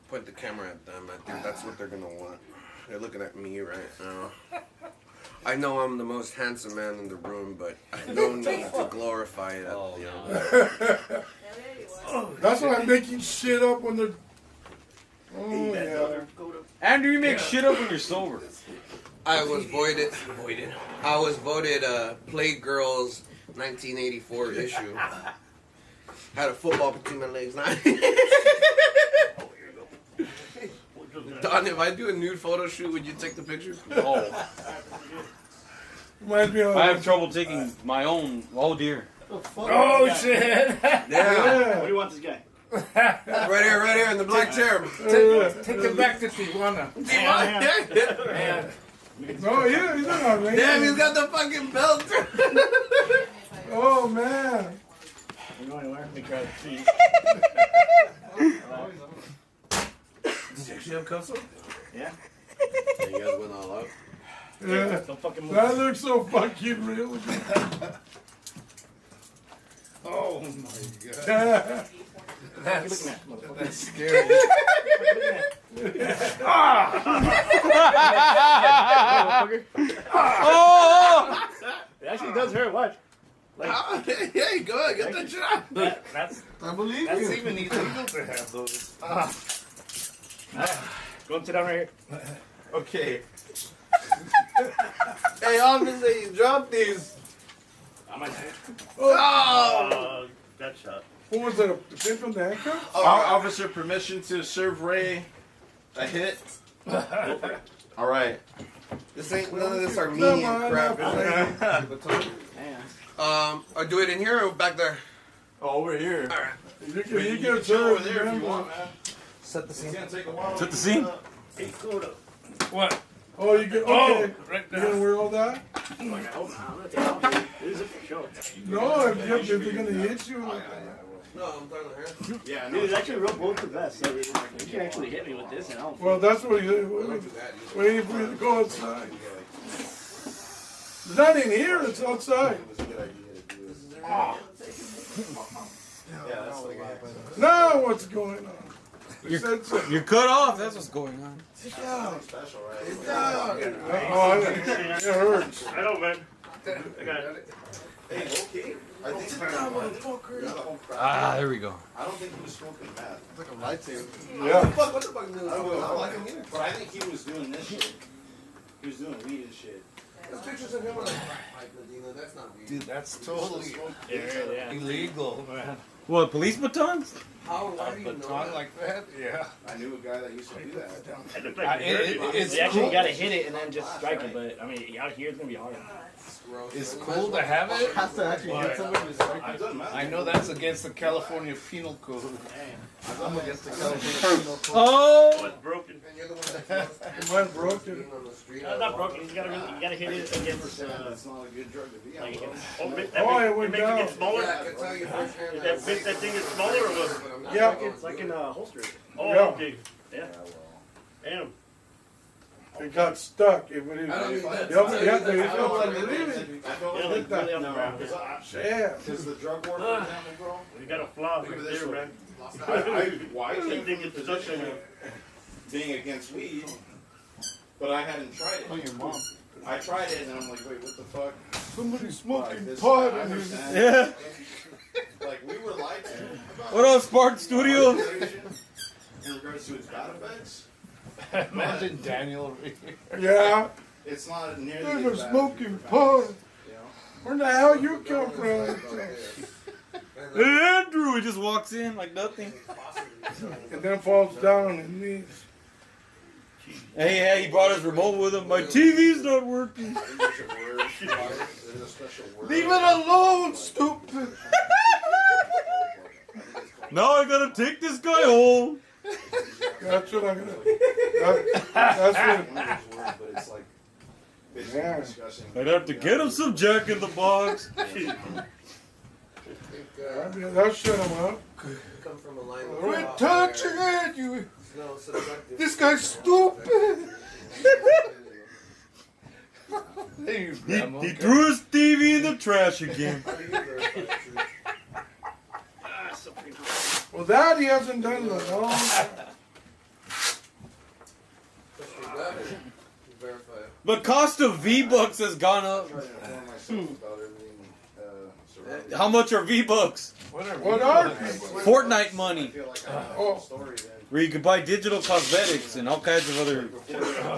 point the camera at them. I think that's what they're gonna want. They're looking at me right now. I know I'm the most handsome man in the room, but I don't need to glorify it. That's why I'm making shit up when they're. Oh yeah. Andrew, you make shit up when you're sober. I was voted. I was voted Playgirls 1984 issue. Had a football between my legs. Don, if I do a nude photo shoot, would you take the pictures? Oh. Reminds me of. I have trouble taking my own. Oh dear. Oh shit! Yeah. What do you want this guy? Right here in the black chair. Take it back to Tijuana. Man. Oh yeah, he's not right. Damn, he's got the fucking belt. Oh man. You go anywhere? Make sure I see. Does he actually have cuffs on? Yeah. You guys went all out. Yeah. Don't fucking move. That looks so fucking real. Oh my god. Yeah. Look at that. That's scary. Oh! It actually does hurt. Watch. Like, Hey, go ahead, get that shit out. that's I believe That's you. even illegal to have those. go and sit down right here. Okay. Hey, officer, you dropped these. I'm gonna Oh! that shot. What was that? A pin from the handcuff? Officer, permission to serve Ray a hit. All right. This ain't none of this Armenian crap. Man. Or do it in here or back there? Oh, over here. All right. You You can can get chill over served, there if you remember. want, man. Set the It's scene. gonna take a while. Set the scene. Hey, go to. What? Oh, you get. Oh, Okay. right You're gonna now. wear all that? I'm gonna take it off. This is it for sure. No, if they're gonna hit you. No, I'm talking to her. Yeah, Dude, it's actually real both the best. So you can actually hit me with this, and I don't. Well, that's what you waiting for you to go outside. It's not in here, it's outside. Now what's going on? They said so. You're cut off. That's what's going on. Oh, it hurts. I know, man. I got it. Ah, there we go. I don't think he was smoking meth. It's like a lightsaber. Yeah. What the fuck? I don't like him either. But I think he was doing this shit. He was doing weed and shit. There's pictures of him with like Medina. That's not weird. Dude, that's totally Yeah. illegal, man. What, police batons? How? Why do you know Baton that? like that? Yeah. I knew a guy that used to do that. It looked like it's you actually cool. gotta hit it and then just strike it. But I mean, out here it's gonna be hard. Gross. It's You might cool as to well- have it. Has to actually hit somebody to strike I've done meth. I know that's against the California Penal Code. I'm against the California Penal Code. Oh! It's broken. And you're the one that's Mine broke it. on the street. Not broken. You gotta hit it against. That's not a good drug to be on. Like, bro. Oh, it went makes it down. get smaller. Yeah, I can tell you firsthand. That thing is smaller or what? Yeah. It's like in a holster. Oh, Yeah. okay. Yeah. Damn. It got stuck. It would I don't need that. Yeah, they I don't like really. it. I don't Yeah, like like really on the ground. Yeah. Because the drug war, for example, bro. You got a flaw Think right of it this there, way. man. Why That came thing from is the stuck position in of being against weed, but I hadn't tried it. Oh, your mom. I tried it and I'm like, wait, what the fuck? Somebody Like, smoking this- pot I in here. understand. Yeah. Like, we were lied to What up, Spark Studios? in regards to its bad effects. Imagine Daniel over here. Yeah. It's not nearly There's as a bad as smoking people pot. think, you know? Where the hell you come from? Hey, Andrew, he just walks in like nothing. And then falls down on his knees. Hey, he brought his remote with him. My TV's not working. I think there's a word for it. There's a special word. Leave it alone, stupid. Now I gotta take this guy home. That's what I'm gonna. That's what. One of those words, but it's like basically Yeah. discussing. I'd have to get him some Jack in the Box. That shut him up. Come from a line of Quit thought touching where it, you. it's no subjective. This guy's stupid. Hey, He, Grandma. he threw his TV in the trash again. How do you verify the truth? Ah, so pretty cool. Well, that he hasn't done in a long time. Verify it. The cost of V-Bucks has gone up. How much are V-Bucks? What are these? Fortnite money. Oh, Where you can buy digital cosmetics and all kinds of other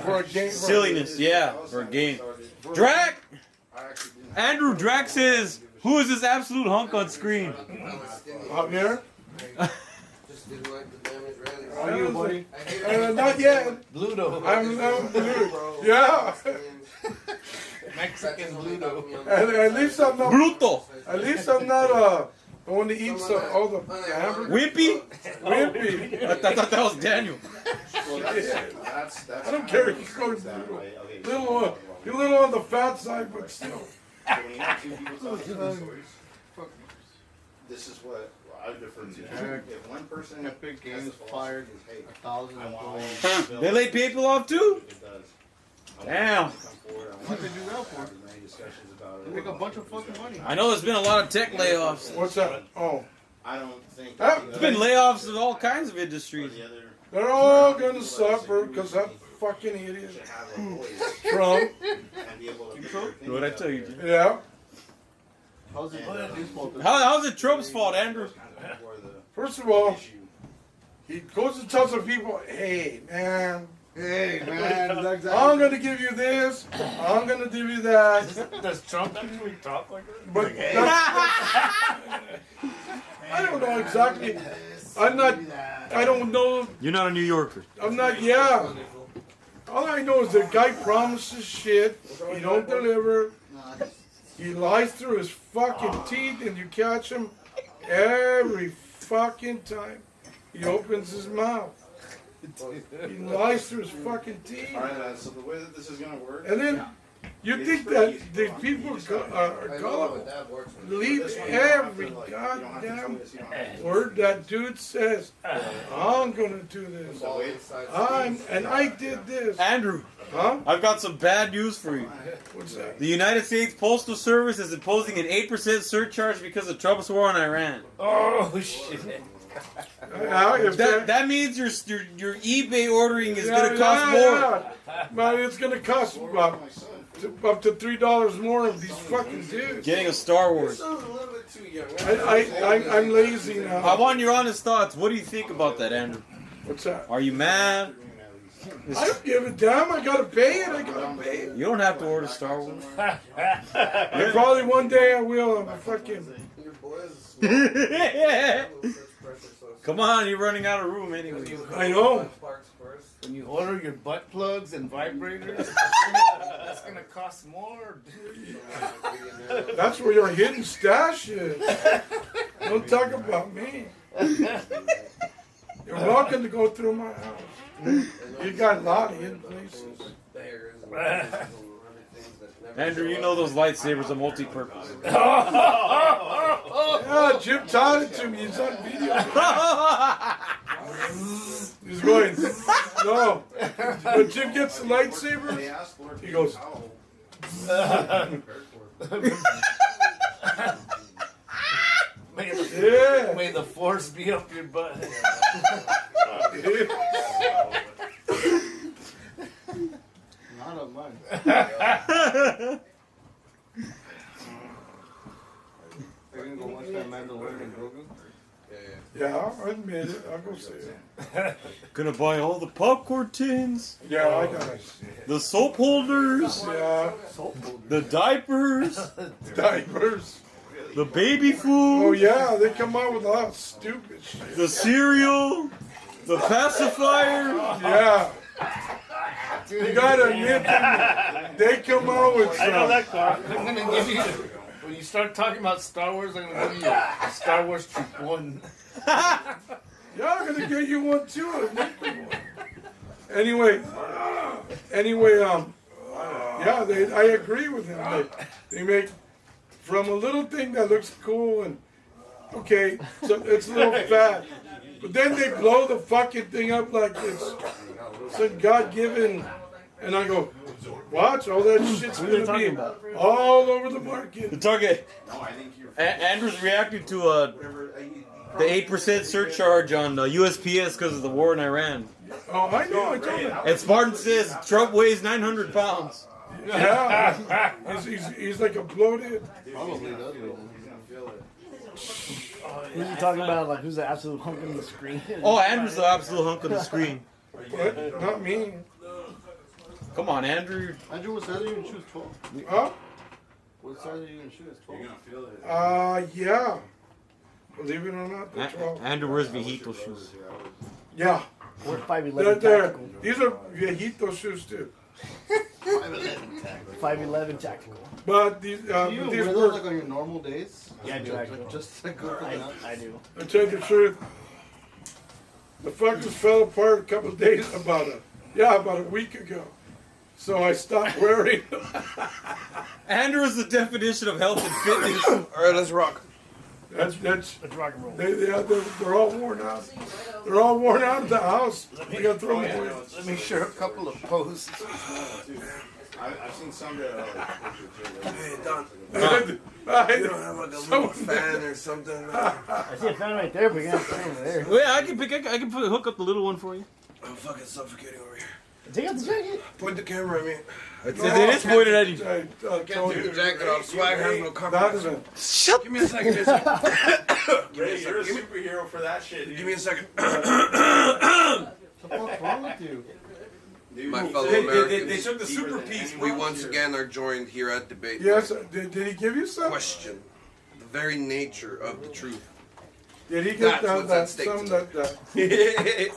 for a game. silliness. Yeah, for a game. Drac! Andrew, Drac says, who is this absolute hunk on screen? Out here? Just didn't like the damage rally. Are you, buddy? Not yet. Bluto. I'm blue. Yeah. Mexican Bluto. At least I'm not. Bruto! At least I'm not the one that eats all the hamburgers. Wimpy? Wimpy. I thought that was Daniel. I don't care if you go little, you're a little on the fat side, but still. This is what I defer to. If one person Epic Games fired 1,000 employees. They laid people off too? it does. Damn. What they do that for? They make a bunch of fucking money. I know there's been a lot of tech layoffs. What's that? Oh, I don't think There's There's been layoffs in all kinds of industries. the other they're all gonna suffer because that fucking idiot should have a voice Trump. and be able to. What'd I tell you, Jim? Yeah. How's it How's it Trump's fault, Andrew? First of all, he goes and tells the people, "Hey, man, Hey, man. I'm gonna give you this. I'm gonna give you that." Does Trump actually talk like that? But I don't know exactly. I don't know. You're not a New Yorker. I'm not. Yeah. All I know is the guy promises shit. He don't deliver. He lies through his fucking teeth, and you catch him every fucking time he opens his mouth. He lies through his fucking teeth. Alright, so the way that this is gonna work. And then you think that the people are gullible. Believe every goddamn word that dude says. I'm gonna do this. And I did this. Andrew, Huh? I've got some bad news for you. What's that? The United States Postal Service is imposing an 8% surcharge because of Trump's war on Iran. Oh, shit. If That means your eBay ordering is going to Yeah, cost yeah, more. yeah. But it's gonna cost up to $3 more of these fucking dudes. Getting a Star Wars. Sounds a little bit too young. I'm lazy I now. want your honest thoughts. What do you think about that, Andrew? What's that? Are you mad? I don't give a damn. I gotta pay it. I gotta pay it. You don't have to order Star Wars. And probably one day I will. I'm fucking. Your boy is small. Come on, you're running out of room anyway. I know. When you order your butt plugs and vibrators, that's gonna cost more. That's where your hidden stash is. Don't talk about me. You're welcome to go through my house. You got a lot of hidden places. Andrew, you know those lightsabers are multi-purpose. Yeah, Jim taught it to me. He's on video. He's going, no. When Jim gets the lightsaber, he goes, yeah. May the force be up your butt. Not on mine. Are you gonna go watch that Mandalorian Grogu? Yeah, I admit it. I'll go see it. Gonna buy all the popcorn tins, Yeah, I got it. the soap holders, Yeah, the diapers, diapers. the baby Oh food, yeah, they come out with a lot of stupid shit. the cereal, the pacifier. Yeah. You gotta admit, they come out with I know some. that car. I'm gonna give you. When you start talking about Star Wars, I'm gonna give you a Star Wars Troop 1. Yeah, I'm gonna get you one too. Anyway, yeah, I agree with him. They make from a little thing that looks cool and okay, so it's a little fat, but then they blow the fucking thing up like it's some God-given, and I go, watch, all that shit's What are you gonna be talking all over the market. The target. No, I think you're. Andrew's reacting to a The 8% surcharge on USPS because of the war in Iran. Oh, I know. I told him. And Spartan says Trump weighs 900 pounds. Yeah. He's like a bloated. Probably does. Who's he talking about? Like, who's the absolute hunk on the screen? Oh, Andrew's the absolute hunk on the screen. What? Not me. Come on, Andrew. Andrew, what size are you gonna choose? 12. Huh? What size are you gonna choose? 12. You're gonna feel it. Yeah. Believe it or not, the 12. Andrew wears Viejito shoes. Yeah. We're 5'11 They're, tactical. these are Viejito shoes too. 5'11 tactical. But these, Do you these wear were, those like on your normal days? Yeah, I do actually. Just to go for that. I do. I tell you the truth, the fuckers fell apart a couple of days, about a week ago. So I stopped wearing them. Andrew is the definition of health and fitness. All right, let's rock. That's Let's rock and roll. they're all worn out. They're all worn out at the house. I gotta throw them away. Let me share a couple of posts. I've seen some that Hey, Don, I you don't have like a little Someone- fan or something? I see a fan right there, but you got a fan over there. Wait, I can hook up the little one for you. I'm fucking suffocating over here. Take out the jacket. Point the camera at me. It is pointed at you. I told Take the you. jacket off. Swag has no That confidence. is a, Give me a second. Give me a second. Ray, you're a superhero for that shit. Give me a second. What's wrong with you? My fellow They Americans, took the super piece. we once again are joined here at Debate. yes. Did he give you some? Question the very nature of the truth. Did he get That's what's at stake some today.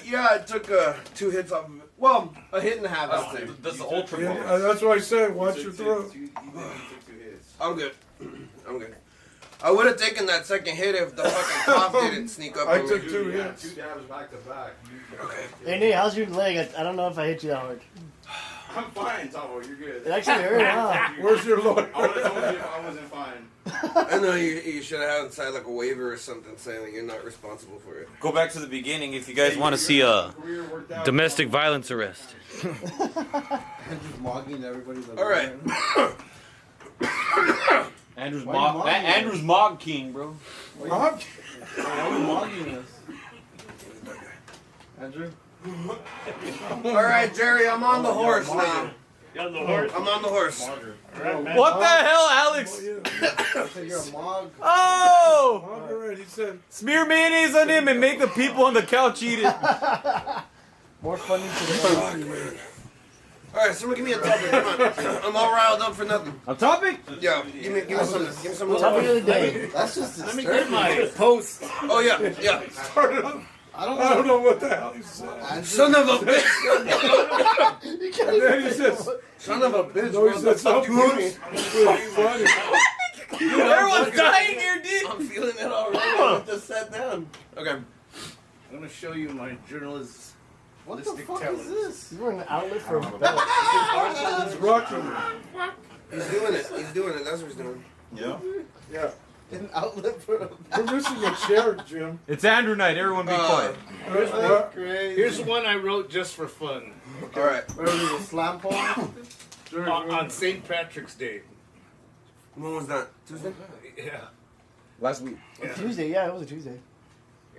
Yeah, I took 2 hits off of it. Well, a hit and a half. I'd say. That's the ultra Yeah, ball. that's why I said watch your throat. I'm good. I'm good. I would have taken that second hit if the fucking cop didn't sneak up I on took me. 2 hits. 2 dabs back to back. Okay. Hey, Nate, how's your leg? I don't know if I hit you that hard. I'm fine, Tomo. You're good. It actually hurt, huh? Where's your lawyer? I would have told you if I wasn't fine. I know you should have had inside like a waiver or something saying that you're not responsible for it. Go back to the beginning if you guys want to see a domestic violence arrest. Andrew's mogging everybody. That All right. Andrew's Why are you mogging Andrew's Mog King, bro. Mom? Why are you mogging us? Andrew? All right, Jerry, I'm on the horse now. You're on the horse. I'm on the horse. What the hell, Alex? I said you're a mog. Oh! All right, he said. Smear mayonnaise on him and make the people on the couch eat it. More funny to the All right, someone give me a topic. Come on. I'm all riled up for nothing. A topic? Yo, give me something. Give me something. topic of the day. That's just Let me get my post. Oh yeah. Started off. I don't I don't know. know what the hell he said. Andrew, Son of a bitch. And then he says, Son of a bitch. no, he What said the fuck something you give me? really funny. Everyone's dying here, dude. I'm feeling it already. I just sat down. Okay. I'm gonna show you my journalist. what the fuck is this? You were an outlet for a belt. He's rocking. He's doing it. He's doing it. That's what he's doing. Yeah. Yeah. An outlet for a We're missing a chair, Jim. It's Andrew night. Everyone be quiet. What? crazy. Here's one I wrote just for fun All right. Where was it? A slam poem? on St. Patrick's Day. When was that? Tuesday? Yeah. Last week. Tuesday, yeah, it was a Tuesday.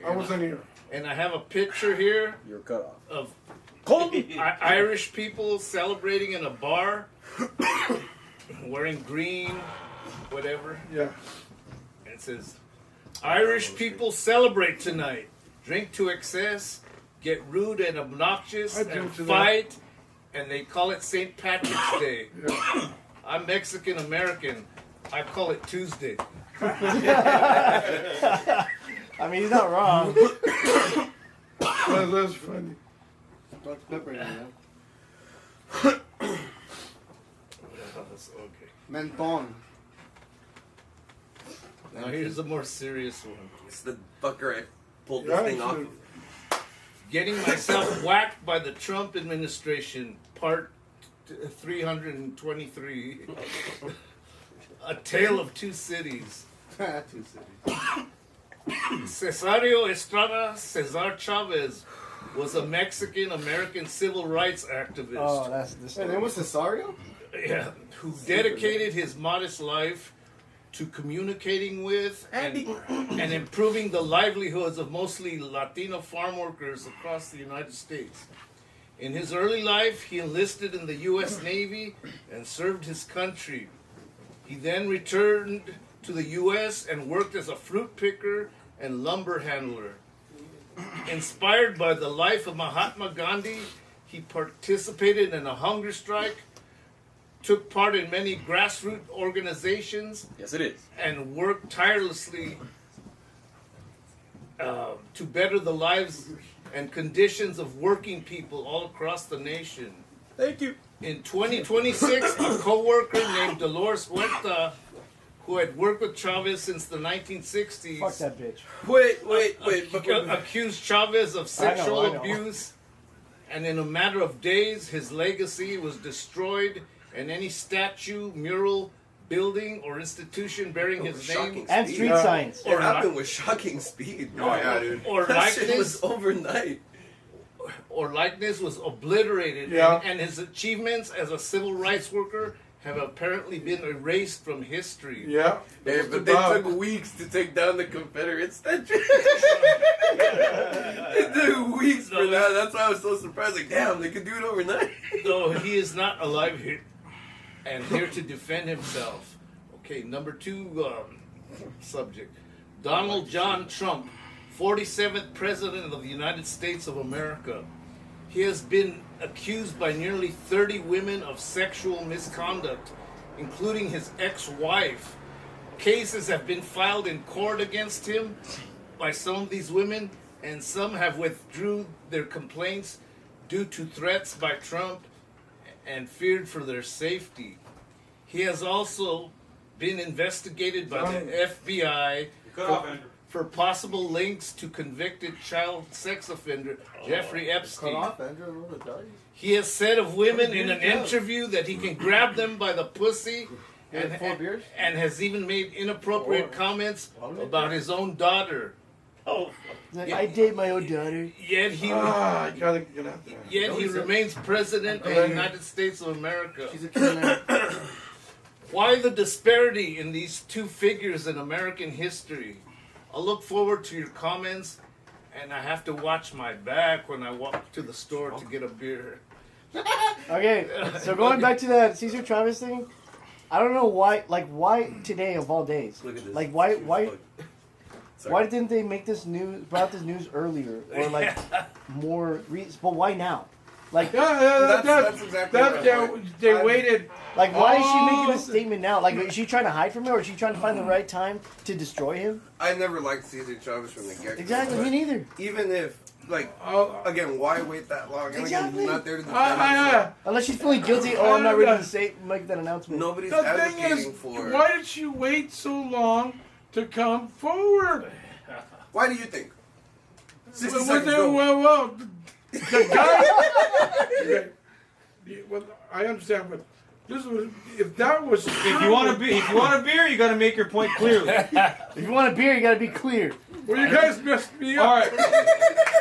I wasn't here. And I have a picture here You're cut off. of Colton. Irish people celebrating in a bar, wearing green, whatever. Yeah. And it says, Irish people celebrate tonight. Drink to excess, get rude and obnoxious, I drink and to that. fight, and they call it St. Patrick's Day. Yeah. I'm Mexican American. I call it Tuesday. I mean, he's not wrong. That's funny. Dr. Pepper, man. Okay. Menthon. Now here's a more serious one. It's the fucker I pulled this Yeah, thing off. should- Getting myself whacked by the Trump administration, part 323. A Tale of Two Cities. Two cities. Cesario Estrada Cesar Chavez was a Mexican American civil rights activist Oh, that's this. Hey, name was Cesario? who dedicated his modest life to communicating with and improving the livelihoods of mostly Latino farm workers across the United States. In his early life, he enlisted in the U.S. Navy and served his country. He then returned to the U.S. and worked as a fruit picker and lumber handler. Inspired by the life of Mahatma Gandhi, he participated in a hunger strike, took part in many grassroots organizations, Yes, it is. and worked tirelessly to better the lives and conditions of working people all across the nation. Thank you. In 2026, a co-worker named Dolores Huerta, who had worked with Chavez since the 1960s, Fuck that bitch. Wait. accused Chavez of I sexual know. abuse, and in a matter of days, his legacy was destroyed, and any statue, mural, building, or institution bearing his Shocking name And speed. street Yeah. signs. It happened with shocking speed. Oh yeah, dude. or That shit likeness was overnight. was obliterated, Yeah. and his achievements as a civil rights worker have apparently been erased from history. Yeah. Hey, Just but they about. took weeks to take down the Confederate statue. It took weeks for that. That's why I was so surprised. Like, damn, they could do it overnight. Though he is not alive here and here to defend himself. Okay, number 2 subject. Donald John Trump, 47th President of the United States of America. He has been accused by nearly 30 women of sexual misconduct, including his ex-wife. Cases have been filed in court against him by some of these women, and some have withdrew their complaints due to threats by Trump and feared for their safety. He has also been investigated by the FBI for possible links to convicted child sex offender Jeffrey Epstein. Andrew. He has said of women in an interview that he can grab them by the pussy and, and has even made inappropriate comments about his own daughter. I date my own daughter. Yet he I gotta get out there. Yet he remains president of the United States of America. She's a killer. Why the disparity in these two figures in American history? I'll look forward to your comments, and I have to watch my back when I walk to the store to get a beer. Okay, so going back to that Cesar Chavez thing, I don't know why. Like, why today of all days? Look at this. Like, why Sorry. didn't they make this news, brought this news earlier, or like more? But why now? Like, That's exactly That right. they waited. like, why is she making Oh, a statement now? Like, is she trying to hide from him, or is she trying to find the right time to destroy him? I never liked Cesar Chavez from the get-go. Exactly, but me neither. Even if, like, Oh, again, why wait that long? And Exactly. again, not there to defend himself. Unless she's feeling guilty. Oh, I'm not ready to say make that announcement. Nobody's the thing advocating is, for. why did she wait so long to come forward? Why do you think? 60 Well, seconds, go. well, the guy. Okay. Yeah, well, I understand, but this was if that was. If you want a beer, you got to make your point clearly. If you want a beer, you gotta be clear. Well, you guys messed me All up. right.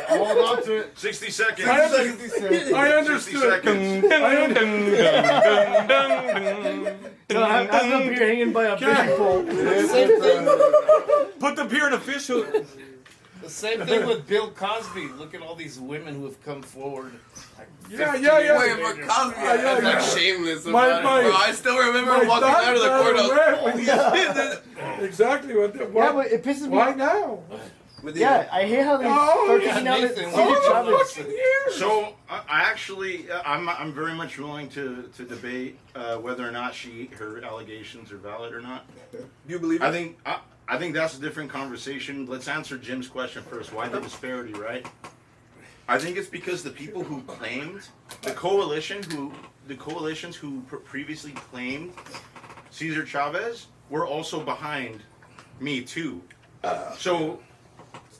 Hold on to it. 60 seconds. I 60 understood. seconds. No, I have no beer hanging by a God. fishing pole. Same thing. Put the beer in a fish hook. The same thing with Bill Cosby. Look at all these women who have come forward. Like Yeah, 50 yeah, years yeah. Wait, but later. Cosby Yeah, is like yeah. shameless My- about my- it. Bro, I still remember My walking out of the thoughts courthouse. are Holy red. shit. Exactly what. Yeah, Why, but it pisses me why off. now? With the- Yeah, I hate how they Oh, start yeah, taking out that Nathan, Cesar All the Chavez. fucking years. So I actually, I'm very much willing to debate whether or not her allegations are valid or not. Do you believe it? I think that's a different conversation. Let's answer Jim's question first. Why the disparity, right? I think it's because the people who claimed the coalitions who previously claimed Cesar Chavez were also behind Me Too. So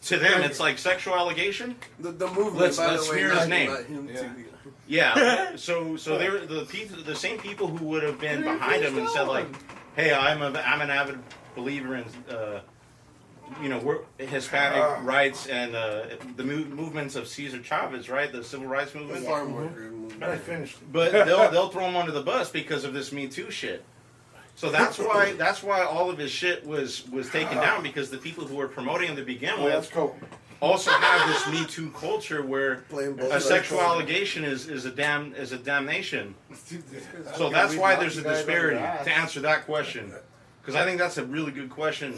to them, it's like sexual allegation. The movement, Let's by the way, smear his not- name. not him too. Yeah. So they're the same people who would have been behind him and said like, "Hey, I'm an avid believer in we're Hispanic rights and the movements of Cesar Chavez, right? The civil rights The movement." farm worker movement. I finished. But they'll throw him under the bus because of this Me Too shit. So that's why all of his shit was taken down, because the people who were promoting him to begin Oh, that's with cool. also have this Me Too culture where Playing both a sides. sexual allegation is a damnation. So that's why there's a disparity. To answer that question, because I think that's a really good question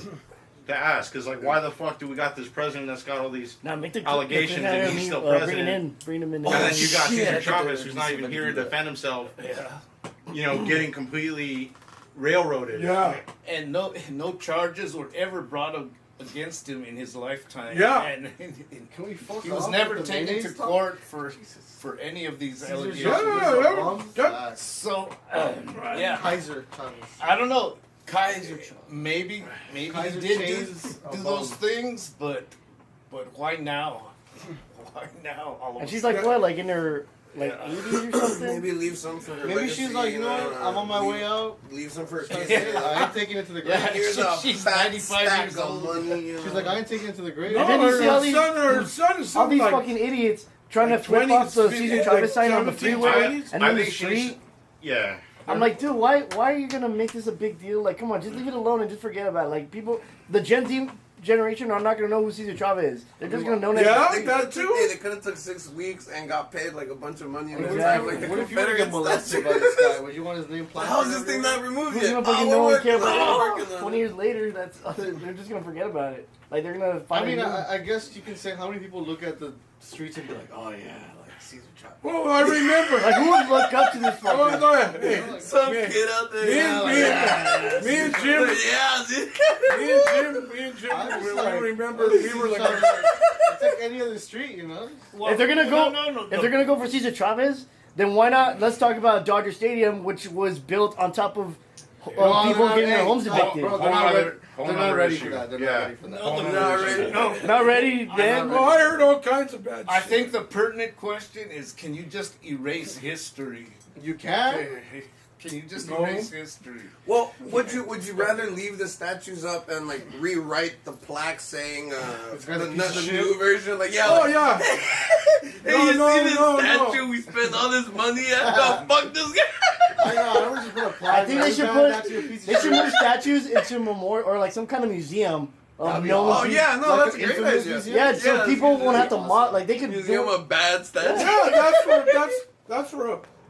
to ask. Because like, why the fuck do we got this president that's got all these Now make the allegations and he's still bring it president? in, bring him in. And then you got shit. Cesar Chavez, who's not even here to defend himself. You know, getting completely railroaded. Yeah. And no charges were ever brought against him in his lifetime. Yeah. And Can we fuck he was off never with the taken to mayonnaise talk? court for any of these allegations. Yeah. So yeah, Kaiser Chavez. I don't know. Kaiser, maybe Kaiser he did chains do a those bum. things, but why now? Why now? All of And a she's like what, like in her like 80s or something? Maybe leave some for her Maybe legacy, she's like, you know what? I'm on my leave- way out. Leave some for kids. I ain't taking it to the grave. Yeah. Here's a She's fat 95 stack years of old. money. You know. She's like, I ain't taking it to the grave. No, And then you see all these- her son is All something these like fucking idiots trying like to flip 20, off the 50, Cesar Chavez like sign on the 17, freeway 20s. and I in the think she's street. yeah. I'm like, dude, why are you gonna make this a big deal? Like, come on, just leave it alone and just forget about it. Like, people, the Gen Z generation are not gonna know who Cesar Chavez is. They're just gonna know that. Yeah. They that could've too? took- They could have took 6 weeks and got paid like a bunch of money in the Exactly. time, like the What if you were to get Confederate molested by statue. this guy? Would you want his name plastered? How's this thing not removed Who's yet? gonna fucking we're no one working care on it, about we're it? working on 20 it. years later, they're just gonna forget about it. Like, they're gonna find I mean, a new- I guess you can say how many people look at the streets and be like, oh yeah, like Cesar Chavez. Well, I remember. like, who would look up to this Oh, fucker? no, hey, Some me, kid out there. me and Jim, Yeah, dude. me and Jim, I was we like, remember we were like, It's like any other street, you know? Well, If they're gonna go, no. if they're gonna go for Cesar Chavez, then why not? Let's talk about Dodger Stadium, which was built on top of Well, people they're not- getting their hey, homes no, evicted. bro, Whole they're not nother- ready. whole They're not nother ready issue. for that. They're Yeah. not ready for that. No, they're Not ready. No, Not ready, Dan. well, I heard all kinds of bad shit. I think the pertinent question is, can you just erase history? You can? Can you just No. erase history? Well, would you rather leave the statues up and like rewrite the plaque saying It's got a the, piece of the shit. new version? Like, yeah. Oh like, yeah. Hey, No, you no, see this no, statue? no. We spent all this money at. The fuck this guy. I know. I was just gonna apply. I think they should they should move statues into a memorial or like some kind of museum. That'd be known Oh pe- yeah, no, Like that's a an great infamous idea. museum? Yeah, so Yeah, people it's won't have to museum. mod. Like, they could Museum do. of bad statues. Yeah,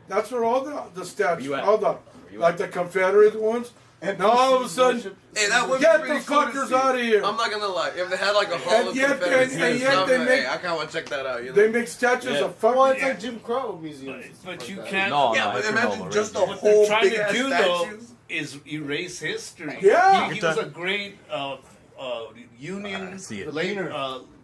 that's where all the statues, you at? all the like the Confederate ones. And now all of a sudden, Hey, that would be get the pretty cool to fuckers see. out of here. I'm not gonna lie. If they had like a hall And of yet- Confederates and and yet stuff, they like, make- hey, I kind of want to check that out. You know? They make statues Yeah. of Well, fucking. it's like Jim Crow museums. But you like that. can't. No, yeah, no, but it's imagine all just a already. What they're whole trying big to ass do, though, statues. is erase history. Yeah. He was a great union see it.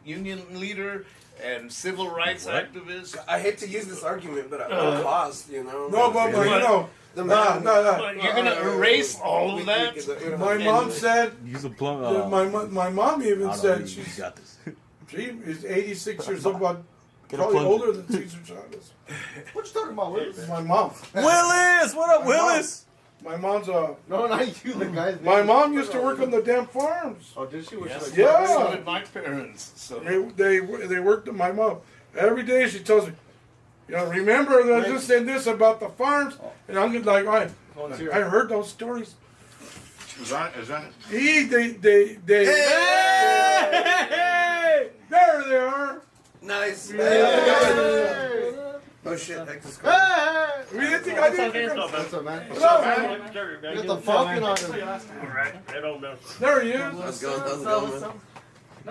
union leader and civil rights What? activist. I hate to use this argument, but at what cost? You know? No, but you know, The no. But you're gonna erase all of that. My mom said. Use a plum. My mom even said you she's got this. she is 86 years old, but Get a probably plunger. older than Cesar Chavez. What you talking about, Willis? My mom. Willis, what up, Willis? My mom's No, not you, the guy's My name. mom used to work on the damn farms. Oh, did she? Was she Yes, like, Yeah. So did my parents. So They worked at my mom. Every day she tells me, you know, remember that this and this about the farms, and I'm just like, I heard those stories. Is that They there they are. Nice. Hey. Oh shit, Hex is Hey! coming. We didn't think I didn't. What's up, man? Hello, man. You got the Falcon on him. There he is. How's it going? How's it going, man?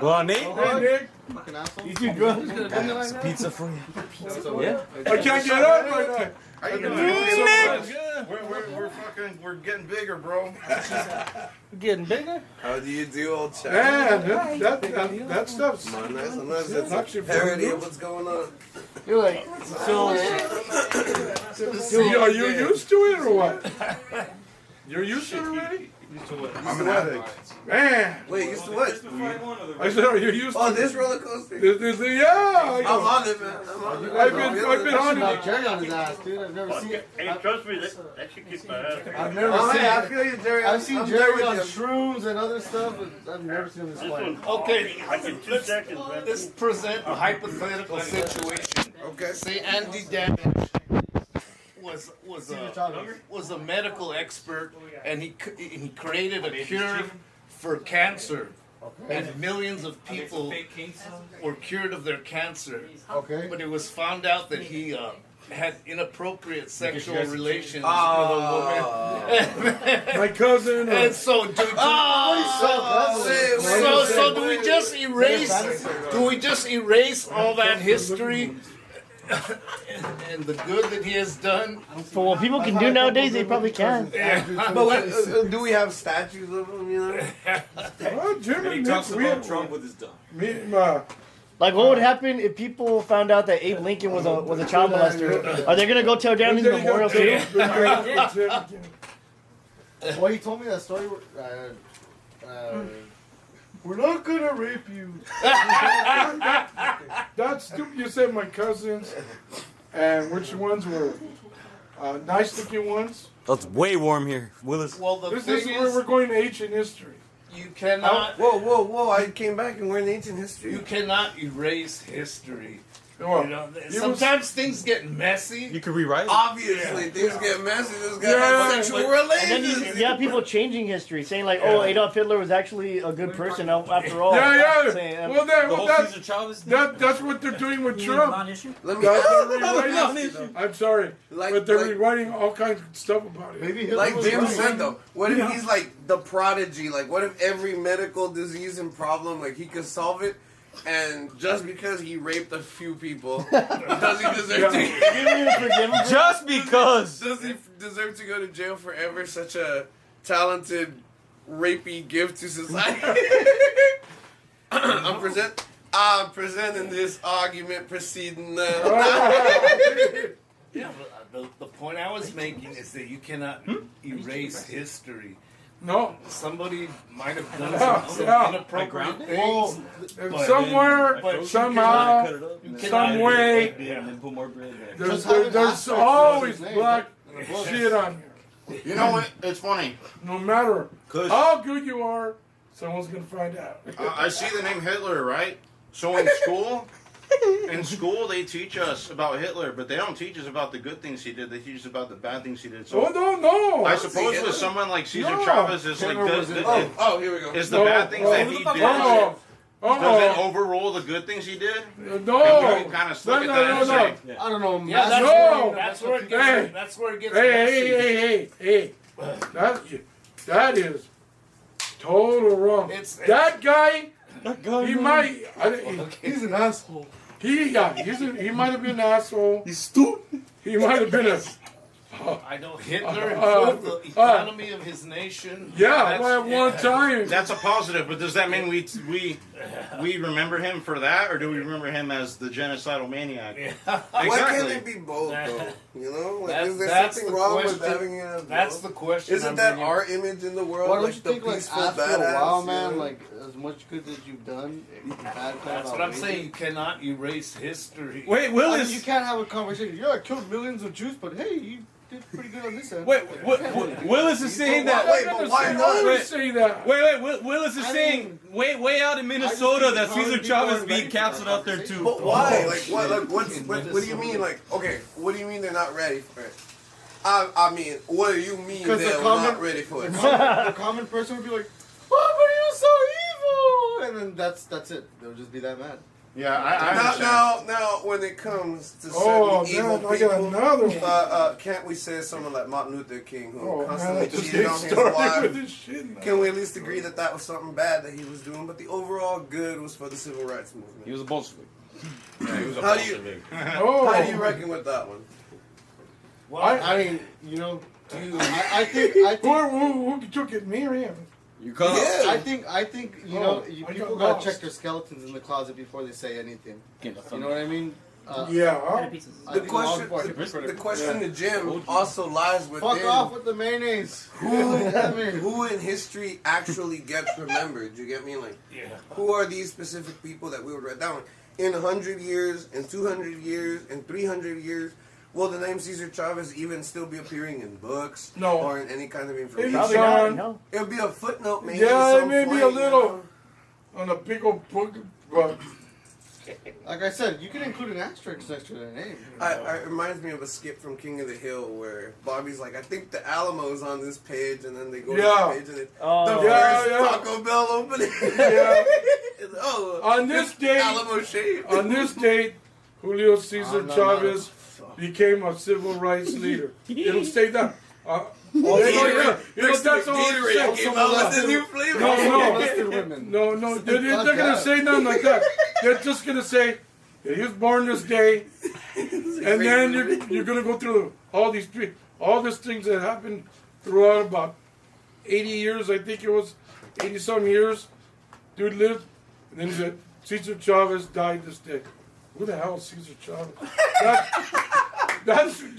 Go on, Nate. Hey, Nick. Fucking asshole. You too drunk. Pizza for you. What's up, Yeah. I can't get up right now. How you doing? We're getting bigger, bro. Getting bigger. How do you do, old chap? Man, that stuff's Come on, nice. Unless it's Actually, a for parody you. of what's going on. You're like, Are you used to it or what? You're used to it already? I'm an addict. Man, Wait, used to what? I said, are you used Oh, to this roller coaster. Yeah, I'm on it, man. I'm on it. I've been on Knock it. Jerry on his ass, dude. I've never seen it. Hey, trust me, that should kick my ass. I've never Oh, seen hey, I it. feel you, Jerry. I've seen I'm there Jerry with on you. shrooms and other stuff, but I've never seen him this This way. one, okay, like in 2 seconds, man. let's present a hypothetical situation. Okay. Say Andy Damage was a medical expert, and he created a cure for cancer, and millions of people were cured of their cancer. Okay. But it was found out that he had inappropriate sexual relations with a woman. My cousin. And so, so do we just erase? Do we just erase all that history and the good that he has done? For what people can do nowadays, they probably can. But what, do we have statues of him? You know. Oh, Jimmy, He talks we- about Trump with his dog. Like, what would happen if people found out that Abe Lincoln was a child molester? Are they gonna go tear down his memorial too? Well, he told me that story. We're not gonna rape you. That's stupid. You said my cousins, and which ones were nice-looking ones? Oh, it's way warm here, Willis. Well, the This thing is where is, we're going to ancient history. you cannot. Whoa! I came back and we're in ancient history. You cannot erase history. Well, You know, it was- sometimes things get messy. You could rewrite it. Obviously, things get messy. This guy Yeah, had sexual And then relations. you have people changing history, saying like, "Oh, Adolf Hitler was actually a good person after all." Yeah. Saying, Well, The whole Cesar Chavez thing. that's what they're doing with Trump. Let me They're Non-issue. rewriting. I'm sorry, Like- but they're like- rewriting all kinds of stuff about it. Maybe Hitler Like was Jim right. said though, what if he's like the prodigy? Like, what if every medical disease and problem, like he could solve it, and just because he raped a few people, does he deserve to? You don't even forgive him. Just because. Does he deserve to go to jail forever? Such a talented, rapey gift to society. I'm presenting this argument proceeding now. Yeah, but the point I was making is that you cannot erase history. No, Somebody might have done Yeah, some yeah. inappropriate Well, things. and But- somewhere, but somehow, Cut it up. You some way, And then put more bread back. there's always black shit on here. You know what? It's funny. No matter Kush. how good you are, someone's gonna find out. I see the name Hitler, right? So in school they teach us about Hitler, but they don't teach us about the good things he did. They teach us about the bad things he did. So Oh no! I suppose with someone like Caesar No. Chavez, is like Hitler was in- Oh, here we go. is the bad things that he did. Oh, Does it overrule the good things he did? no! And people kind of look at that and No. say, I don't know. Yeah, that's No. where it Hey. gets. That's where it gets messy. Hey! That is total wrong. That guy, he might. He's an asshole. He might have been an asshole. He's stupid. He might have been a. I know Hitler improved the economy of his nation. Yeah, by one time. that's a positive, but does that mean we remember him for that, or do we remember him as the genocidal maniac? Why can't Exactly. it be both though? You know, like, That's- is there that's something the wrong question. with having it? as That's both? the question. Isn't I'm that bringing. our image in the world? Why don't like you the think, like, peaceful after badass? a while, you man, know? like, as much good as you've done, bad kind That's of what I'm outrageous. saying. You cannot erase history. Wait, I mean, Willis. you can't have a conversation. Yeah, I killed millions of Jews, but hey, you did pretty good on this end. Wait, Willis is saying that. Wait, but why not? Wait, say that. Wait, Willis is saying way out in Minnesota that Caesar Chavez is being canceled out there too. But why? Like what? Like what do you mean? Like okay, what do you mean they're not ready for it? I mean, what do you mean 'Cause the they're common- not ready for it? The common person would be like, "Oh, but he was so evil," and then that's it. They'll just be that mad. Yeah, I understand. Now, when it comes to Oh, certain evil man, I got people, another one. can't we say someone like Martin Luther King who Oh, man, constantly I just cheated getting on his started with wife? this shit now. Can we at least agree that that was something bad that he was doing, but the overall good was for the civil rights He movement? was a Bolshevik. Yeah, he was a How do you- Bolshevik. Oh, How do you reckon with that one? Well, I mean, you know, I think who took it? Me or him? You come. Yeah. I think you know, Oh, I people got gotta lost. check their skeletons in the closet before they say anything. You know what I mean? Yeah. I The think question, law enforcement- the question to Jim also lies within Fuck off with the mayonnaise. who in history actually gets remembered. You get me? Like, yeah. who are these specific people that we would write down? In 100 years, in 200 years, in 300 years, will the name Cesar Chavez even still be appearing in books? No. Or in any kind of information? Probably Sean. not. No. It'll be a footnote maybe Yeah, at it some may be point, a you little know? on a big old book, but Like I said, you can include an asterisk next to their name. It reminds me of a skit from King of the Hill where Bobby's like, I think the Alamo's on this page, and then they go to the page and it's the first Taco Bell opening. Yeah. Oh, On this date, Alamo shade. on this date, Julio Cesar Chavez became a civil rights leader. It'll stay that. That's all I'm saying. Came out with the new flavor. No, they're not gonna say nothing like that. They're just gonna say he was born this day, and then you're gonna go through all these things that happened throughout about 80 years. I think it was 80 some years. Dude lived, and then he said Cesar Chavez died this day. Who the hell is Cesar Chavez? That's what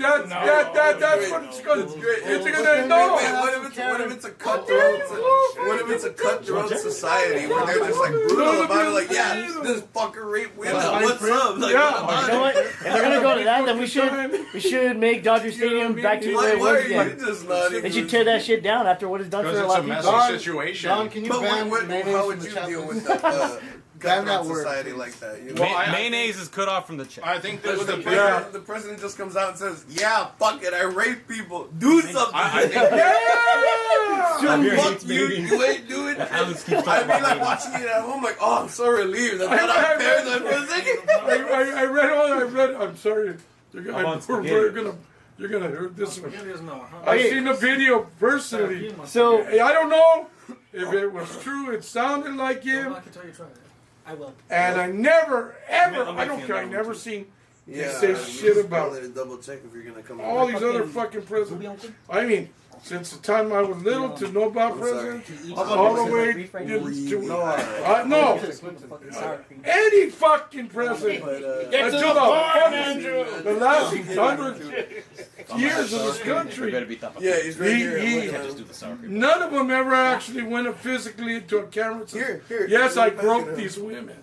it's gonna. It's gonna know. What if it's a cutthroat? What if it's a cutthroat society where they're just like brutal about it? Like, yeah, this fucker raped women. What's up? Like, You know what? If they're gonna go to that, then we should make Dodger Stadium back to the way it was again. They should tear that shit down after what it's done for a lot of people. Messy situation. Don, can you ban mayonnaise how from would the you chat deal list? with that Ban that cutthroat word. society like that? You know? Well, mayonnaise is cut off from the check. I think that was The president just comes out and says, "Yeah, fuck it, I rape people. Do something." I think Fuck you, you ain't doing shit. Alex keeps I'd talking be about like mayonnaise. watching it at home, like, oh, I'm so relieved. I'm not out there for a second. I read. I'm sorry. You're gonna hear this one. I seen the video personally. So I don't know if it was true. It sounded like him. I will. And I never, ever, I'm I don't with care. you I on that never one. seen Yeah, say shit about probably to double check if you're gonna come. all these other fucking presidents. I mean, since the time I was little to know about presidents, all the way to no, any fucking president until the last 100 years of this country. Yeah, he's right here. None of them ever actually went physically into a camera and said, yes, I groped these women.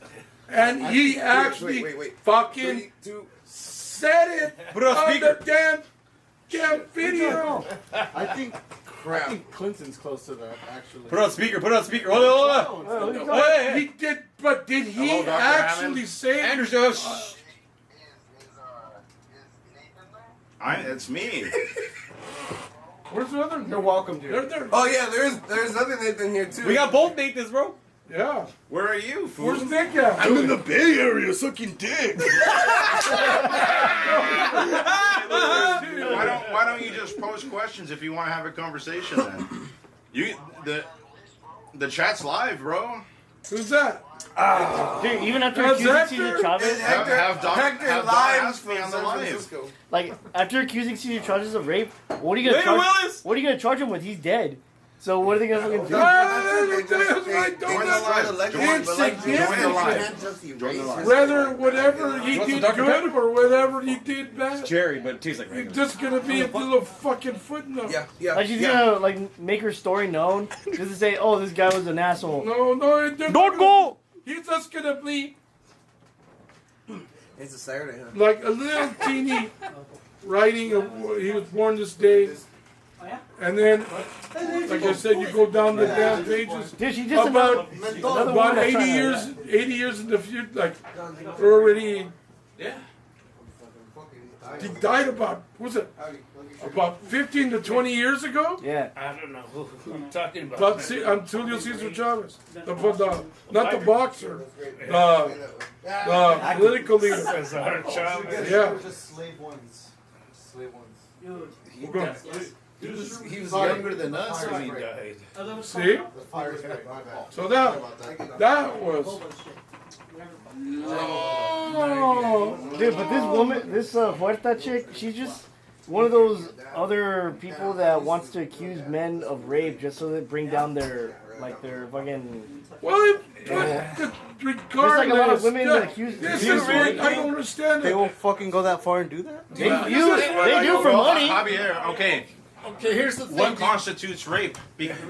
And he actually fucking said it on the damn video. I think Clinton's close to that, actually. Put on speaker. Hold on. He did, but did he Hello, Dr. actually Hammond. say it? Andrew, shh. it's me. Where's the other? You're welcome, dude. They're, Oh yeah, there's other Nathan here too. We got both Nathans, bro. yeah. Where are you, fool? Where's Nick at? I'm in the Bay Area sucking dick. Why don't you just post questions if you want to have a conversation then? The chat's live, bro. Who's that? dude, even after That's accusing Hector? Cesar Chavez, Have Don lives ask me from on the San live. Francisco. like after accusing Cesar Chavez of rape, what are you gonna Later, charge? Willis. What are you gonna charge him with? He's dead. So what are they gonna fucking do? Whether whatever he did good or whatever he did bad, Jerry, but it tastes like it's regular. just gonna be a little fucking footnote. Yeah. Like she's gonna like make her story known, just to say, oh, this guy was an asshole. No, Don't go. He's just gonna be It's a Saturday, huh? like a little teeny writing of he was born this day, and then, like I said, you go down the damn pages. Dude, she just About another about one that's 80 trying to- years, 80 years in the future, like already. Yeah. He died about about 15 to 20 years ago. Yeah. I don't know who I'm talking about. But see, Julio Cesar Chavez, not the boxer, the political leader. Cesar Chavez. Yeah. Just slave ones. He was younger than us when he died. See? The fire's great. My bad. So that was. Oh. Dude, but this woman, this Huerta chick, she's just one of those other people that wants to accuse men of rape just so they bring down their fucking. Well, regardless, There's like a lot of women that accuse. This is what I don't understand. They won't fucking go that far and do that? They do for money. Javier, okay. Okay, here's the thing. What constitutes rape?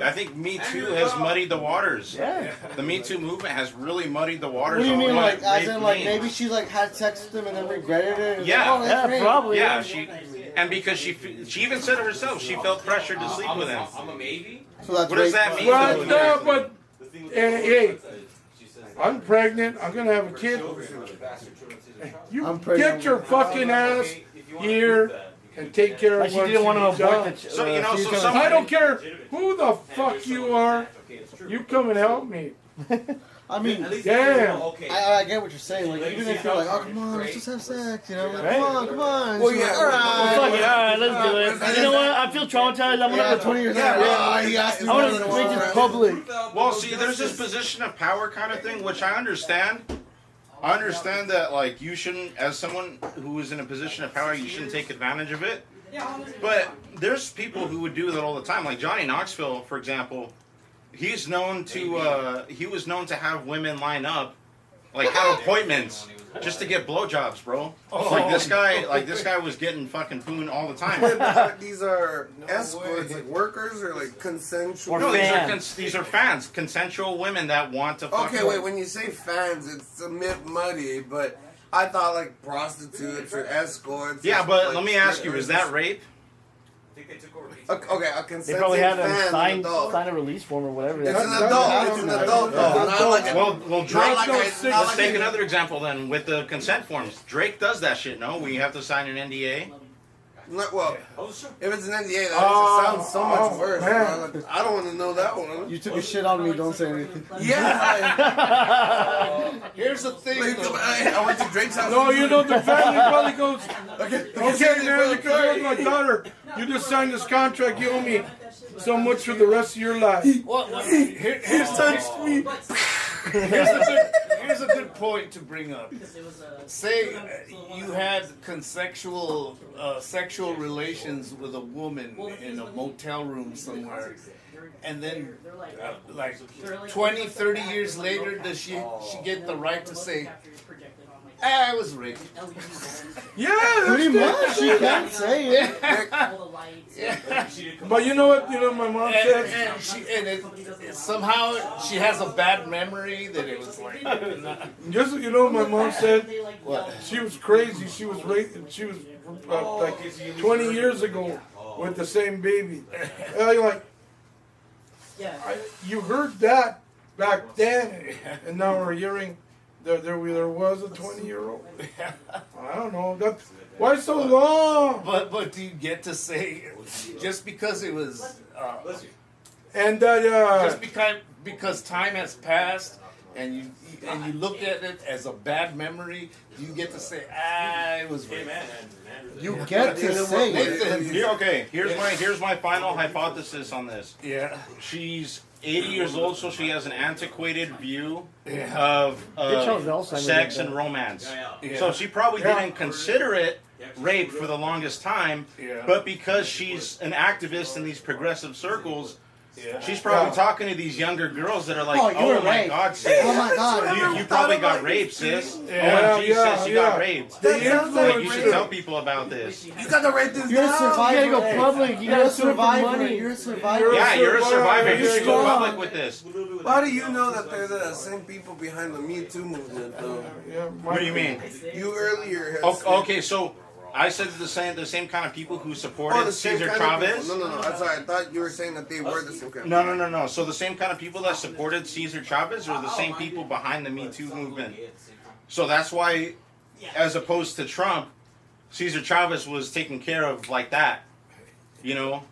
I think Me Too has muddied the waters. Yeah. The Me Too movement has really muddied the waters. What do you on mean, what like, as rape in, like, means. maybe she, like, had sex with him and then regretted it? And Yeah. like, oh, that's Yeah, rape. probably. Yeah, and because she even said it herself, she felt pressured to sleep with him. I'm a maybe. So that's What does rape. that mean? Well, though? no, but hey, I'm pregnant. I'm gonna have a kid. You I'm pregnant. get your fucking ass here and take care Like of she what didn't want to you abort need the. So, you know, so future. some- I don't care who the fuck you are. You come and help me. I mean, Damn. I get what you're saying. Like, even if you're like, oh, come on, let's just have sex, you know? Like, Right. come on. Well, She's yeah. like, all right. Fuck it, alright, let's do it. You know what? I feel traumatized. I'm Yeah, gonna. 20 years Yeah, later. yeah. He asked me I more want than to make once. this public. Well, see, there's this position of power kind of thing, which I understand. I understand that, like, you shouldn't, as someone who is in a position of power, you shouldn't take advantage of it. But there's people who would do that all the time. Like Johnny Knoxville, for example, he's known to, he was known to have women line up, like have appointments, just to get blowjobs, bro. Like this guy was getting fucking poon all the time. But these are escorts, like workers or like consensual. No, Fans. these are fans, consensual women that want to. Fucking Okay, wait. When you say fans, it's a bit muddy, but I thought like prostitutes or escorts. Yeah, or, but like, let me ask you: strippers. is that rape? Okay, a They consenting probably had fan, them an sign adult. a release form or whatever. It's That's- an adult. It's an adult, though. Not like a, Well, Drake. not like a, Let's not like take a, another example then with the consent forms. Drake does that shit, no? We have to sign an NDA. Not, well, if it's an NDA, that sounds so much worse. man. Bro. Like, I don't want to know that one. You took a shit on me, don't say anything. Yeah. Here's the thing. Like, though. I went to Drake's house. No, you know the family probably goes. Okay, Okay, man, you can go with my daughter. You just signed this contract. You owe me so much for the rest of your life. Here's touched me. Here's a good point to bring up. Say you had consensual sexual relations with a woman in a motel room somewhere, and then like 20, 30 years later, does she get the right to say, I was raped? Yeah, Pretty that's much, she can't say it. But you know what? You know my mom said. Somehow she has a bad memory that it was like. Just you know, my mom said she was crazy. She was raped. She was like 20 years ago with the same baby. And you're like, you heard that back then, and now we're hearing there was a 20-year-old. I don't know. Why so long? But do you get to say just because it was And just because time has passed and you looked at it as a bad memory, do you get to say it was raped? You get to say it. Here's my final hypothesis on this. Yeah. She's 80 years old, so she has an antiquated view Yeah. of Charles Alzheimer's sex like and that. romance. Yeah. So she probably didn't consider it rape for the longest time, Yeah. but because she's an activist in these progressive circles, Yeah. she's probably talking to these younger girls that are like, Oh, you oh were my raped. God, sis. Oh my God. You probably got raped, sis. Yeah, OMG, yeah, sis, you yeah. got raped. The Like, you influence. should tell people about this. You gotta write this You're a down. survivor. You gotta go public. You You're gotta a sue for survivor. money. You're a survivor. Yeah, you're a survivor. You You're should go strong. public with this. How do you know that they're the same people behind the Me Too movement, though? Yeah, What do you mean? You earlier had said- Okay, so I said the same kind of people who supported the same Cesar kind of Chavez. people. No. I'm sorry. I thought you were saying that they were the same kind. No. So the same kind of people that supported Cesar Chavez are the same people behind the Me Too movement. So that's why, as opposed to Trump, Cesar Chavez was taken care of like that. You know,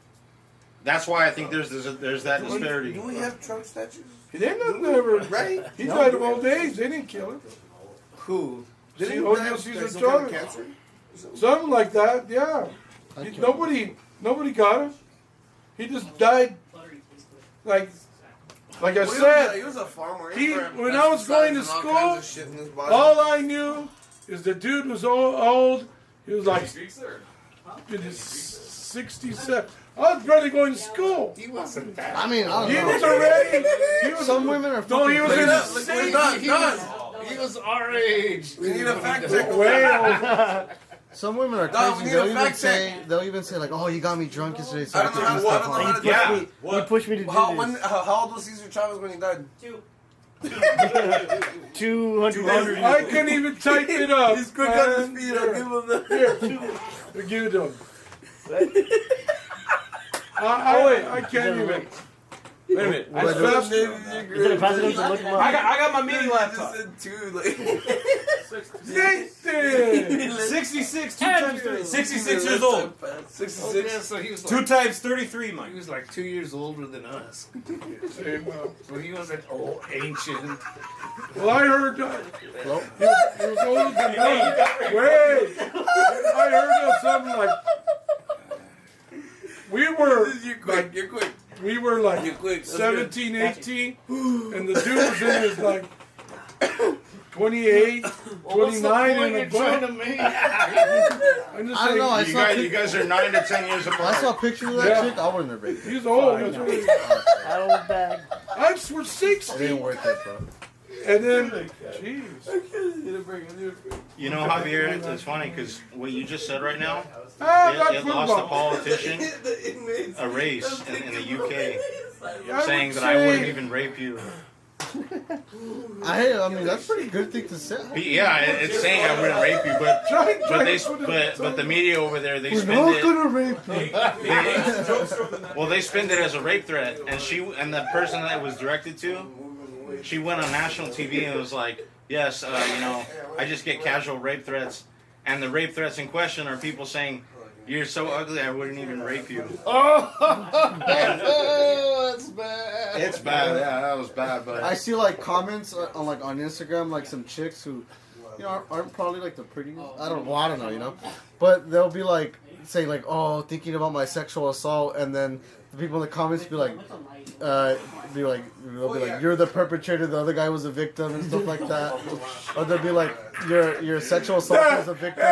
that's why I think there's that disparity. Do we have Trump statues? He didn't never. Right? He died of old age. They didn't kill him. Who? Didn't See, he Julio die Cesar of some kind of Chavez. cancer? Something like that. Yeah. Nobody got him. He just died. Like I Well, said. he was a farmer. When I was going to school, all I knew is the dude was old. He was like 67. I was barely going to school. He wasn't that. I mean, I He don't know. was already. He was, Some women are no, he fucking was in crazy. his He was our age. We need a fact check. way old. Some women are No, we crazy. need They'll a even fact say, like, "Oh, you got me drunk yesterday, so I I don't could know do how- I stuff don't know on how it." to do Yeah. that. He pushed me to do this. How old was Cesar Chavez when he died? 200. I couldn't even type it up. He's quick on his feet. I'll give him the. Here, give it to him. I can't even. Wait a minute. As fast Is it faster than to look him up? I got my mini laptop. Nathan! 66, 2 times 3. 66 years old. 66. So he was 2 like, times 33, he Mike. was like 2 years older than us. Hey, well, So he was an old ancient. well, I heard that. He was older than me. Wait! I heard that something like. We were. You're quick. You're quick. We were like You're quick. That's 17, 18, and the dude was in his like 28, 29 and you're trying to above. make? I'm just I don't know. saying, You guys are 9 to 10 years I apart. saw pictures of that Yeah. chick. I wouldn't have raped her. he's old. That's what it is. Out of the bag. We're 60. It didn't work it, bro. And then, jeez. You know, Javier, it's funny because what you just said right now, Ah, it that's lost a football. politician The inmates. a race in the UK I saying would that I wouldn't say- even rape you. I mean, that's a pretty good thing to say. Yeah, it's saying I wouldn't rape you, but Try they to put it- but the media over there they We're spin not it. gonna rape you. Well, they spin it as a rape threat, and the person that it was directed to, she went on national TV and was like, "Yes, I just get casual rape threats," and the rape threats in question are people saying, "You're so ugly, I wouldn't even rape you." Oh, that's bad. It's bad. Yeah, that was bad, but I see like comments on Instagram, like some chicks who, aren't probably like the prettiest. I don't know, but they'll be like saying like, oh, thinking about my sexual assault, and then the people in the comments be like, they'll be like, you're the perpetrator, the other guy was a victim and stuff like that, or they'll be like, your sexual assault was a victim.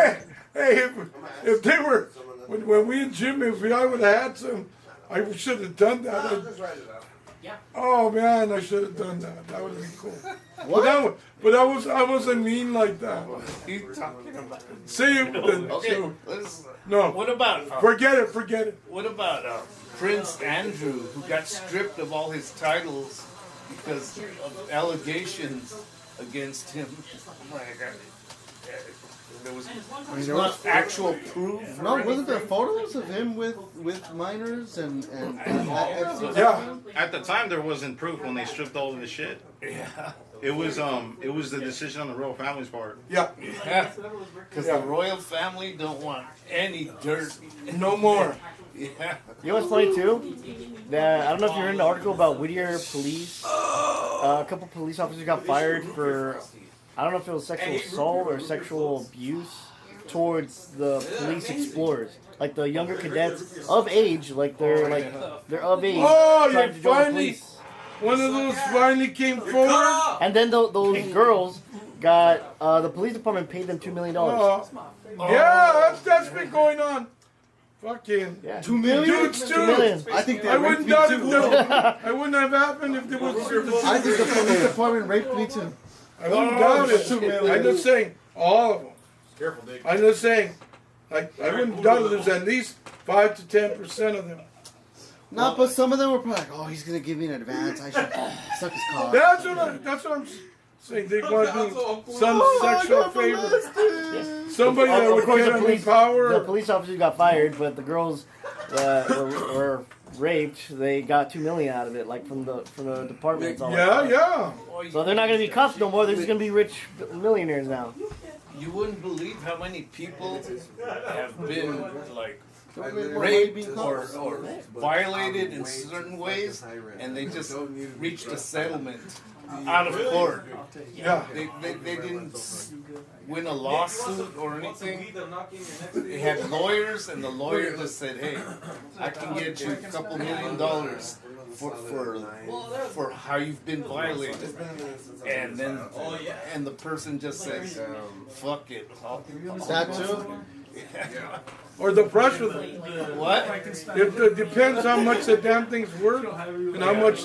Hey, if they were, when we and Jim, I would have had some, I should have done that. Oh man, I should have done that. That would have been cool. But I wasn't mean like that. You talking about? Say it. Okay, let's. No. What about? Forget it. What about Prince Andrew, who got stripped of all his titles because of allegations against him? There was not actual proof. No, wasn't there photos of him with minors and Yeah. at the time there wasn't proof when they stripped all of the shit. Yeah. It was the decision on the royal family's part. Yeah. Because the royal family don't want any dirt. No more. Yeah. You know what's funny too? That I don't know if you heard an article about Whittier police. A couple police officers got fired for, I don't know if it was sexual assault or sexual abuse towards the police explorers, like the younger cadets of age, they're of age. Oh, trying you to join the finally, police. one of those finally came forward. And then those girls got the police department paid them $2 million. Yeah, that's been going on. Fucking Yeah. 2 million. dudes $2 too. million. I think they I raped wouldn't me doubt it. too. I wouldn't have happened if there was. I think the police department raped me too. I wouldn't doubt it. I'm just saying, all of them. Careful, Dick. I'm just saying, I wouldn't doubt it. There's at least 5 to 10% of them. No, but some of them were probably like, oh, he's gonna give me an advance. I should suck his cock. That's what I'm saying. They want to do some sexual favor. Somebody that Of would course, get the them police, power. the police officers got fired, but the girls were raped. They got $2 million out of it, from the department. It's all like Yeah. So they're not gonna be cuffed no more. They're just gonna be rich millionaires now. You wouldn't believe how many people have been raped Raping or cops. violated in certain ways, and they just reached a settlement out of court. Yeah. They didn't win a lawsuit or anything. They had lawyers, and the lawyer just said, "Hey, I can get you a couple $1 million for how you've been violated." And then and the person just says, "Fuck it." That too. Or the pressure. What? It depends how much the damn thing's worth and how much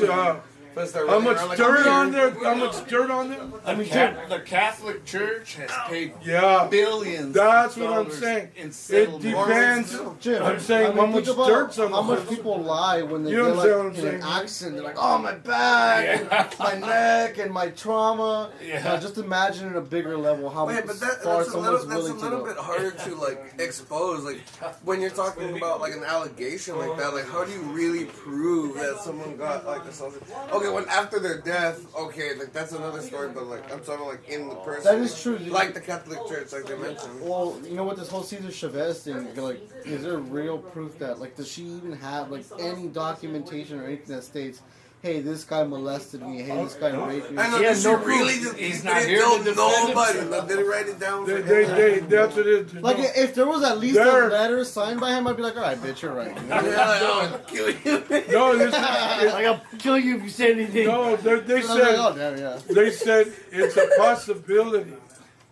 First start How running much around like dirt a on deer. there? How much dirt on there? I mean, dude, The Catholic Church has paid Yeah. billions. That's of what I'm dollars saying. In It settlement. depends. Jim, I'm saying how much think about dirt's on how the much horse. people lie when they You get understand what like I'm in an saying? accident. They're like, "Oh, my back, and my neck, and my trauma." Yeah. Just imagine at a bigger level how Wait, but far that's a someone's little, that's a willing to little go. bit harder to like expose. Like when you're talking about like an allegation like that, like how do you really prove that someone got like assaulted? Okay, when after their death, okay, like that's another story. But like I'm talking like in the person. That is true. Like the Catholic Church, like they mentioned. Well, you know what, this whole Cesar Chavez thing, you're like, is there real proof that, like, does she even have, like, any documentation or anything that states, hey, this guy molested me, hey, this guy raped me? I know. He Did has she no really proof. just? He's He not didn't here to tell defend nobody. himself. They didn't write it down. For That's what it is. Like, if there was at least There- a letter signed by him, I'd be like, all right, bitch, you're right. You know? Yeah, like, I'll kill you. No, this, like I'll kill you if you say anything. no, they And I'm like, said oh, damn, yeah. they said it's a possibility.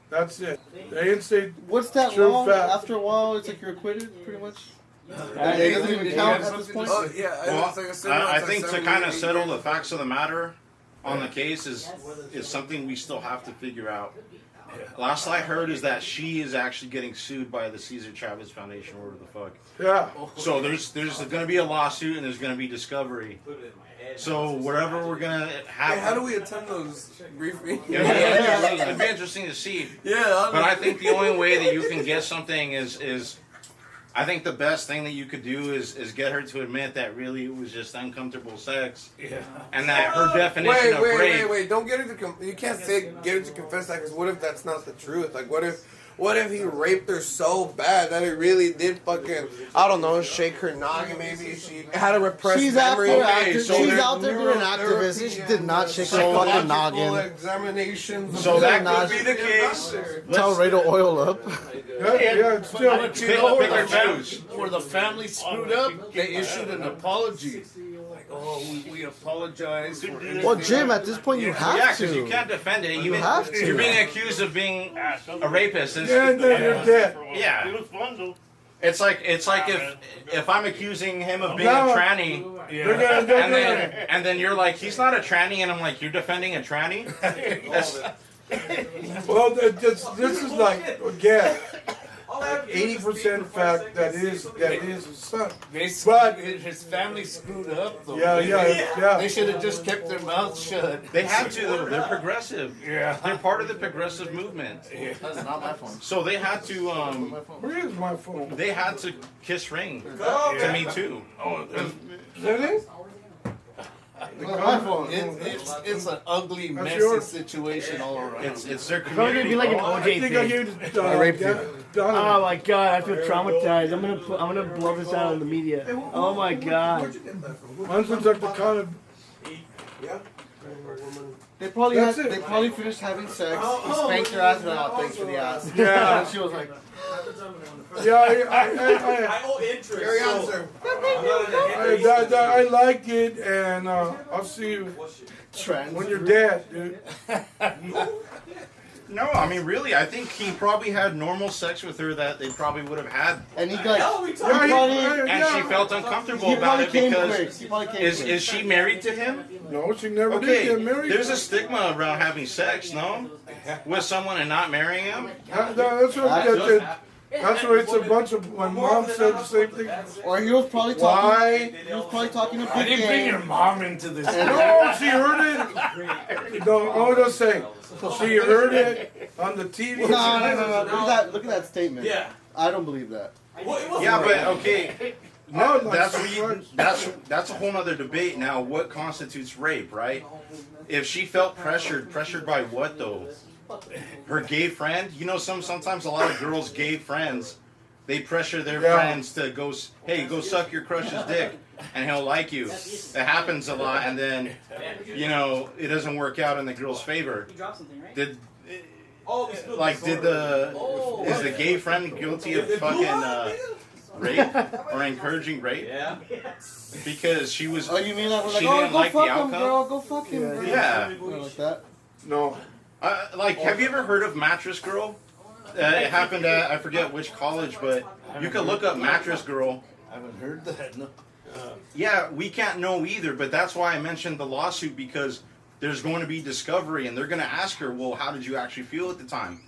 That's it. They didn't say What's that True law? fact. After a while, it's like you're acquitted, pretty much? Right. It doesn't even count at this point? Oh yeah, Well, it's like a similar, I it's like think to 70, kind of 80 settle years. the facts of the matter on the case is something we still have to figure out. Last I heard is that she is actually getting sued by the Cesar Chavez Foundation, or whatever the fuck. yeah. So there's going to be a lawsuit and there's going to be discovery. So whatever we're going to have. Hey, how do we attend those briefings? It'd be interesting to see. Yeah, But I think the only way that you can get something is I think the best thing that you could do is get her to admit that really it was just uncomfortable sex. Yeah. And that her definition of rape. Wait! Don't get her to. You can't say get her to confess that because what if that's not the truth? Like, what if he raped her so bad that it really did fucking, I don't know, shake her noggin? Maybe she had a repressed She's memory. she's out there being an activist. She did not shake her fucking Psychological noggin. examinations. So that not- could be the case. Tell Ray to oil up. Yeah, it's still. But you Pick- know pick where or the, choose. where the family screwed up, they issued an apology. Like, oh, we apologize for anything. Well, Jim, at this point, you Yeah, have because you to. can't defend it. Even have to. you're being accused of being a rapist. It's, Yeah, then you're dead. Yeah. It was fun though. it's like if I'm accusing him of being No. a tranny, and then you're like, he's not a tranny, and I'm like, you're defending a tranny. That's, Well, this is like, again, 80% fact that is his son. But- His family screwed up, though. Yeah. They should have just kept their mouths shut. they have to though. They're progressive. Yeah. They're part of the progressive movement. That's not my phone. So they had to Where is my phone? they had to kiss ring to me too. Is that it? My phone. It's an ugly, That's messy yours. situation all around. It's their Probably gonna community. be like an I OJ think I thing. gave it to I raped you. Oh Donovan. my god, I feel traumatized. I'm gonna blow this out on the media. Oh my god. Mine looks like the kind of. They probably That's had, it. they probably finished having sex. He spanked her ass, and oh, thanks for the ass. Yeah. And she was like, Yeah, I owe interest. Carry on, sir. I like it, and I'll see you trans. when you're dead, dude. No, I mean really, I think he probably had normal sex with her that they probably would have had, And he like, Yeah, and she felt uncomfortable he about probably it came quick. because He probably came quick. is she married to him? No, she never Okay, did get married. there's a stigma around having sex, no, with someone and not marrying him. That's what it's a bunch of. My mom said the same thing. Or he was probably talking. Why? He was probably talking to I Big didn't bring your Game. mom into this. No, she heard it. No, I'm just saying. She heard it on the TV. No. Look at that statement. Yeah. I don't believe that. Yeah, but okay, I would like that's some what you, fun. that's a whole other debate now. What constitutes rape, right? If she felt pressured by what though? Her gay friend? You know, sometimes a lot of girls' gay friends, they pressure their Yeah. friends to go, hey, go suck your crush's dick, and he'll like you. That happens a lot, and then, you know, it doesn't work out in the girl's favor. Did is the gay friend guilty of fucking rape or encouraging rape? Yeah. Because she was. Oh, you mean that? We're like, She oh, didn't go like the fuck him, outcome? girl. Go fuck him. girl. Yeah. Like that. No. Like, have you ever heard of Mattress Girl? It happened at, I forget which college, but you can look up Mattress Girl. I haven't heard that. No. Yeah, we can't know either, but that's why I mentioned the lawsuit, because there's going to be discovery and they're going to ask her, well, how did you actually feel at the time?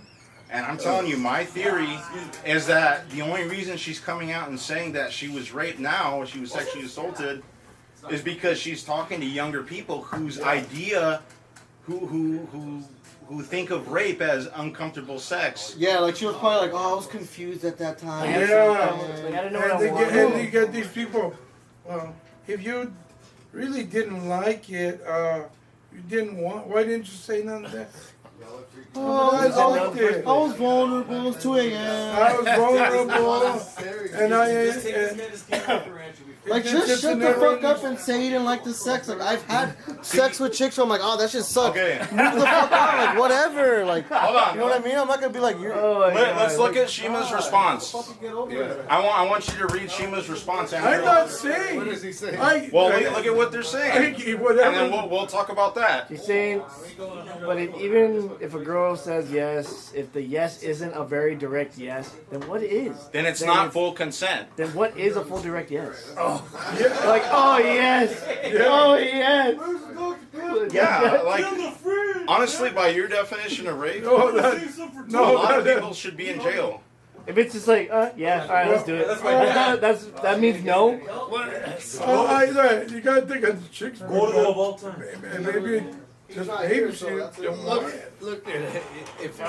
And I'm telling you, my theory is that the only reason she's coming out and saying that she was raped now, she was sexually assaulted, is because she's talking to younger people whose idea, who think of rape as uncomfortable sex. Yeah, like she was probably like, oh, I was confused at that time. Yeah. Like, I didn't know what I wanted. And you get these people. Well, if you really didn't like it, you didn't want. Why didn't you say none of that? Oh, I liked it. was vulnerable. It was 2 a.m. I was vulnerable, and Like, just shut the fuck up and say you didn't like the sex. Like, I've had sex with chicks where I'm like, oh, that shit sucks. Okay. Move the fuck out. Like, whatever. Like, Hold on. you know what I mean? I'm not gonna be like, you're. Let's look at Shima's response. I want you to read Shima's response. I'm Andrew. not saying. What does he say? Well, look at what they're saying, Whatever. and then we'll talk about that. She's saying, but even if a girl says yes, if the yes isn't a very direct yes, then what is? Then it's not full consent. Then what is a full direct yes? Yeah. Like, oh yes, oh yes. Yeah, like honestly, by your definition of rape, No, a lot of people should be in jail. If it's just like, yeah, all right, let's do it. That means no. You gotta think of the chicks. Go to of all time. Maybe just maybe she don't want it. Look at it. If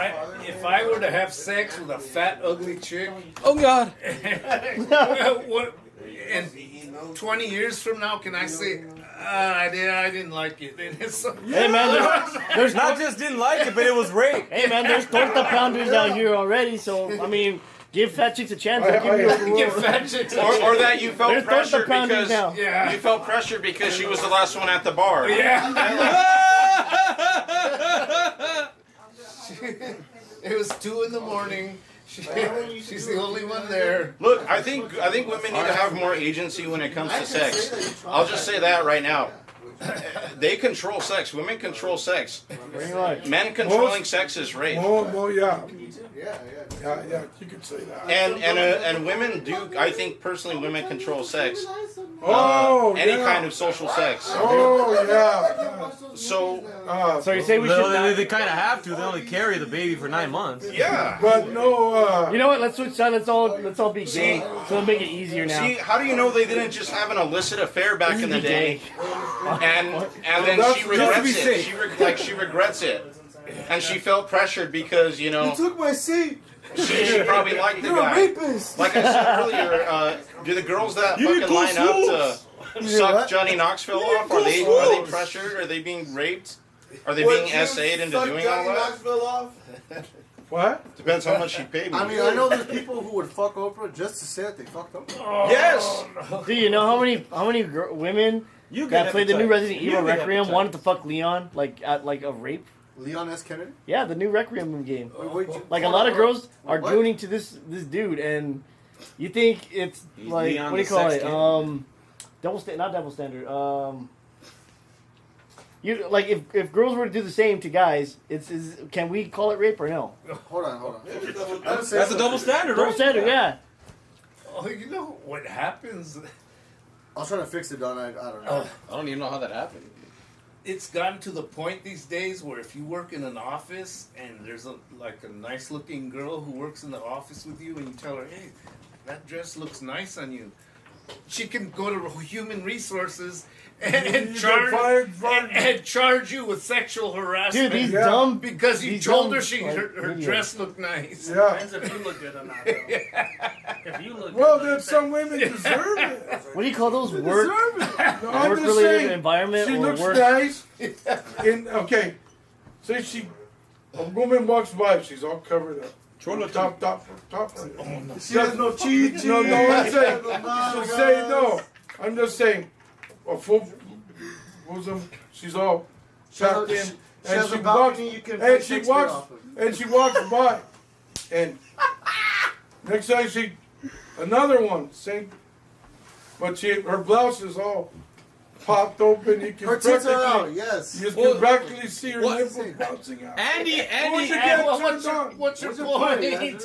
I were to have sex with a fat, ugly chick, Oh God. what? And 20 years from now, can I say I didn't like it? Hey man, there's Not just didn't like it, but it was rape. hey man, there's torta pounders out here already. So I mean, give fat chicks a chance. They'll give you Get fat chicks. Or that you felt There's pressure torta pounders because now. you felt pressure because she was the last one at the bar. Yeah. It was 2 a.m. She's the only one there. Look, I think women need to have more agency when it comes to sex. I'll just say that right now. They control sex. Women control sex. Pretty much. Men controlling sex is rape. Yeah, you could say that. And women do. I think personally, women control sex. Any kind of social sex. Oh yeah. So So you say we should not? They kind of have to. They only carry the baby for 9 months. yeah. But no. You know what? Let's switch sides. Let's all be gay. So it'll make it easier now. See, how do you know they didn't just have an illicit affair back in the day? And then she regrets it. She regrets it, and she felt pressured because You took my seat. she probably liked the You're a guy. rapist. Like I said earlier, do the girls that fucking line up to suck Johnny Knoxville off? Are they pressured? Are they being raped? Are they being essayed into doing all that? What? Depends how much she paid me. I mean, I know there's people who would fuck Oprah just to say that they fucked Oprah. Yes. Do you know how many women that played the new Resident Evil Requiem wanted to fuck Leon at a rape? Leon S. Kennedy? Yeah, the new Requiem game. Wait, Like a lot of girls are gooning to this dude, and you think it's like Leon what do you the call sex it? Not double standard. You like if girls were to do the same to guys, can we call it rape or no? Hold on. That's a double standard, Double right? standard, yeah. Oh, you know what happens? I was trying to fix it, Don. I don't know. I don't even know how that happened. It's gotten to the point these days where if you work in an office and there's a nice looking girl who works in the office with you and you tell her, hey, that dress looks nice on you, she can go to human resources and charge you with sexual harassment. Dude, these dumb because you these told dumb, her her idiots. dress looked nice. Yeah. Depends if you look good or not, though. If you look Well, good, then some women deserve it. What do you call those They work deserve it. No, I'm just related saying, environment she or looks work? nice. Okay. Say a woman walks by, she's all covered up. Top. She has no cheat. No, I'm saying, I'm just saying, a full bosom, she's all tucked in, and she walks, and she walks by, and next time another one, same, but her blouse is all popped open. You can Her tits are out, yes. You can practically see her nipples bouncing out. Andy, What's your point?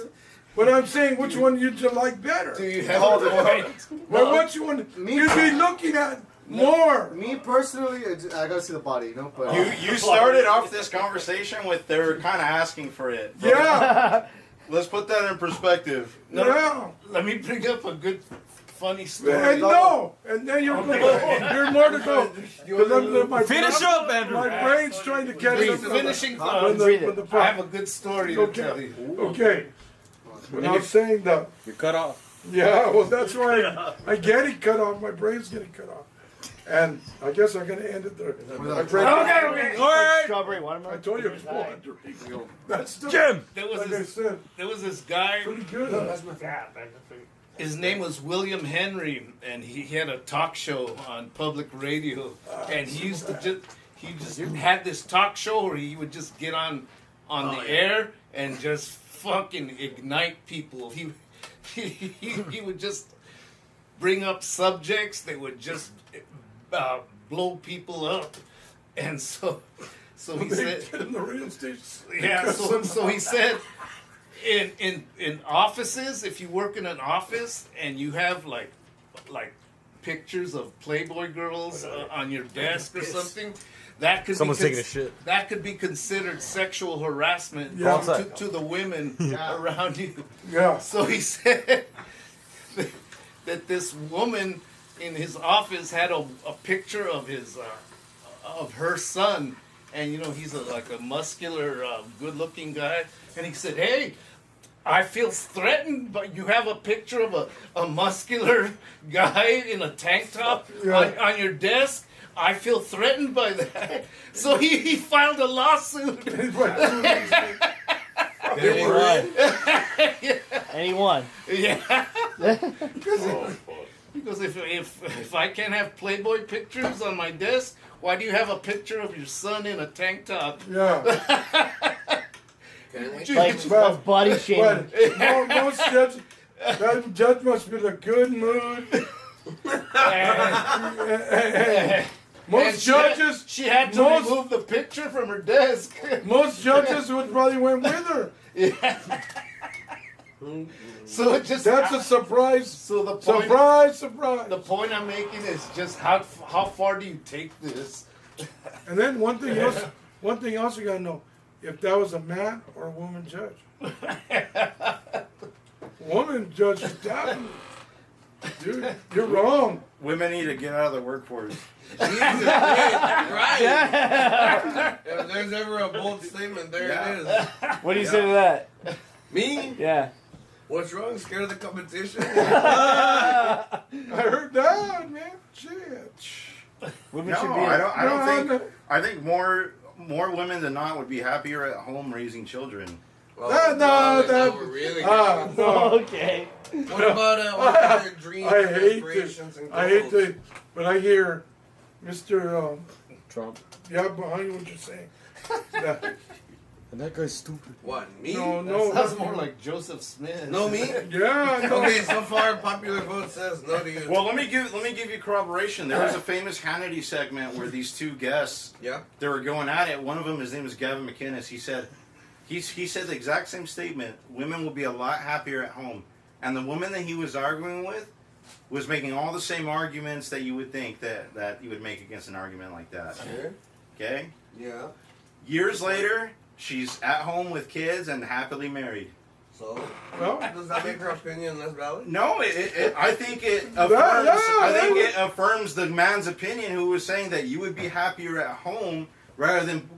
But I'm saying, which one you'd you like better? Do you have a point? Well, which one you'd be looking at more? Me personally, I gotta see the body, you know. But You started off this conversation with they're kind of asking for it. Yeah, Let's put that in perspective. yeah. Let me bring up a good, funny story. And no, and then you're more to go. My Finish up, Andrew. My brain's trying to catch Breathe. up. Finishing From thoughts. the I have a good story to tell Okay. you. Okay. But I'm saying that. You're cut off. Yeah, well, that's why I get it cut off. My brain's getting cut off. And I guess I'm going to end it there. My brain, Okay. All right. Strawberry I watermelon. told you it was wandering. That's still, Jim. There was like I this, said, there was this guy. pretty good. His name was William Henry, and he had a talk show on public radio. And he used to just had this talk show where he would just get on the air and just fucking ignite people. He would just bring up subjects that would just blow people up, and so he They said, get in the radio station. yeah. So he said, in offices, if you work in an office and you have like pictures of Playboy girls on your desk or something, that could Someone's be taking a shit. That could be considered sexual harassment Yeah. to the women around you. Yeah. So he said that this woman in his office had a picture of his of her son, and he's like a muscular, good-looking guy, and he said, "Hey, I feel threatened, but you have a picture of a muscular guy in a tank top on your desk. I feel threatened by that." So he filed a lawsuit. And he won. Yeah. Because if I can't have Playboy pictures on my desk, why do you have a picture of your son in a tank top? Yeah. Like But- a body shaming. But most judges, that judge must be in a good mood. Most And judges, she had to most- remove the picture from her desk. most judges would probably went with her. So it just That's a surprise. so the point Surprise. the point I'm making is just how far do you take this? And then one thing else you gotta know, if that was a man or a woman judge. Woman judge is definitely. Dude, you're wrong. Women need to get out of the workforce. Jesus, right. If there's ever a bold statement, there it is. What do you say to that? Me? Yeah. What's wrong? Scared of the competition? I heard that, man. Shit. Women No, should be. I don't No, think. I think more women than not would be happier at home raising children. Well, No, we're really no. Okay. What about what are your dreams, I hate aspirations, it. and I hate goals? to, but I hear Mr. Trump. Yeah, behind what you're saying. That- And that guy's stupid. What, me? no, Sounds more like Joseph Smith. No, me? Yeah, no. Okay, so far popular vote says no to you. Well, let me give you corroboration. There was a famous Hannity segment where these two guests Yeah? they were going at it. One of them, his name was Gavin McInnes. He said the exact same statement. Women will be a lot happier at home, and the woman that he was arguing with was making all the same arguments that you would think that you would make against an argument like that. Sure. Okay. Yeah. Years later, she's at home with kids and happily married. So, Well, does that make her opinion less valid? No, I think it affirms. I think it affirms the man's opinion who was saying that you would be happier at home rather than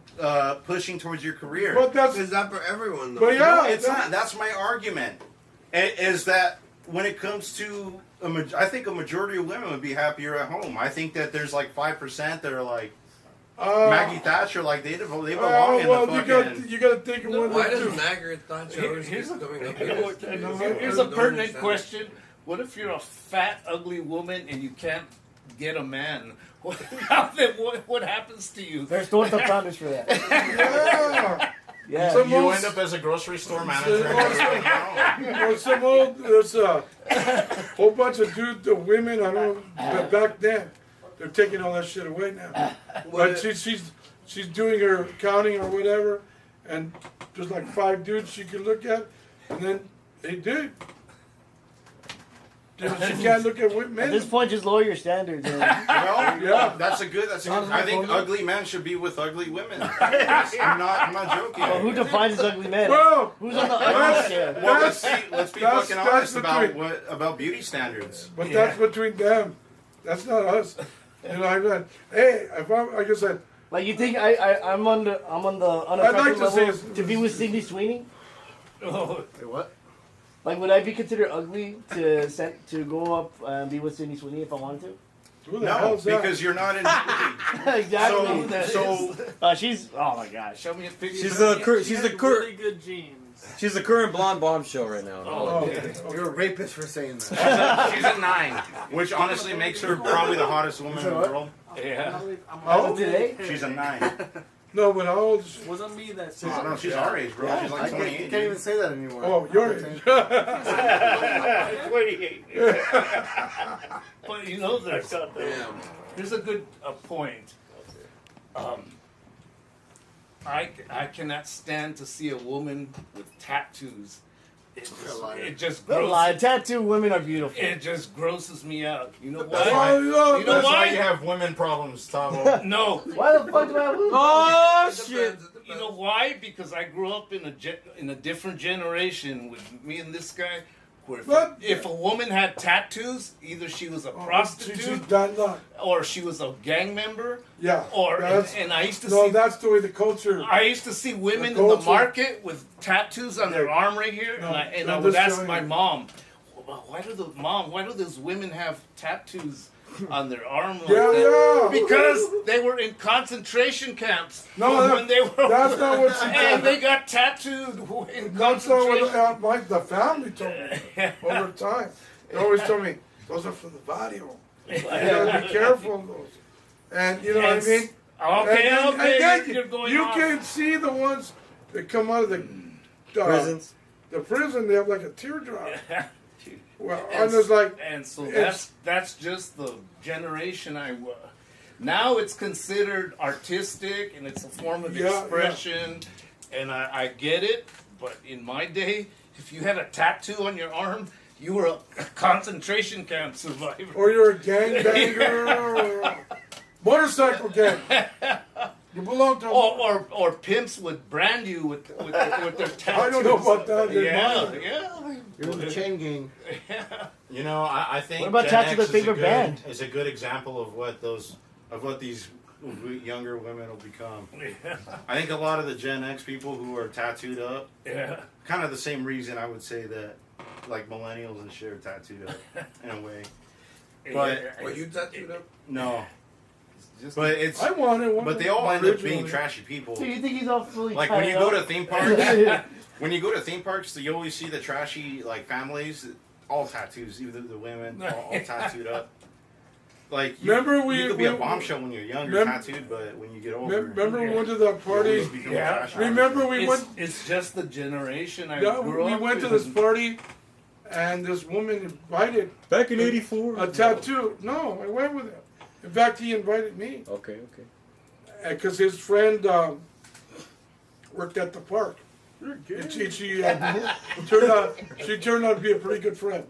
pushing towards your career. but that's. Is that for everyone, though? But yeah, No, it's not. That's my argument. Is that when it comes to, I think a majority of women would be happier at home. I think that there's like 5% that are like Maggie Thatcher, like they belong in well, the fucking. you got to think of one Why or two. does Margaret Thatcher always keep coming up here? Here's a pertinent question. What if you're a fat, ugly woman and you can't get a man? What happens to you? There's Dorothy Founders for that. Yeah. Yeah. Some You old- end up as a grocery store manager. Well, there's a whole bunch of dudes, the women, I don't know, but back then, they're taking all that shit away now. But she's doing her counting or whatever, and there's like 5 dudes she could look at, and then They did. She can't look at At men. this point, just lower your standards. Man. Well, Yeah. that's a good. Sounds I think like- ugly men should be with ugly women. I'm not joking. Well, who defines as ugly men? Well, Who's on the ugly that's- scale? Well, let's be That's- fucking that's honest the about thing. about beauty standards. but that's between them. That's not us. You know, I'm not. Hey, if I'm, like I said, Like you think I'm on the like unattractive to say level it's- to be with Sydney Sweeney? Oh, Wait, what? Like, would I be considered ugly to go up and be with Sydney Sweeney if I wanted to? who the No, hell's that? because you're not in beauty. Exactly. So She's. Oh my gosh. show me a picture. She's the Really good genes. she's the current blonde bombshell right now. Oh, You're a rapist for saying that. she's a 9, which honestly makes her probably the hottest woman in the world. Yeah. oh, Today? She's a 9. no, but how old is she? Wasn't me that said Oh, no, she's our age, bro. She's I like can't, 28. you can't even say that anymore. Oh, your age. 28. But you know, there's a good point. I cannot stand to see a woman with tattoos. It just Don't lie. grosses, Tattoo women are beautiful. it just grosses me out. You know That's why? why- Oh, no, You know That's why? why you have women problems, Tavo. No. Why the fuck do I lose? Oh shit! You know why? Because I grew up in a different generation with me and this guy. Where But- if a woman had tattoos, either she was a she's prostitute that not. or she was a gang member. Yeah. Or that's, and I used to no, see that's the way the culture. I used to see women The in the culture- market with tattoos on their arm right here, No, and I I'm would just ask showing my you. mom, why do those women have tattoos on their arm like Yeah, that? yeah. Because they were in concentration camps. No, when they were, that's not what she and told they me. got tattooed in That's not concentration. what the family told me over time. They always told me those are from the barrio. You gotta be careful of those. And you know what I mean? Okay, and then you're going you off. can see the ones that come out of the Prisons. The prison, they have like a teardrop. Well, And and it's like And so it's- that's just the generation I was. Now it's considered artistic and it's a form of Yeah, expression, and I get it. But in my day, if you had a tattoo on your arm, you were a concentration camp survivor. or you're a gangbanger or a motorcycle gang. You belong to. Or pimps would brand you with their tattoos. I don't know about that. They're Yeah, mine. yeah. You're in the chain gang. You know, I think What about Gen Tattoo X the is a Finger good- Band? is a good example of what these younger women will become. I think a lot of the Gen X people who are tattooed up, Yeah. kind of the same reason I would say that like millennials and shit are tattooed up in a way. But Were you tattooed up? no, Just but it's I wanted one. but they all end up being originally. trashy people. So you think he's all fully Like when you tatted go up? to theme parks, when you go to theme parks, you always see the trashy like families, all tattoos, even the women, all tattooed up. Like you, Remember you could be a we- bombshell when you're young, Remem- tattooed, but when you get older, Remember we went to that you party? always become a Yeah. trashy Remember bombshell. we went. It's just the generation I Yeah, grew we up went to with. this party, and this woman invited Back in '84. a tattoo. No, I went with him. In fact, he invited me Okay, okay. because his friend worked at the park. And she turned out to be a pretty good friend.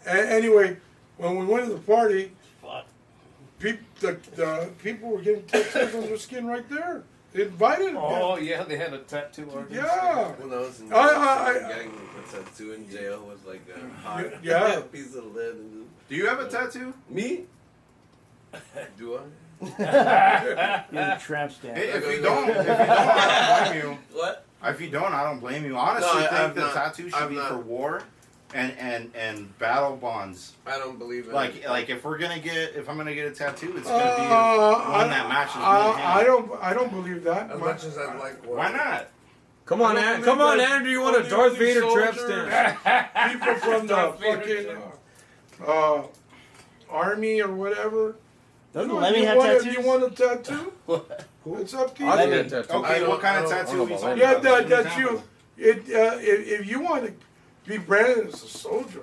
Anyway, when we went to the party, the people were getting tattoos on their skin right there. They invited him. Oh yeah, they had a tattoo artist. Yeah. When I was in I- gang, a tattoo in jail was like a hot Yeah. piece of lead. And Do you have a tattoo? me? Do I? You're a tramp stamp. Hey, if you don't, I don't blame you. What? If you don't, I don't blame you. Honestly, No, I think I've the not- tattoo should I've be not. for war and battle bonds. I don't believe in Like it. if I'm gonna get a tattoo, it's gonna be one that matches me. I don't believe that. As much as I'd like war. Why not? Come on, I don't An- believe come on, that Andrew. You want a only Darth Vader tramp soldiers- stamp? People from the Darth Vader fucking army or whatever. Doesn't You know, Lemmy you have want tattoos? You want a tattoo? It's up to you. I Lemmy. get a tattoo. Okay, what kind of I don't- tattoo are we talking Yeah, about? that you. If you want to be branded as a soldier,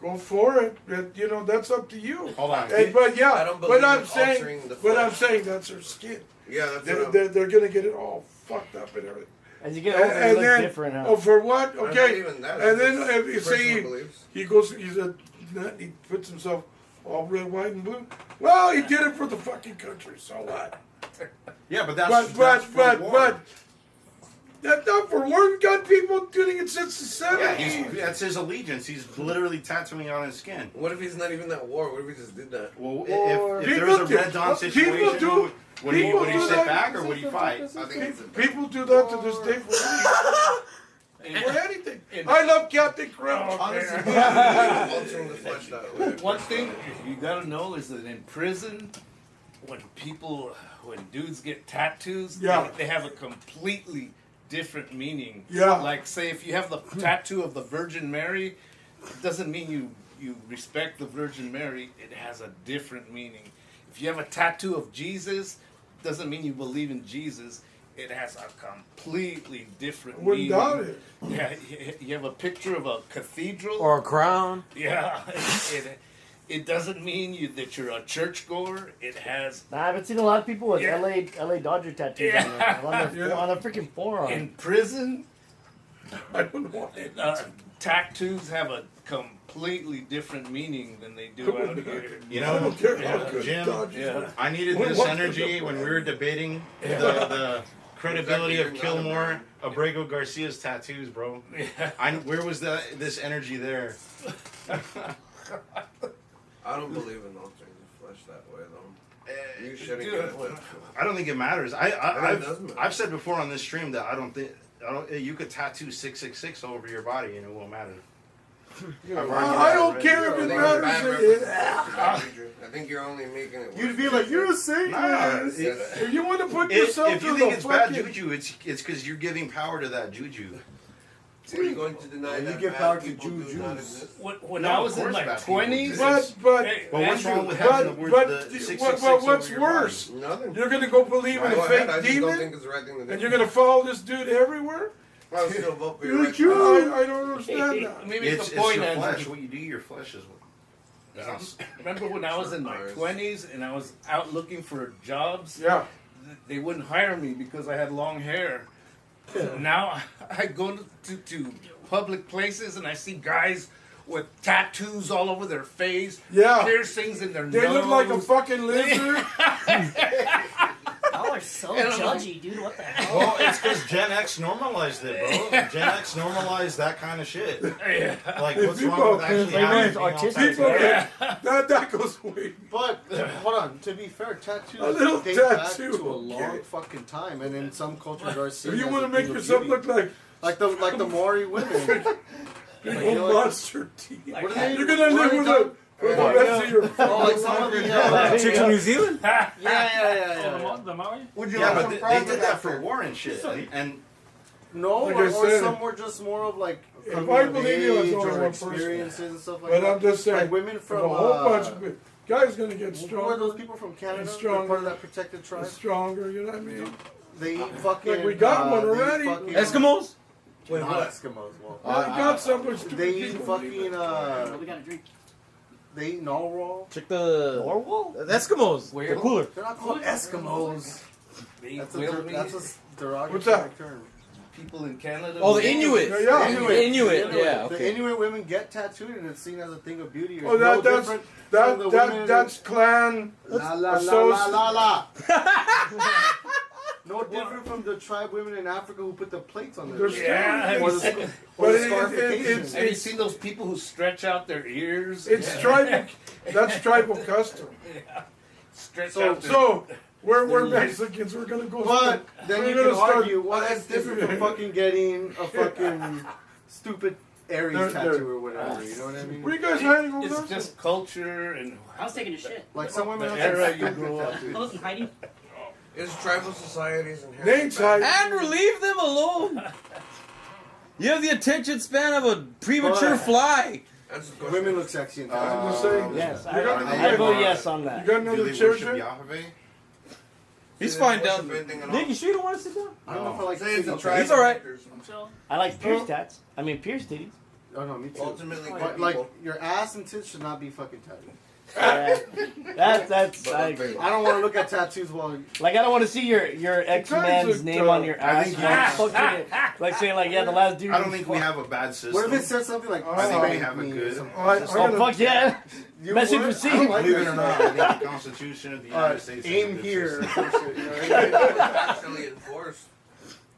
go for it. That's up to you. Hold on. But yeah, I don't believe but I'm in saying, altering the but I'm flesh. saying that's her skin. Yeah, that's They're, what they're, they're gonna get it all fucked up and everything. As you get older, it looks then, different, huh? oh, for what? Not Okay. even that, And then it's if you say personal beliefs. he goes, he's a nut, he puts himself all red, white, and blue. Well, he did it for the fucking country. So what? Yeah, but that's But war. that's not for war. We've got people doing it since the Yeah, 70s. that's his allegiance. He's literally tattooing it on his skin. What if he's not even at war? What if he just did that? Well, Or if there people was a do- Red Dawn people situation, do- would he people do sit that. back or would he fight? I think it's People do that to this day for anything. I love Captain Crunch. altering the flesh that way. One thing you gotta know is that in prison, when dudes get tattoos, Yeah. they have a completely different meaning. Yeah. Like, say, if you have the tattoo of the Virgin Mary, it doesn't mean you respect the Virgin Mary. It has a different meaning. If you have a tattoo of Jesus, doesn't mean you believe in Jesus. It has a completely different Wouldn't meaning. doubt it. Yeah, you have a picture of a cathedral. Or a crown. Yeah, it doesn't mean that you're a churchgoer. It has Nah, I haven't seen a lot of people with Yeah. LA Dodger tattoos Yeah. on their freaking forearm. in prison. I don't know why. Tattoos have a completely different meaning than they do out here. You I know, don't care how good Jim, Dodgers yeah. are. I needed What- this what- energy when we were debating the credibility of Kilmore, Abrego Garcia's tattoos, bro. Where was this energy there? I don't believe in altering the flesh that way, though. You shouldn't Dude, get it. I don't think it matters. It doesn't matter. I've said before on this stream that I don't. You could tattoo 666 over your body and it won't matter. I don't care I if it think it's bad matters. representation. I think you're only making it worse. You'd be like, you're a Satan. Nah, If you want to put if yourself you to think the it's bad fucking... juju, it's because you're giving power to that juju. Are you going to deny You that give bad power to people do Jews. not exist? When No, I of was in course my bad people 20s, exist. But hey, But what's Andrew, wrong with having the word the 666 what's over your worse? body? Nothing. You're going to go believe in Go a ahead, I fake just don't think demon? it's the right thing to do. And you're going to follow this dude everywhere? I would still vote for your You're a right Jew. choice. I don't understand that. maybe It's the point, your Andrew. flesh. What you do to your flesh is what. Remember when I was in my 20s and I was out looking for jobs? Yeah. They wouldn't hire me because I had long hair. Now I go to public places and I see guys with tattoos all over their face, Yeah. piercings in their They nose. look like a fucking lizard. Y'all are so And I'm like- judgy, dude. What the hell? Well, it's because Gen X normalized it, bro. Gen X normalized that kind of shit. Yeah. Like, If what's people- wrong with actually They know having it's being all artistic. People, tattooed? that goes way. But hold on, to be fair, tattoos A little date back tattoo, to a long okay. fucking time, and in some cultures are seen If you as want a to make thing of yourself beauty. look like like the Maori women. big old monster teeth, What are they? you're going to live with it for the Oh, rest of your Oh, like some of the Chicks from New Zealand? The Maori? Would you Yeah, like but some they fries did with that for war and shit. And No, Like or, I said, some were just more of like if coming I of believe you, it's age only or one person. experiences and stuff like But that. I'm just saying, like women if from a whole bunch of guys going to get who are stronger those people from Canada? and They're stronger. part of that protected tribe. and stronger, you know what I mean? They eat fucking. Like we got one they eat already. fucking- Eskimos? Wait, Not what? Eskimos. Well, I got some with stupid they eat people. fucking. We got a drink. They eat narwhal. Check the Norwal? Eskimos. They're cooler. They're not called Eskimos. They That's will a be derogatory What's that? term. people in Canada. Oh, the Inuit. Yeah. Inuit, yeah, The okay. Inuit women get tattooed and it's seen as a thing of beauty. Oh, It's that's different from the women- that's clan. La la la associ- la la la. No different from the tribe women in Africa who put the plates on their They're Yeah, or still- the, But or the it's- scarification. it's- Have you seen those people who stretch out their ears? It's tribal. That's tribal custom. Stretch So- out their So we're Mexicans. We're gonna go. But then we're you gonna can start- argue, well, that's different from fucking getting a fucking stupid Aries They're- tattoo or whatever. You know what I mean? What are you guys hiding over It's there? just culture and I was taking a shit. Like some women The have era some you stupid grew up tattoos. I wasn't hiding. It's tribal societies and Nate's hiding. Andrew, leave them alone. You have the attention span of a premature What? fly. Answer the question. Women look sexy in tattoos. I'm just saying. Yes, You got- I vote yes on You that. got do another they chair, worship sir? Yahweh? He's They fine worship down. anything at all. Nick, you sure you don't want to sit down? I don't know if I like Say it's a okay. tribe He's all right. characters. I'm chill. I like pierced tats. I mean pierced titties. Oh no, me too. Ultimately, But good like people. your ass and tits should not be fucking tattooed. Yeah. That's I agree. I don't want to look at tattoos while. Like I don't want to see your ex-man's look name tough. on your ass. Like saying like yeah, the last dude. I don't you think we fucked. have a bad system. What if it says something like? I think we "Spank have a me" or good. something? Oh fuck yeah! You Message would? received. I don't like Believe it that or not, shit. I think the Constitution of the United States is a Aim good here. system. or some shit, you know? Actually enforced.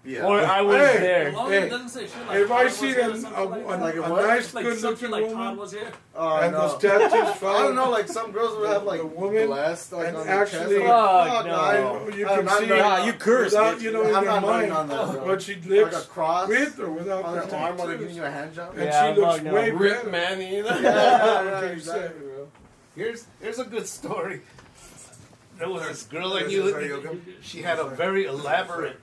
Yeah. Or I was Hey. there. As long Hey, as it doesn't say shit like If Todd I was see here or a something like that. Like a nice, Like good-looking something like Todd woman, was here. Oh, and no. those tattoos, I fella, don't know. Like some girls would have like The woman blessed like and on actually- the chest. Fuck, no. you I'm can not see knowing- Nah, you cursed. without, bitch. you know, in I'm their not knowing mind on that, bro. what she Like lives a cross with or without on the their arm while they're tattoos. giving you a hand job. And Yeah, she looks fuck no. way Rip better. Manny, you know? Yeah, Okay, exactly, bro. Here's a good story. There was this girl I This knew. is how you go. She had a very elaborate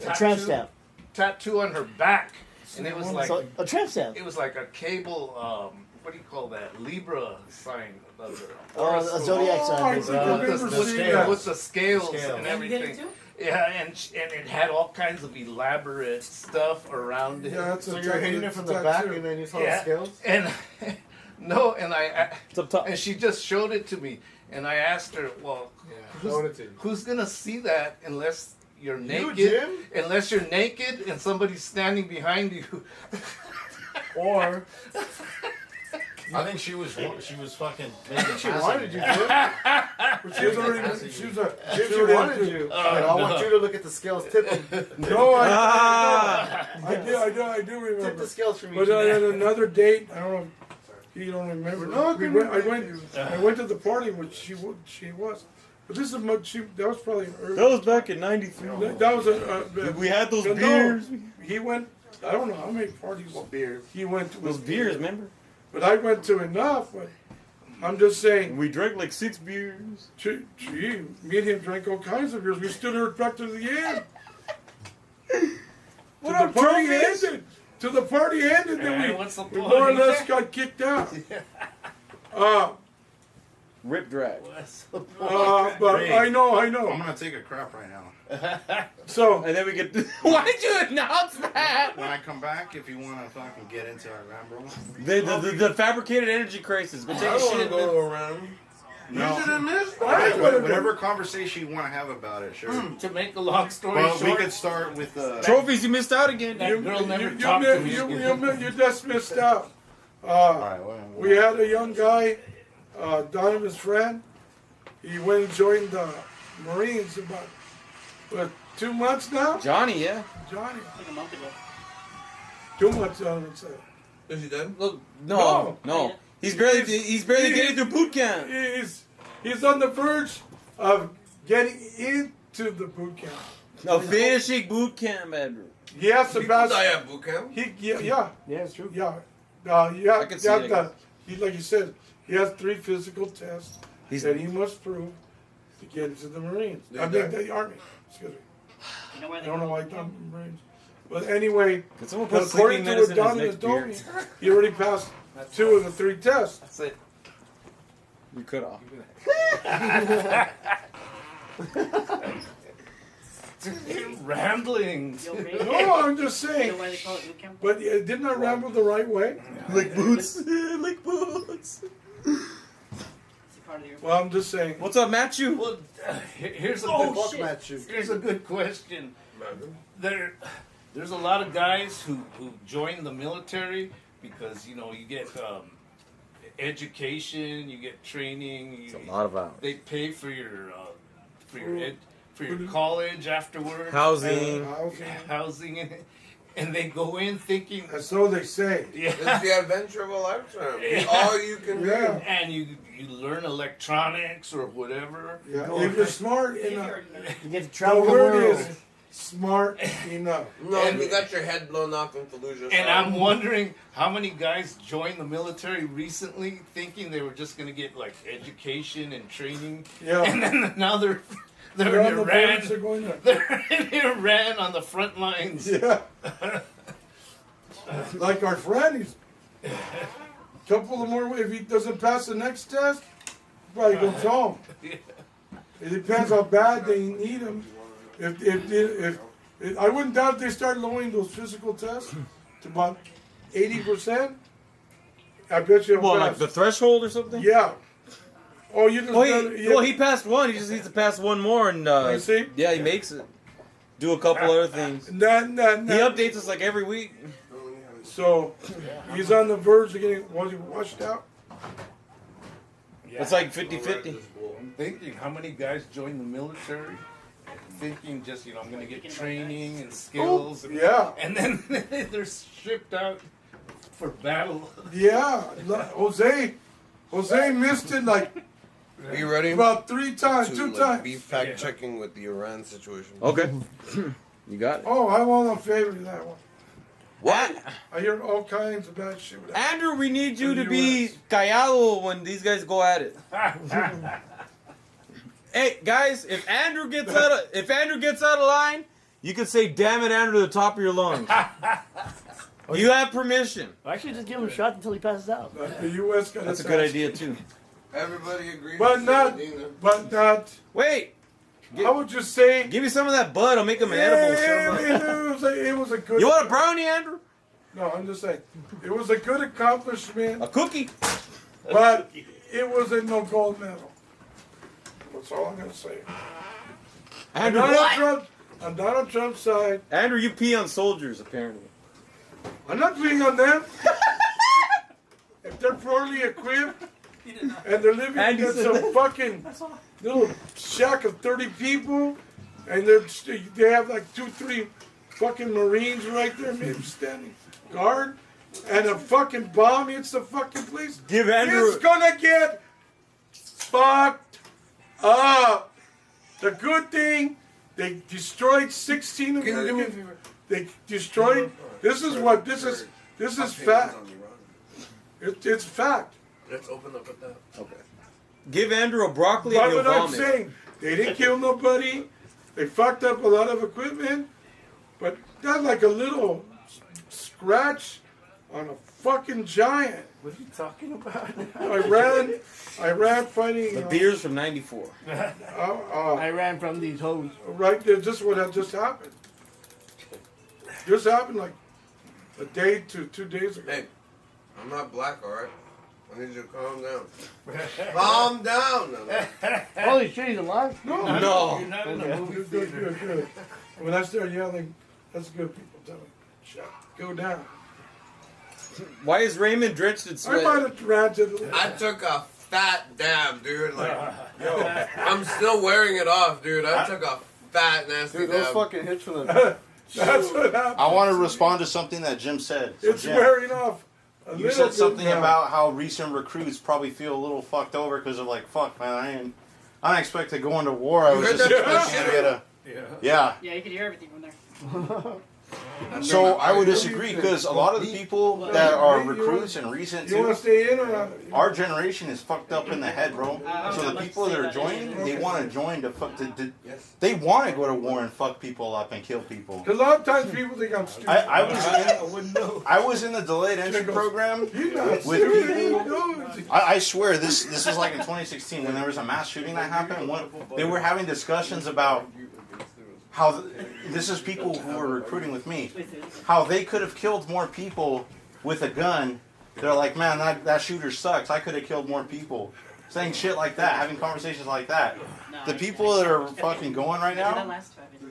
A tramp stamp. tattoo on her back, and it was like So, a tramp stamp. it was like a cable. What do you call that? Libra sign. Oh, a zodiac Oh, I sign. think basically. I've with, never the, seen scales, that. with the scales and And you everything. get it too? Yeah, and it had all kinds of elaborate stuff around it. Yeah, that's So a you're hitting it from the back and then you saw the scales? And no, and It's up top. and she just showed it to me, and I asked her, well, who's gonna see that unless you're naked? Jim? Unless you're naked and somebody's standing behind you. Or I think she was fucking. she wanted you, Jim. But she was already, she was a, Jim, she wanted you. Like, I want you to look at the scales. Tip them. No, Ah! I do Tip remember. the scales for me. But I had another date. I don't know. You don't remember. I went to the party when she was. But this is much. That was probably an early. That was back in '93. That was a. We had those no, beers. He went. I don't know how many parties. Beer. He went to. Those beers, remember? But I went to enough. But I'm just saying. We drank like 6 beers. Gee, me and him drank all kinds of beers. We stood here back to the end. What Till up, the party trophies? ended. Till the party ended, Hey, then what's the we point? more or less got kicked out. Rip drag. But Hey. I know. I'm gonna take a crap right now. So And then we get. Why did you announce that? When I come back, if you wanna fucking get into Iran, bro. The fabricated energy crisis. Go take I a don't want to shit. go around. No. You should have missed I that. would've Whatever conversation you wanna have about it, sure. To make a long story Well, we short, could start with Trophies, you missed out again. that girl never you, talked to me. you just missed out. Alright, We had a young guy, Donovan's friend. He went and joined the Marines about 2 months now. Johnny, yeah. Johnny, Like a month ago. 2 months, Donovan said. Is he dead? Look, No. no. He's barely getting through boot camp. He's on the verge of getting into the boot camp. No, finishing boot camp, Andrew. He has to People pass. die at boot camp. Yeah. Yeah, it's true. Yeah. I can see it, like you said, he has 3 physical tests that he must prove to get into the Marines. I mean, the Army. Excuse me. You know where I they don't know go? why I done Marines. But anyway, Can someone put according sleeping to what medicine in Donovan his has next told beer? me, he already passed 2 of the 3 tests. That's it. We could have. Rambling. Yo, baby. No, I'm just You know saying. why they call it boot camp? But didn't I ramble the right way? Lick boots. Lick boots. It's a part of your. Well, I'm just saying. What's up, Matthew? Well, here's a Oh, good shit. Matthew. here's a good question. There's a lot of guys who join the military because you get education, you get training. It's a lot of hours. They pay for your college afterwards. Housing. Housing, and they go in thinking, So they say. It's the adventure of a lifetime. It's all you can do. Yeah. and you learn electronics or whatever. Yeah. If you're smart If enough. you're- You get to The travel the word world. is smart enough. No, and you got your head blown off in Fallujah. And I'm wondering how many guys joined the military recently thinking they were just going to get like education and training, Yeah. and then now they're They're on in the boats, they're Iran. going there. They're in Iran on the front lines. Yeah. Like our friend, he's couple of more. If he doesn't pass the next test, probably goes home. It depends how bad they need him. If I wouldn't doubt if they start lowering those physical tests to about 80%. I bet you. Well, like the threshold or something? Yeah. Oh, you just Well, he passed one. He just needs to pass one more, and You see? yeah, he makes it. Do a couple other things. Nah. He updates us like every week. So he's on the verge of getting washed out. It's like 50-50. I'm thinking, how many guys join the military? Thinking just, I'm going to get training and skills. And, Yeah. And then they're stripped out for battle. Yeah. Jose missed it like Are you ready? about 3 times, to 2 like, times. be fact checking with the Iran situation. Okay. You got it. Oh, I won't favor that one. What? I hear all kinds of bad shit with that. Andrew, we need you to be callado when these guys go at it. Hey guys, if Andrew gets out of line, you can say "damn it, Andrew" to the top of your lungs. You have permission. Actually, just give him a shot until he passes out. The U.S. got That's a good idea too. Everybody agrees. But not. Wait, I would just say. give me some of that bud. I'll make them edible. It was a good. You want a brownie, Andrew? No, I'm just saying. It was a good accomplishment, A cookie? but it wasn't no gold medal. That's all I'm gonna say. Andrew, On Donald Trump's side, Andrew, you pee on soldiers apparently. I'm not being on them. If they're poorly equipped and they're living Andy in said some that. fucking little shack of 30 people, and they have like 2-3 fucking Marines right there, maybe standing guard, and a fucking bomb hits the fucking place, Give Andrew. it's gonna get fucked up. The good thing, they destroyed 16 Americans. They destroyed. This is fact. It's fact. Let's open up with that. Okay. Give Andrew a broccoli But and he'll what I'm vomit. saying, they didn't kill nobody. They fucked up a lot of equipment, but that's like a little scratch on a fucking giant. What are you talking about? Iran fighting. The beers from '94. I ran from these hoes. Right there, just what had just happened. Just happened like a day to 2 days ago. Hey, I'm not black, alright? I need you to calm down. Calm down! Holy shit, he's alive? No. You're not in a movie theater. Good. When I start yelling, that's good, people. Tell me, shut, go down. Why is Raymond drenched in I sweat? might have ranted a little. I took a fat dab, dude. Like, yo, I'm still wearing it off, dude. I took a fat, nasty Dude, those dab. fucking hits from the. That's what happened. I want to respond to something that Jim said. So, It's Jim, wearing off. A you little said bit something now. about how recent recruits probably feel a little fucked over because they're like, "Fuck, man, I didn't expect to go into war. I You was heard just that expecting to get a." Yeah. Yeah, you can hear everything from there. So I would disagree because a lot of the people that are recruits and recent You want too, to stay in or out? our generation is fucked up in the head, bro. So the people that are joining, they want to join to fuck. They want to go to war and fuck people up and kill people. Because a lot of times people think I'm stupid. I was in the delayed entry program You're not with stupid. people. I swear this was like in 2016 when there was a mass shooting that happened. They were having discussions about how this is people who were recruiting with me, how they could have killed more people with a gun. They're like, man, that shooter sucks. I could have killed more people. Saying shit like that, having conversations like that. The people that are fucking going right now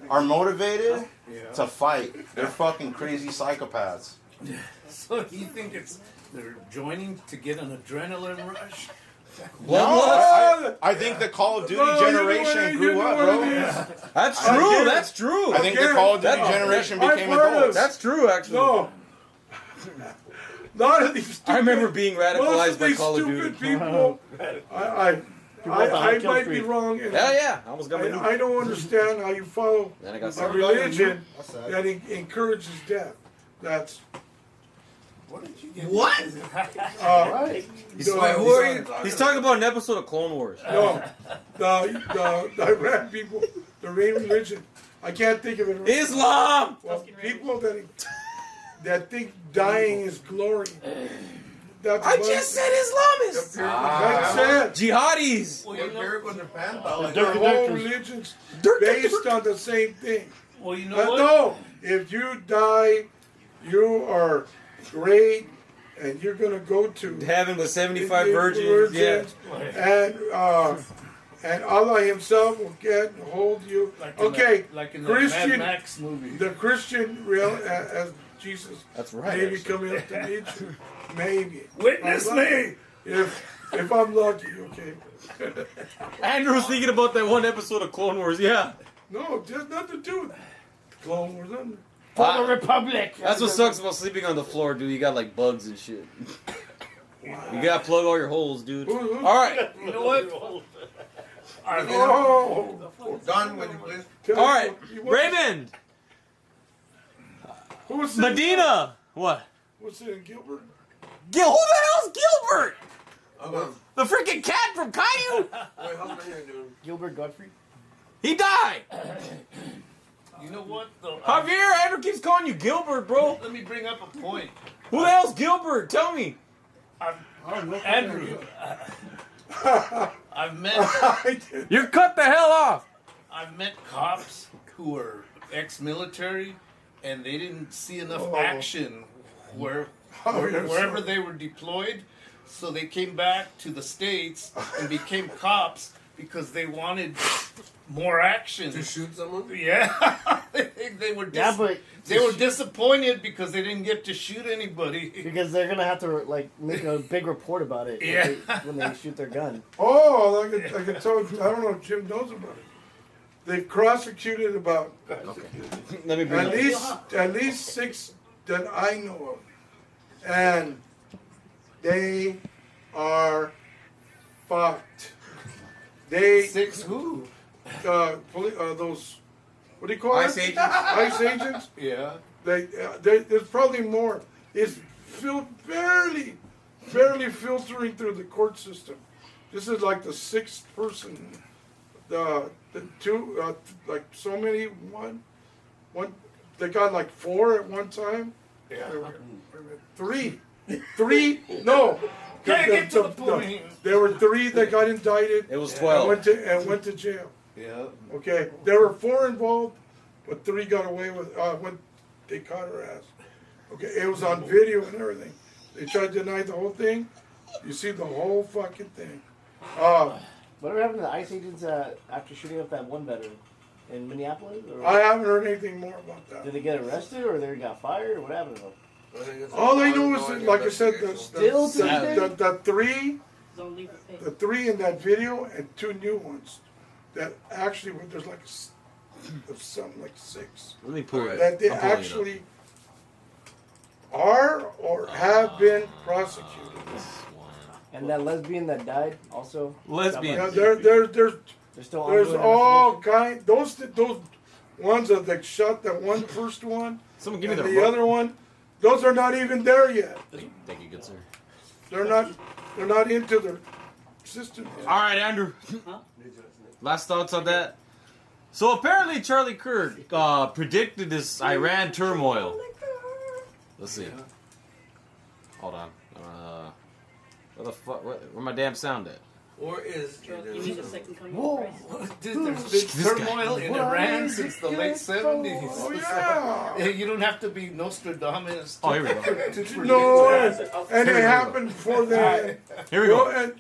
are motivated to fight. They're fucking crazy psychopaths. So you think they're joining to get an adrenaline rush? I think the Call of Duty generation grew up, bro. That's true. That's true. I think the Call of Duty generation became adults. That's true, actually. No. None of these stupid, I remember being most radicalized of by these Call of stupid Duty. people, I might be wrong. And Hell yeah, I almost got my I don't understand how you follow Then I got a some. religion that encourages death. That's What? He's, he's talking about an episode of Clone Wars. No, the Iran people, the main religion. I can't think of it. Right Islam. Well, people that think dying is glory. That's I what- just said Islamists. That's it. Jihadis. Well, empirical Japan, Their whole religion's based on the same thing. Well, you know what? No, if you die, you are great. and you're gonna go to Heaven with 75 virgins. Yeah. And Allah Himself will get and hold you. Like in the Christian, Mad Max movie. the Christian real as Jesus. That's right. Maybe actually. coming up to meet you. Maybe. Witness I'm lucky. me. If I'm lucky, okay. Andrew was thinking about that one episode of Clone Wars. Yeah. No, just nothing to do with it. Clone Wars under. For the Republic. That's what sucks about sleeping on the floor, dude. You got like bugs and shit. You gotta plug all your holes, dude. All right. You know what? Oh, Done when you please. All right. Raymond. Who's in Medina. What? What's in Gilbert? Who the hell's Gilbert? Okay. The freaking cat from Caillou? Wait, how's my hair doing? Gilbert Godfrey. He died. You know what? Though, Javier, Andrew keeps calling you Gilbert, bro. let me bring up a point. Who the hell's Gilbert? Tell me. Andrew, I've met You're cut the hell off. I've met cops who were ex-military, and they didn't see enough action wherever they were deployed, so they came back to the States and became cops because they wanted more action. To shoot someone? Yeah, they were they were disappointed because they didn't get to shoot anybody. Because they're gonna have to like make a big report about it Yeah. when they shoot their gun. Oh, I can tell. I don't know if Jim knows about it. They've prosecuted about Let me bring at least 6 that I know of, and they are fucked. They 6 who? Those what do you call ICE it? agents? ICE agents. Yeah. There's probably more. It's barely filtering through the court system. This is like the 6th person. The 2 like so many one. They got like 4 at one time. Yeah. 3. No. Can't get to the point. There were 3 that got indicted. It was and 12. went to jail. Yeah. Okay, there were 4 involved, but 3 got away with when they caught her ass. Okay, it was on video and everything. They tried to deny the whole thing. You see the whole fucking thing. Whatever happened to the ICE agents after shooting up that one veteran in Minneapolis? Or I haven't heard anything more about that. did they get arrested or they got fired or what happened to them? All I know is, that, like I said, Still to this day? the 3 in that video and 2 new ones. That actually, there's like something like 6. Let me pull it. That they I'm pulling it up. actually are or have been prosecuted. And that lesbian that died also? Lesbian. Yeah, there's still there's ongoing all kind. Those ones that shot that one first one. Someone give me and the the rope. other one. Those are not even there yet. Thank you, good sir. They're not into the system yet. All right, Andrew. Last thoughts on that? So apparently Charlie Kirk predicted this Iran turmoil. Let's see. Hold on. Where the fuck? Where my damn sound at? Or is You need a second coming Whoa. of Christ. Dude, there's been This guy. turmoil in Iran since the late 70s. Oh yeah. You don't have to be Nostradamus. Oh, here we go. to predict No, that. and it happened before that. Here we go. And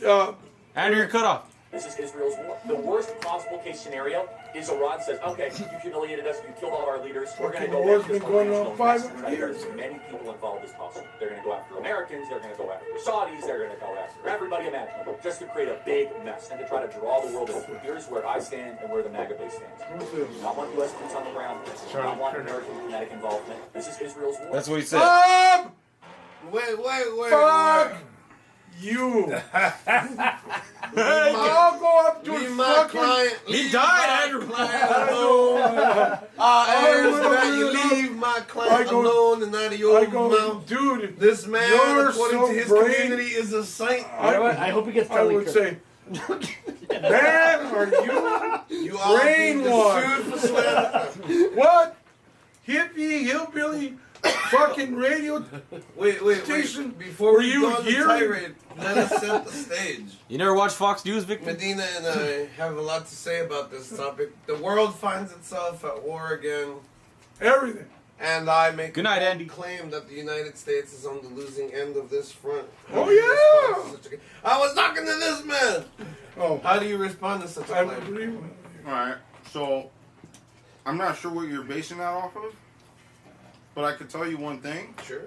Andrew, you're cut off. This is Israel's war. The worst possible case scenario is Iran says, okay, you humiliated us, you killed all our leaders, we're going to go war's after this been going on international mess 500 and try to get years. as many people involved as possible. They're going to go after Americans, they're going to go after the Saudis, they're going to go after everybody imaginable, just to create a big mess and to try to draw the world in. Here's where I stand and where the MAGA base stands. Do not want U.S. boots on the ground. Do not want American kinetic involvement. This is Israel's war. That's what he said. Wait. fuck you. I'll go up to Leave his my fucking. client. He died, Andrew. You leave my client alone and out of your I go, mouth. dude. This man, you're according so to his brave. community, is a saint. You know what? I hope he gets I Charlie would Kirk. say, man, are you You are being brainwashed? sued for slander. What? Hippie, hillbilly, fucking radio Wait. station. Before Were we you go on the hearing- tirade, let us set the stage. You never watched Fox News, Victor? Medina and I have a lot to say about this topic. The world finds itself at war again. Everything. And I make Good night, a bold Andy. claim that the United States is on the losing end of this front. Oh, yeah! I was talking to this man! Oh, How do you respond to such a I claim? agree with Alright, so I'm not sure what you're basing that off of, but I can tell you one thing, Sure.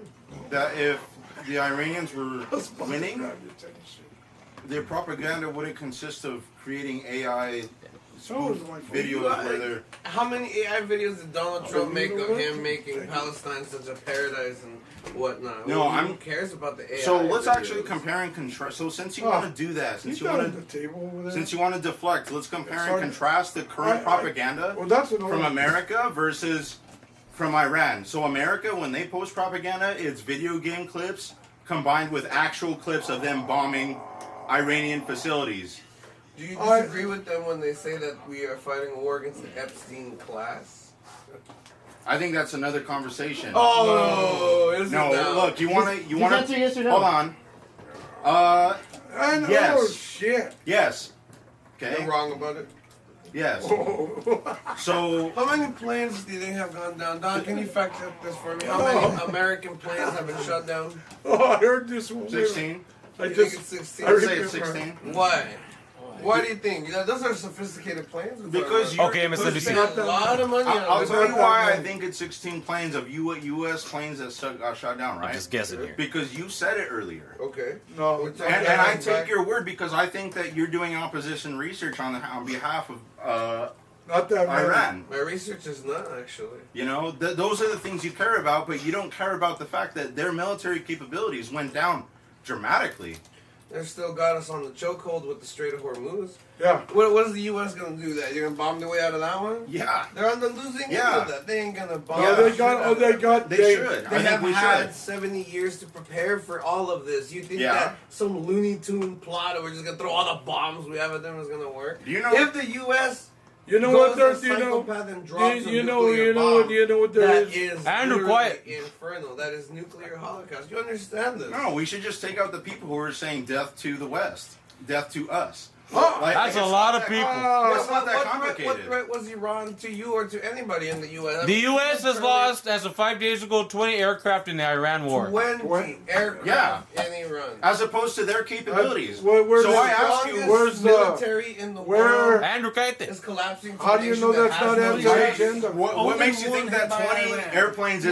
that if the Iranians were winning, you. their propaganda wouldn't consist of creating AI So is my videos where they're... How many AI videos did Donald Trump make of him making Palestine such a paradise and whatnot? No, Who I'm- cares about the AI? So let's actually videos? compare and contrast. So since you Oh, want to do that, He's since you down want at the to... table over there. Since you want to deflect, let's compare Sorry. and contrast the current propaganda Well, that's an from America versus from Iran. So America, when they post propaganda, it's video game clips combined with actual clips of them bombing Iranian facilities. Do you disagree with them when they say that we are fighting a war against the Epstein class? I think that's another conversation. Oh, is no, it now? look, you want to, Just answer yes or no. hold on. And Yes. oh shit. Yes. Okay. You're wrong about it. Yes. Oh. So How many planes do you think have gone down? Don, can you fact check this for me? How many American planes have been shut down? Oh, I heard this one. 16. I You just think it's 16? I I'd say it's remember. 16. Why? Why do you think? Those are sophisticated planes. Because you're, Okay, Mr. We Lucy. spent a lot of money on I'll this. tell you not why that I many. think it's 16 planes of U.S. planes that got shot down, I'm right? just guessing here. Because you said it earlier. Okay. No, We're talking And about I back- take your word because I think that you're doing opposition research on behalf of not that many. Iran. My research is not actually. You know, those are the things you care about, but you don't care about the fact that their military capabilities went down dramatically. They still got us on the chokehold with the Strait of Hormuz. Yeah. What is the U.S. gonna do? That you're gonna bomb their way out of that one? Yeah, They're on the losing end Yeah. of that. They ain't gonna bomb. No, the they shit got. out Oh, of they that. got. they should. They I think have we had should. 70 years to prepare for all of this. You think Yeah. that some Looney Tune plot or we're just gonna throw all the bombs we have at them is gonna work? Do you know? If the U.S. You know goes what? There's. to You know. psychopath and drops a You know. nuclear You know what? bomb, You know what there that is. is Andrew, literally quiet. infernal. That is nuclear holocaust. You understand this? No, we should just take out the people who are saying death to the West, death to us. Oh, That's a it's lot not of that people. It's not that What complicated. threat was Iran to you or to anybody in the U.S.? The U.S. has lost, as of 5 days ago, 20 aircraft in the Iran war. 20 aircraft in Iran. As opposed to their capabilities. where's So the I ask you, Strongest where's the- military in the where- world Andrew Kaite. is collapsing. to How a do you nation know that that's has not no anti leaders. agenda? what Only makes you one think that hit by 20 Iran. airplanes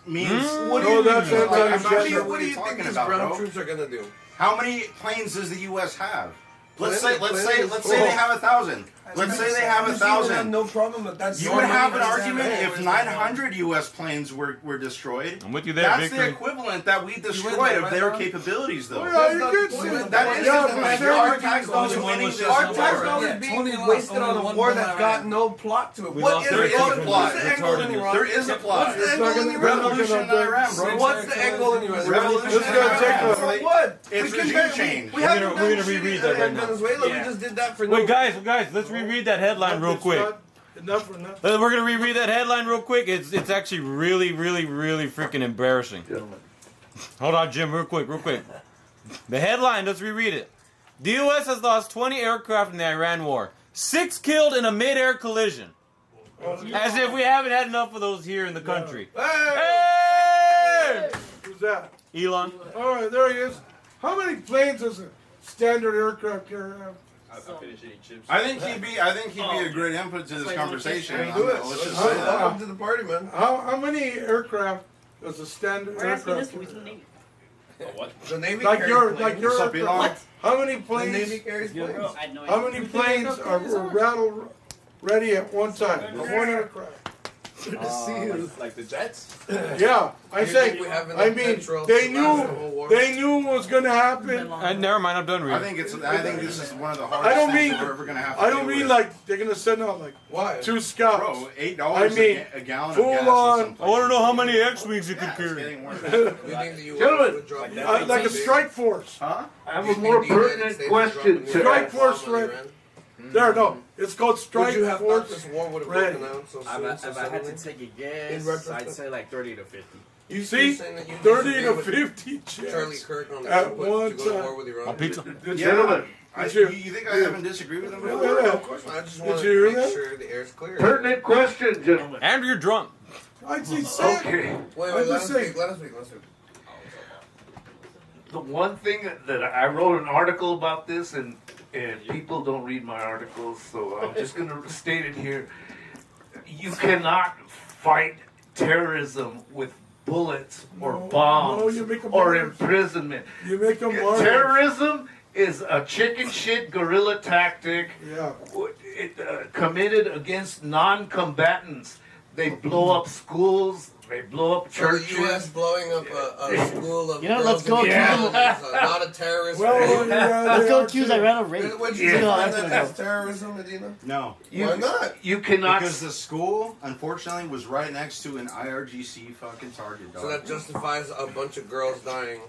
means? What do No, you that's mean? anti I'm not What do sure you, agenda. what do you you're think talking these about, ground bro. troops are gonna do? How many planes does the U.S. have? Let's Plenty, say plenty. they have 1,000. Let's say they have You see, we have 1,000. no problem with that. You would have an argument if 900 U.S. planes were destroyed. I'm with you there, That's Victor. the equivalent that we destroyed there, of right, their Ron? capabilities, though. Oh, yeah, That's you not did the say point. That is Yeah, the for fact. sure. Our tax dollars Only one winning was this just Our one tax war. dollars Yeah, being 21 wasted only on a one war bomb that's Iran. got no plot to it. We What lost is There it? is a What's plot. the end goal in Iran? There is a plot. What's the end goal in Iran? Revolution in Iran, bro. What's the end goal in Iran? Revolution This is gonna take in a- Iran. What? It's We can regime bet- change. We We're haven't gonna done shit reread in that right now. Venezuela. Yeah. We just did that for Wait, no. guys, let's reread that headline real It's quick. not enough for nothing. We're gonna reread that headline real quick. It's actually really freaking embarrassing. Hold on, Jim, real quick. The headline, let's reread it. The U.S. has lost 20 aircraft in the Iran war. 6 killed in a mid-air collision. As if we haven't had enough of those here in the country. Hey! Who's that? Elon. All right, there he is. How many planes does a standard aircraft carrier have? I think he'd be a great input to this conversation. Do it. Let's just Let's say that. welcome to the party, man. How many aircraft does a standard We're asking this aircraft from the carrier? Navy. The Navy Like carries your planes. aircraft. What? How many The Navy planes? carries planes. I had no How idea. many planes are rattle ready at one time? One aircraft. Like the Jets? Yeah, I You say. think we have enough I mean, petrol they to last the whole knew. war? They knew what was gonna happen. Never mind, I'm done I reading. think this is one of the I hardest don't things mean. we're ever gonna have to I don't deal mean with. like they're gonna send out like Why? 2 scouts. Bro, $8 I mean, a gallon full of gas. on- in some I want to know how places. many X-Wings you could Yeah, it's carry. getting worse. You think the U.S. Gentlemen, would drop like a strike force. Huh? I have You a think more the United pertinent States would drop question a nuclear to Strike bomb force on ready. Iran? There, no, it's called Would strike you have thought force. this war would have ready. broken out so soon? If so I had suddenly? to take a In guess, retrospect. I'd say like 30 to 50. You See, saying that you 30 disagree to with 50 Charlie chance. Kirk on the At input one to go to time. war with Iran? A pizza. Good Yeah. gentlemen. You Did you think I haven't disagreed with him Yeah, before? yeah. Of course not. I just want you hear to make that? sure the air's clear. pertinent question, gentlemen. Andrew, you're drunk. I'd say say it. Okay. Wait, I'm let just us saying. speak. Let us speak. Let us speak. The one thing that I wrote an article about this, and people don't read my articles, so I'm just going to state it here. You cannot fight terrorism with bullets or No, bombs you make 'em or martyrs. imprisonment. You make them martyrs. Terrorism is a chicken shit guerrilla tactic Yeah. committed against non-combatants. They blow up schools. They blow up So the churches. U.S. blowing up a school of You know, girls let's go in accuse Israel them. is not a terrorist. Well, Let's they go are accuse too. Iran of rape. Would See you how find that's that gonna as go. terrorism, Medina? No. Why not? You cannot. Because the school, unfortunately, was right next to an IRGC fucking target, dog. So that justifies a bunch of girls dying.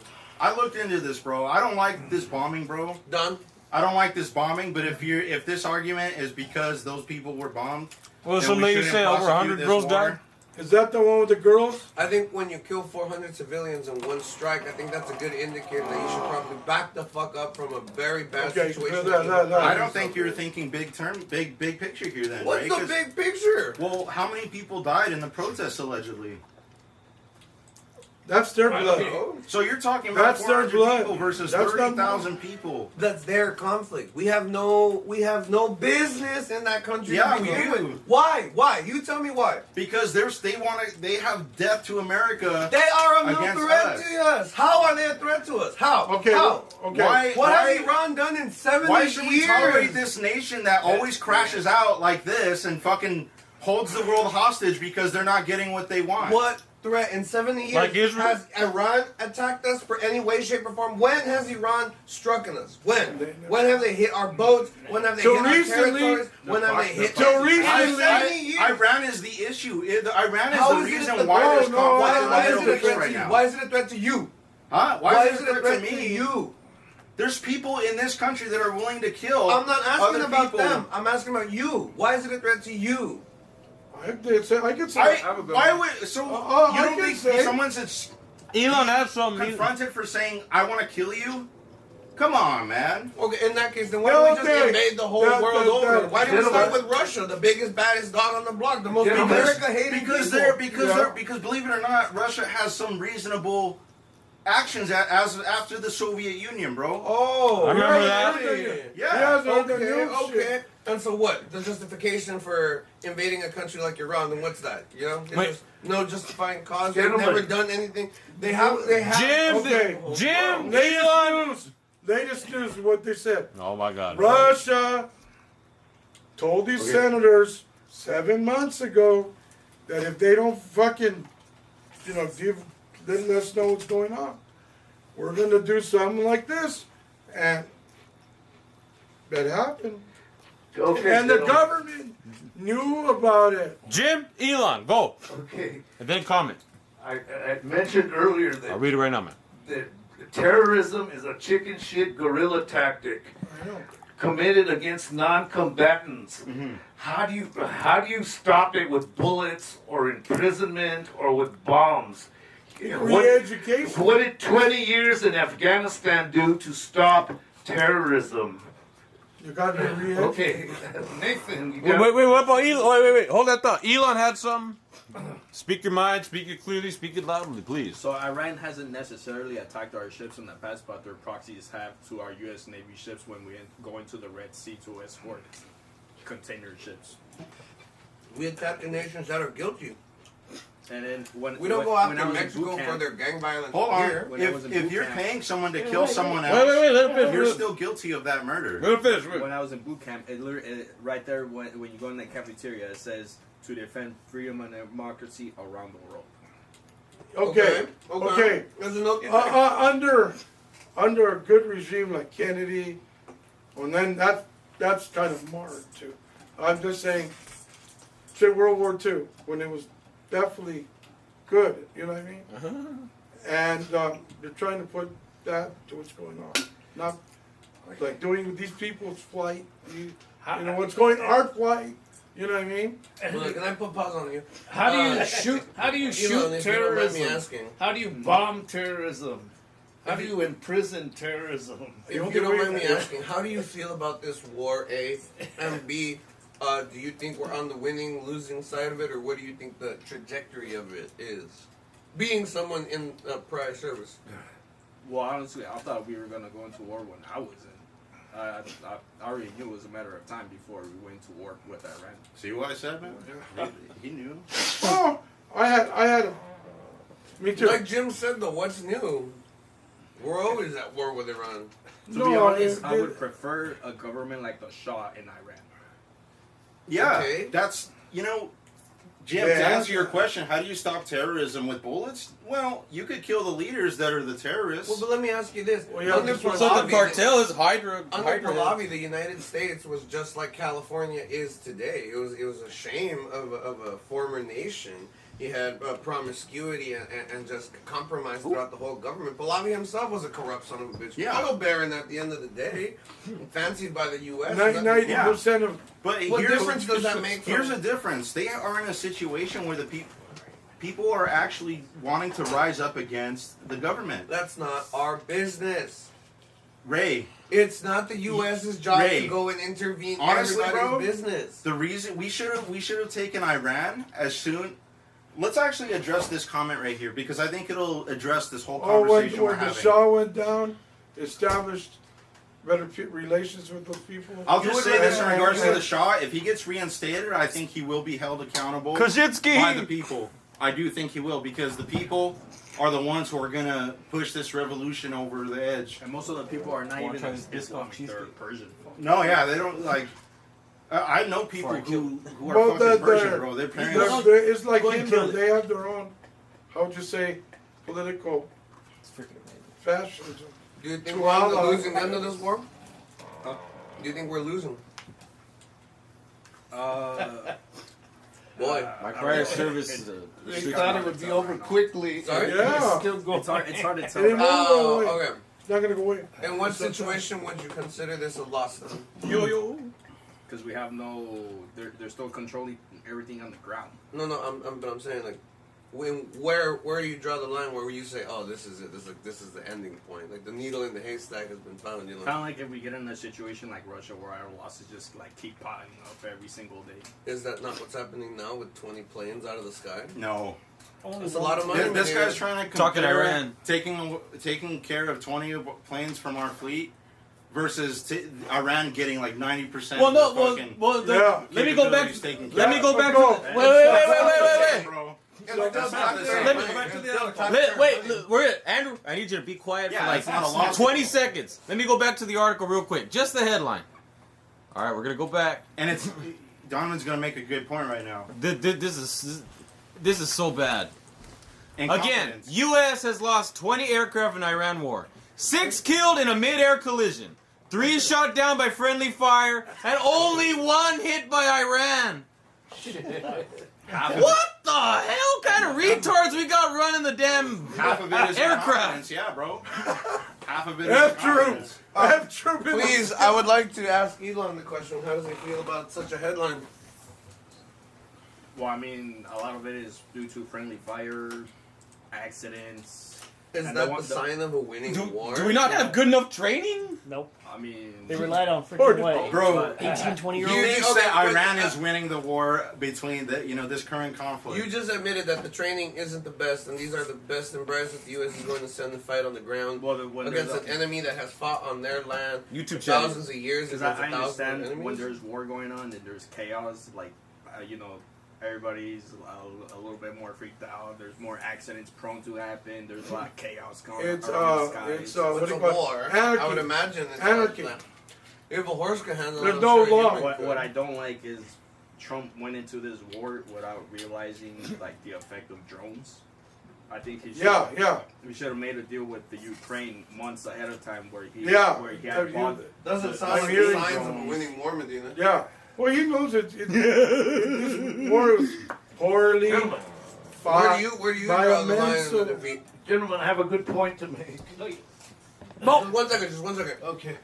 I looked into this, bro. I don't like this bombing, bro. Done. I don't like this bombing, but if this argument is because those people were bombed, Well, then some we lady shouldn't said over prosecute 100 this girls war. died. Is that the one with the girls? I think when you kill 400 civilians in one strike, I think that's a good indicator that you should probably back the fuck up from a very bad Okay, situation. no. I don't think you're thinking big picture here, then. What's right? the 'Cause- big picture? Well, how many people died in the protests allegedly? That's their blood. So you're talking about That's their 400 blood. people versus That's not 30,000 people. That's their conflict. We have no business in that country. Yeah, to we begin do. with. Why? Why? You tell me why. Because they have death to America. They are a against threat us. to us. How are they a threat to us? How? Okay. How? Okay. What has Iran done in 70 Why should we years? tolerate this nation that always crashes out like this and fucking holds the world hostage because they're not getting what they want? What threat in 70 years Like Israel? has Iran attacked us for any way, shape, or form? When has Iran struck us? When? When have they hit our boats? When have they Till hit our recently- territories? When have they hit Till recently- 70 years? Iran is the issue. Iran is How the is it reason the- why there's No, conflict Why, in the why is Middle it a East threat right to you? now. Why is it a threat to you? Huh? Why is it a threat to me? you? There's people in this country that are willing to kill. I'm not asking other about people. them. I'm asking about you. Why is it a threat to you? I could say. Why would so? You I don't can think say- someone's it's Elon had some. confronted for saying I want to kill you? Come on, man. Okay, in that case, then why don't we just invade the whole world over? Why did we start with Russia, the biggest, baddest dog on the block, the most America-hating Because believe it or not, Russia has some reasonable actions after the Soviet Union, bro. Oh, I remember really? that. Yeah. Okay. And so what? The justification for invading a country like Iran, then what's that? You know? There's no justifying cause. They've Gentlemen. never done anything. They have. Jim, Okay. Jim, Latest Elon. news. Latest news is what they said. Oh my God. Russia told these senators 7 months ago that if they don't fucking, let us know what's going on, we're going to do something like this. And that happened. Okay, And the gentlemen. government knew about it. Jim, Elon, go. Okay. And then comment. I mentioned earlier I'll that, read it right now, man. that terrorism is a chicken shit guerrilla tactic I know. committed against non-combatants. How do you stop it with bullets or imprisonment or with bombs? Re-education. What did 20 years in Afghanistan do to stop terrorism? You got to be re-educated. Okay, Nathan, you Wait, got what about Elon? Wait, hold that thought. Elon had something. Speak your mind, speak it clearly, speak it loudly, please. So Iran hasn't necessarily attacked our ships in the past, but their proxies have to our U.S. Navy ships when we go into the Red Sea to escort container ships. We attack the nations that are guilty. And then when We don't go when I after was in Mexico boot for camp- their gang violence Hold on. here. When I was in If boot you're camp- paying someone to kill someone else, Wait, let him finish. you're still guilty of that murder. Let him finish. When I was in boot camp, right there when you go in the cafeteria, it says to defend freedom and democracy around the world. Okay. There's another. Under a good regime like Kennedy, and then that's kind of marred too. I'm just saying, say World War II when it was definitely good. You know what I mean? And they're trying to put that to what's going on, not like doing these people's flight. You know what's going our flight. You know what I mean? Look, can I put pause on you? How do you shoot? How do you Elon, shoot if you don't mind me terrorism? asking. How do you bomb terrorism? How do you imprison terrorism? If you don't mind me asking, how do you feel about this war, A, and B, Do you think we're on the winning, losing side of it, or what do you think the trajectory of it is? Being someone in prior service. Well, honestly, I thought we were gonna go into war when I was in. I already knew it was a matter of time before we went to war with Iran. See what I said, man? He knew. Oh, I had. Me too. Like Jim said, though, what's new? We're always at war with Iran. To be honest, I would prefer a government like the Shah in Iran. Yeah, Okay. that's, you know, Jim, Yeah. to answer your question, how do you stop terrorism with bullets? Well, you could kill the leaders that are the terrorists. Well, but let me ask you this. Well, yeah, Under this was- So the Pahlavi, cartel is Hydra. Under Hydra. Pahlavi, the United States was just like California is today. It was a shame of a former nation. You had promiscuity and just compromise throughout the whole government. Pahlavi himself was a corrupt son of a bitch. Yeah. Chicago Baron at the end of the day, fancied by the U.S. 90% of. But What here's, difference does that make? here's a difference. They are in a situation where the people are actually wanting to rise up against the government. That's not our business. Ray, It's not the U.S.'s job Ray, to go and intervene honestly, everybody's bro, business. the reason we should have taken Iran as soon. Let's actually address this comment right here because I think it'll address this whole Oh, conversation we're when the having. Shah went down, established better relations with those people. I'll just say this in regards to the And- Shah. If he gets reinstated, I think he will be held accountable Kaczynski! by the people. I do think he will because the people are the ones who are going to push this revolution over the edge. And most of the people are not Wanna even try this Islamic, cheesecake? they're Persian. No, yeah, they don't like. I know people who are Well, fucking Persian, bro. Their parents. it's like Go and Hitler. kill it. They have their own, how would you say, political It's freaking amazing. fascism. Do you think To we're on the Allah. losing end of this war? Do you think we're losing? Boy. My prior service is a They strict thought it would be over quickly. Sorry? Yeah. It's still going. It's hard to It tell. ain't gonna go away. Okay. It's not gonna go away. In what situation would you consider this a loss then? yo. Because we have they're still controlling everything on the ground. No, but I'm saying like, where do you draw the line where you say, oh, this is it, this is the ending point, like the needle in the haystack has been found, you know? Kind of like if we get in a situation like Russia where our losses just like keep piling up every single day. Is that not what's happening now with 20 planes out of the sky? No. It's a lot of money. This man. guy's trying to Talking compare Iran. taking care of 20 planes from our fleet versus Iran getting like 90%. Well, no, of the fucking Yeah. let me go back. capabilities taken Let me care go of. back No. to. Wait. Bro. That's not the same. Let me go back to the other Wait, we're Andrew. I need you to be quiet Yeah, for like it's not a long 20 seconds. Let me go back to the article real quick. Just the headline. All right, we're gonna go back. And it's Donovan's gonna make a good point right now. This is so bad. Again, Incompetence. U.S. has lost 20 aircraft in Iran war. 6 killed in a mid-air collision. 3 shot down by friendly fire, and only 1 hit by Iran. What the hell kind of retards we got running the damn half of it is aircraft? incompetence, yeah, bro. Half of it is That's true. incompetence. That's true. Please, I would like to ask Elon the question, how does he feel about such a headline? Well, I mean, a lot of it is due to friendly fire, accidents. Is And that the sign of a winning war? Do we not have good enough training? Nope. I mean, They relied on Or- freaking what? Bro, 18, 20 year you olds. think Okay, that but- Iran is winning the war between this current conflict? You just admitted that the training isn't the best, and these are the best and brightest that the U.S. is going to send to fight on the ground when against there's an enemy that has fought on their land YouTube channel. thousands of years Because against I thousands of understand enemies. when there's war going on and there's chaos, like, everybody's a little bit more freaked out. There's more accidents prone to happen. There's a lot of chaos going It's around the skies. it's What's what do a you call it? war? Anarchy. I would imagine it's Anarchy. like, if a horse can handle There's it, I'm no sure law. human could. What I don't like is Trump went into this war without realizing like the effect of drones. I think he should. Yeah. We should have made a deal with the Ukraine months ahead of time where he Yeah. where he had bought. Doesn't sound like hearing the signs of a drones. winning war, Medina. Yeah. Well, he knows it. This war was poorly fought. Where do you by draw the line immense in the of- defeat? Gentlemen, I have a good point to make. Just 1 second. Okay.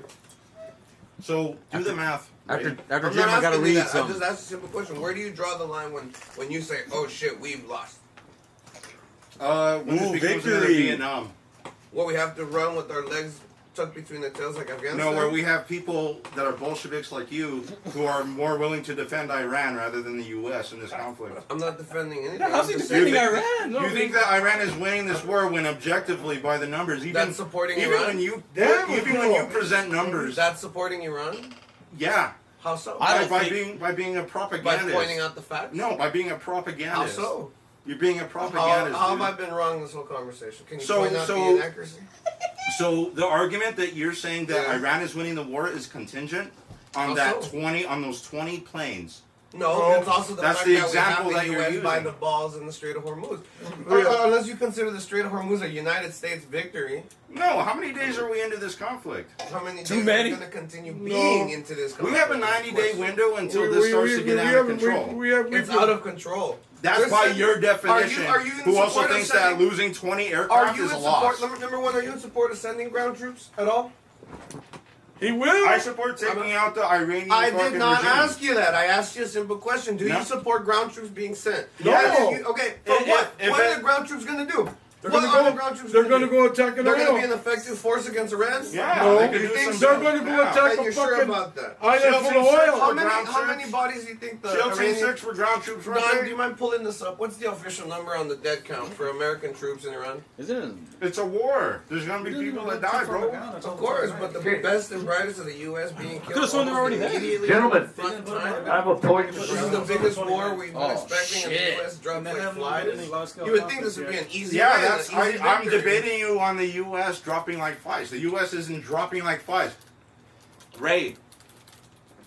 So do the math. After right? after I'm Jim, not I gotta asking you read that. I some. just asked a simple question. Where do you draw the line when you say, "Oh shit, we've lost"? When this Ooh, becomes another victory. Vietnam. Well, we have to run with our legs tucked between the tails like Afghanistan? No, where we have people that are Bolsheviks like you who are more willing to defend Iran rather than the U.S. in this conflict. I'm not defending anything. How's he I'm just defending saying- Iran? You think that Iran is winning this war when objectively by the numbers, even That's supporting even Iran? when you Damn, even when you present numbers, That's supporting Iran? yeah, How so? I don't by think- being a By propagandist. pointing out the facts? No, by being a How propagandist. so? You're being a How propagandist. have dude. I been wrong this whole conversation? Can you So- point out so- the inaccuracy? So the argument that you're saying that Yeah. Iran is winning the war is contingent on How that so? 20 on those 20 planes. No, it's also the That's fact the that example we have that the you're U.S. by using. the balls in the Strait of Hormuz. Unless you consider the Strait of Hormuz a United States victory, No, how many days are we into this conflict? how many Too days many. are going to continue being into this conflict? We have a 90-day window until this starts to get out of control. It's out of control. That's You're by saying- your definition. Are you in who also support of thinks that sending- losing 20 Are aircraft you is in a support? loss? Number one, are you in support of sending ground troops at all? He will. I support taking out the Iranian I fucking did not regime. ask you that. I asked you a simple question. Do No. you support ground troops being sent? No. Okay, for If- what? if What it- are the ground troops going to do? They're What gonna are go- the ground troops They're gonna going to go attack an They're going to be an island. effective force against Iran? Yeah, No, they could do think some they're going to go yeah. attack Are you a sure fucking about that? island Shields full of and oil. How Or many, ground how many troops? bodies do you think the Shield Team Iranian... 6 were ground troops right Don, there. do you mind pulling this up? What's the official number on the dead count for American troops in Iran? Isn't it? It's a war. There's gonna be people that die, bro. Of course, but the best and brightest of the U.S. being killed could've sworn they were already there. immediately Gentlemen, front time. I have a point. This is the biggest war we've been Oh, expecting, and the shit. U.S. dropped like flies. You would think this would be an easy Yeah, win, that's. an easy I'm victory. debating you on the U.S. dropping like flies. The U.S. isn't dropping like flies. Ray,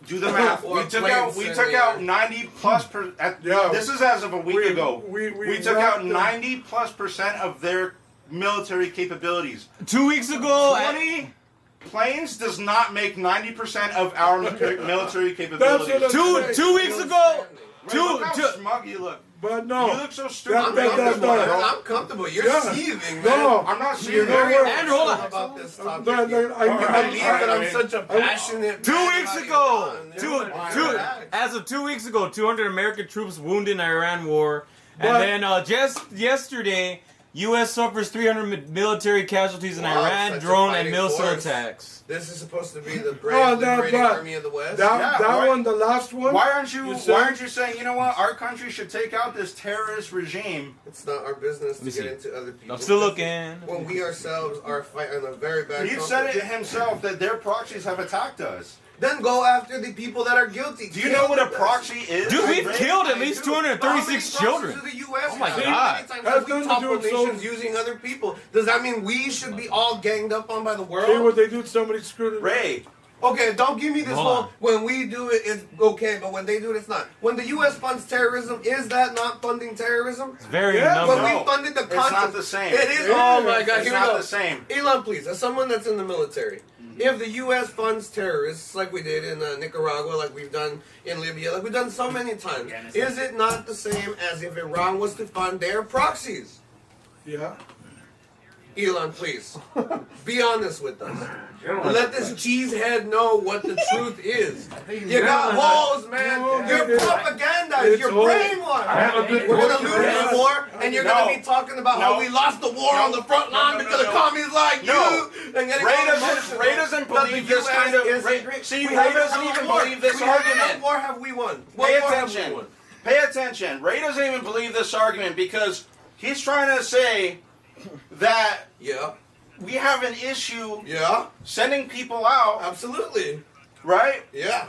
do the math. Or We took planes out in 90 plus per. Yeah. This is as of a week ago. We took out wrapped them. 90+% of their military capabilities. 2 weeks ago. 20 planes does not make 90% of our military That's capabilities. what I'm saying. Two weeks ago. Ray, look how smug you look. But no. You look so stupid. I'm That- that's comfortable, not- man. I'm comfortable. You're Yeah. seething, man. No. I'm not You're seeing very what? Andrew, hold on. about this topic. No, You I believe that I'm I- such a passionate 2 man weeks about ago, Iran. as of 2 weeks ago, 200 American troops wounded in Iran war, and But- then just yesterday, U.S. suffers 300 military casualties in Wow, Iran such a drone and fighting missile force. attacks. This is supposed to be the Oh, brave no, liberating but army of the West. That, Yeah, that why- one, the last one. Why aren't you? said- Why aren't you saying, you know what, our country should take out this terrorist regime? It's not our business to me get see. into other people. I'm still looking. When we ourselves are fighting a very bad He conflict. said it himself that their proxies have attacked us. Then go after the people that are guilty. Do you know what a proxy is? Dude, we've Ray? killed at I least do. 236 How many children. proxies do the U.S. Oh my have? God. How many times Has have we nothing to toppled do with nations so- using other people? Does that mean we should be all ganged up on by the world? See what they do to somebody screwed it. Ray, Okay, don't give me this Hold whole on. when we do it, it's okay, but when they do it, it's not. When the U.S. funds terrorism, is that not funding terrorism? It's very Yeah, When number. No, we funded the it's not concept, the same. It is. Yeah. Oh my God! It's Here we not go. the same. Elon, please, as someone that's in the military, if the U.S. funds terrorists like we did in Nicaragua, like we've done in Libya, like we've done so many times, is it not the same as if Iran was to fund their proxies? Yeah. Elon, please, be honest with us. Let this cheesehead know what the truth is. You got holes, man. No, You're it's- propaganda. it's You're holes. brainwashed. We're gonna lose this war, and you're gonna be talking about how No. we lost the war on the front line because of commies like No. you. And getting Ray all doesn't. emotional. Ray doesn't But the believe this US kind of. isn't- See, We Ray haven't doesn't won a even war. believe this What argument. war have we won? What Pay war have we attention. won? Pay attention. Ray doesn't even believe this argument because he's trying to say that Yeah, we have an issue yeah, sending people out, absolutely. right? Yeah.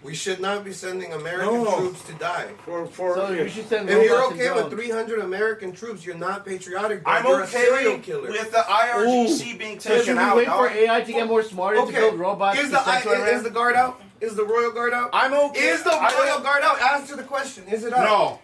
We should not be sending American No. troops to die. For So you should send If you're robots and okay with drones. 300 American troops, you're not patriotic. Bro. I'm You're a serial okay killer. with the IRGC being So should taken we out. wait for dog. AI to get more smarter to build robots Is to the, send to Iran? is the guard out? Is the Royal Guard out? I'm okay. Is the I don't- Royal Guard out? Answer the question. Is it out? No.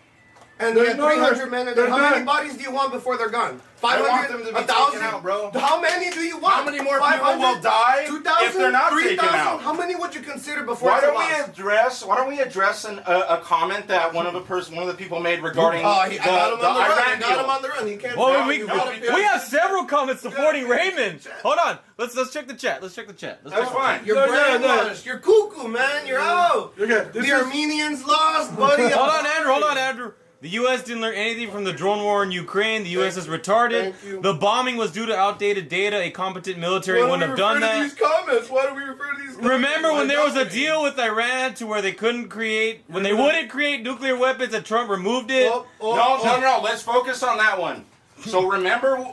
And They're you have not. 300 men. And They're how many not. bodies do you want before they're gone? I 500? want them to be 1,000? taken out, bro. How many do you want? How many more people 500? will die 2,000? if they're not taken 3,000? out? How many would you consider before Why it's a don't we loss? address? Why don't we address a comment that one of the people made regarding I got him the on the run. I Iran got him deal? on the run. He can't Well, tell we, you we, what it is. we have several comments supporting Yeah. Raymond. Hold on. Let's check the chat. Let's check the chat. Let's That's check the chat. fine. You're No, no, no. brainwashed. You're cuckoo, man. You're out. Okay, this The is Armenians lost, buddy. Hold on, Andrew. Hold on, Andrew. The U.S. didn't learn anything from the drone war in Ukraine. The U.S. is retarded. The bombing was due to outdated data. A competent military wouldn't have done that. These comments? Why do we refer to these comments? Remember when there was a deal with Iran to where they couldn't create, when they wouldn't create nuclear weapons and Trump removed it? No. Let's focus on that one. So remember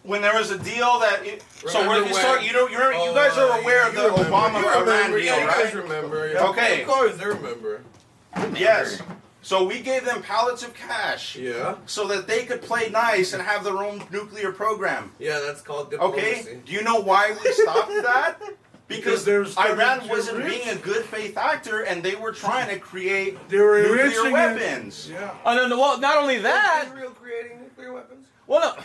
when there was a deal that. You guys are aware of the Obama-Iran deal, You right? guys remember. Okay. Of course, they remember. Yes. So we gave them pallets of cash. Yeah. So that they could play nice and have their own nuclear program. Yeah, that's called diplomacy. Okay. Do you know why we stopped that? Because there's Iran wasn't being a good faith actor, and they were trying to create They were nuclear enriching weapons. Yeah. Oh, no, well, not only that. Is Israel creating nuclear weapons? Well,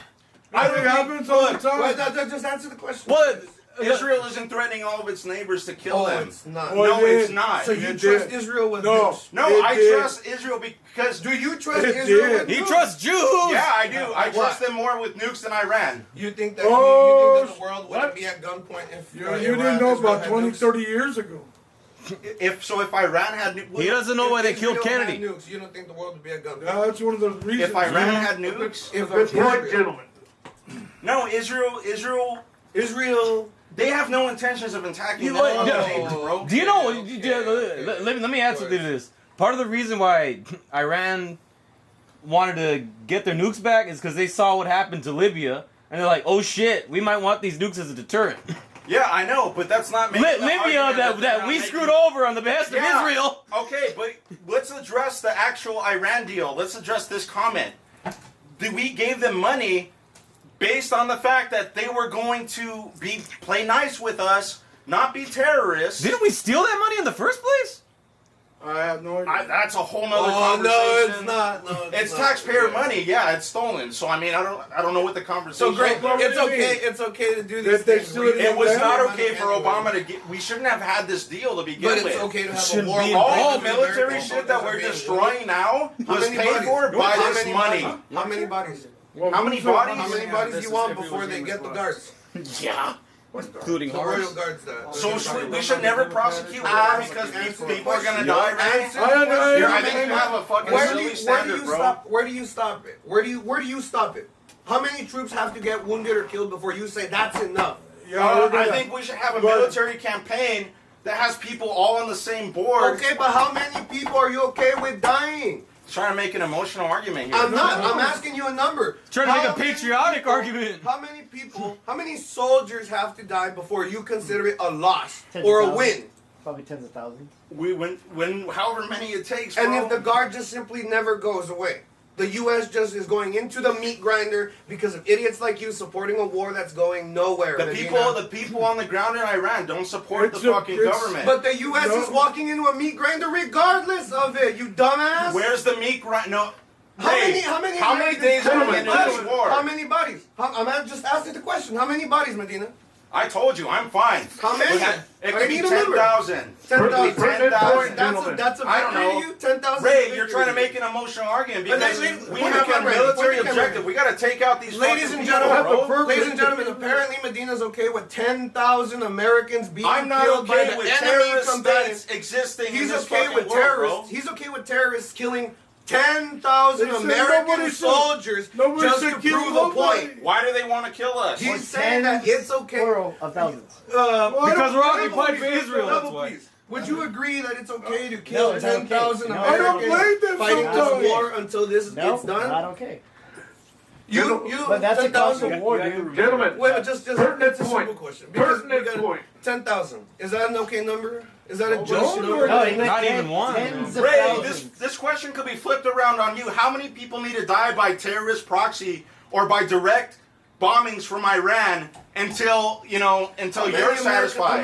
no. It happens all the time. Well, just answer the question. Well, Israel isn't threatening all of its neighbors to kill them. It's not. Well, No, it it's did. not. So you It trust did. Israel with No. nukes? No, It I did. trust Israel because. Do you trust It Israel did. with He nukes? trusts Jews. Yeah, I do. I What? trust them more with nukes than Iran. You think that Oh, you think that the world wouldn't be at gunpoint if You Iran- didn't know Israel about had 20, nukes? 30 years ago. If Iran had nukes, He doesn't know why they killed Israel had Kennedy. nukes, you don't think the world would be at gunpoint? That's one of the reasons. if Iran had nukes, If Good point, Israel, gentlemen. no, Israel, they have no intentions of attacking You them. what- Bro. Do you know? Okay. Let me add something to this. Part of the reason why Iran wanted to get their nukes back is because they saw what happened to Libya, and they're like, "Oh shit, we might want these nukes as a deterrent." Yeah, I know, but that's not making the Libya, argument that they're not we making. screwed over on the behest of Yeah. Israel. Okay, but let's address the actual Iran deal. Let's address this comment. We gave them money based on the fact that they were going to play nice with us, not be terrorists. Didn't we steal that money in the first place? I have no idea. That's a whole nother no, conversation. it's not. No, It's not. taxpayer Yeah. money. Yeah, it's stolen. So I mean, I don't know what the conversation. So great. What do It's you okay. mean? It's okay to do these That they things. still- It was not Money okay for anyway. Obama to get. We shouldn't have had this deal to begin But it's with. okay to have a Shouldn't war. be All involved. the military shit that we're destroying now was many paid bodies? for by How this many money. bodies? How many bodies? Well, How many who's the- bodies? How many bodies do you want before they get the guards? Yeah. Including The royal guards that. So we should never prosecute war because people are gonna die, right? I think you have a fucking silly standard, bro. Where do you stop it? Where do you stop it? How many troops have to get wounded or killed before you say that's enough? Yeah, we're I gonna- think we should have a military campaign that has people all on the same board. Okay, but how many people are you okay with dying? Trying to make an emotional argument here. I'm not. I'm asking you a number. Trying to make How a many patriotic people- argument. How many people? How many soldiers have to die before you consider it a loss or a 10,000. win? Probably tens of thousands. We when however many it takes, And bro. if the guard just simply never goes away, the U.S. just is going into the meat grinder because of idiots like you supporting a war that's going nowhere. the Medina. people on the ground in Iran don't support It's the a- fucking it's- government. But the U.S. No. is walking into a meat grinder regardless of it. You dumbass. Where's the meat grind? No. How Hey, many How many Americans- days are we How into many this war? How many bodies? I'm just asking the question. How many bodies, Medina? I told you, I'm fine. How many? It I could be need a number. 10,000. 10,000. 10,000. That's a I don't victory to know. you. 10,000. Ray, you're trying to make an emotional argument But because ladies- we point have the a camera in, military point the camera objective. in. We got to take out these Ladies fucking and people, gentlemen, bro. ladies and gentlemen, apparently Medina's okay with 10,000 Americans being I'm not killed by okay the with enemy terrorist combatants. states existing in He's this okay fucking with world, terrorists. bro. He's okay with terrorists killing 10,000 They said American nobody should- soldiers nobody just should to kill prove a nobody. point. Why do they want to kill us? He's saying that it's okay. Plural of thousands. Because we're Double, occupied by please. Israel, that's Double, why. please. Would you agree that it's okay to kill it's not okay. 10,000 No. I don't blame Americans them fighting sometimes. this war until this No, gets done? not okay. You, But that's a cost 10,000. of war, dude. Gentlemen, Wait, just pertinent that's a point. simple question. Because we Pertinent got point. 10,000. Is that an okay number? Is that a Oh, just no, number? No, he meant Not ten- even one. Tens of Ray, thousands. this question could be flipped around on you. How many people need to die by terrorist proxy or by direct bombings from Iran until you're satisfied?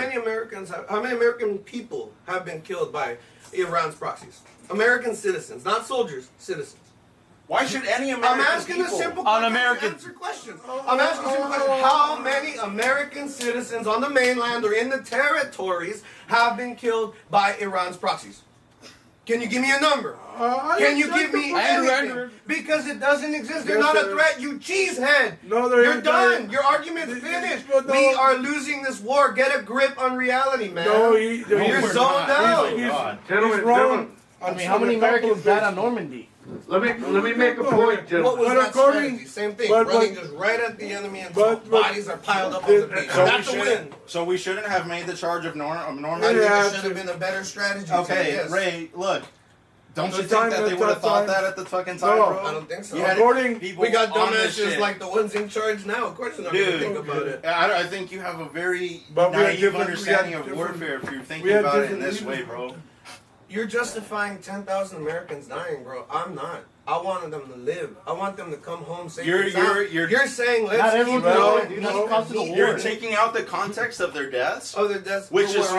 How many American people have been killed by Iran's proxies? American citizens, not soldiers, citizens. Why should any American I'm asking people? a simple On question. American- Answer questions. I'm asking a simple question. How many American citizens on the mainland or in the territories have been killed by Iran's proxies? Can you give me a number? Can you give me anything? Because it doesn't exist. They're Yes, not a sir. threat, you cheesehead. No, they're You're done. Your argument's Th- finished. but no- We are losing this war. Get a grip on reality, man. No, You're he's zoned out. He's God. wrong. I mean, how many Americans died on Normandy? Let me make a point, What gentlemen. was But that according- strategy? Same thing. but- running just right at the enemy until but- bodies are piled up on the beach. So we That's a win. shouldn't. So we shouldn't have made the charge of Norm. I Yeah. think it should have been a better strategy. Okay, yes. Ray. Look. Don't you The think time- that they the would have thought time- that at the fucking time, No. bro? I don't think so. You had According- people We got on this dumbasses shit. like the ones in charge now. Of course, they're not going to Dude, think about it. I think you have a very But we had naive different- understanding we had of different- warfare if you're we thinking had about it in different this way, leaders. bro. You're justifying 10,000 Americans dying, bro. I'm not. I wanted them to live. I want them to come home safe. You're saying let's Not keep everyone's going. going, dude. That's the cost of the war. You're taking out the context of their deaths, Other deaths, which is it an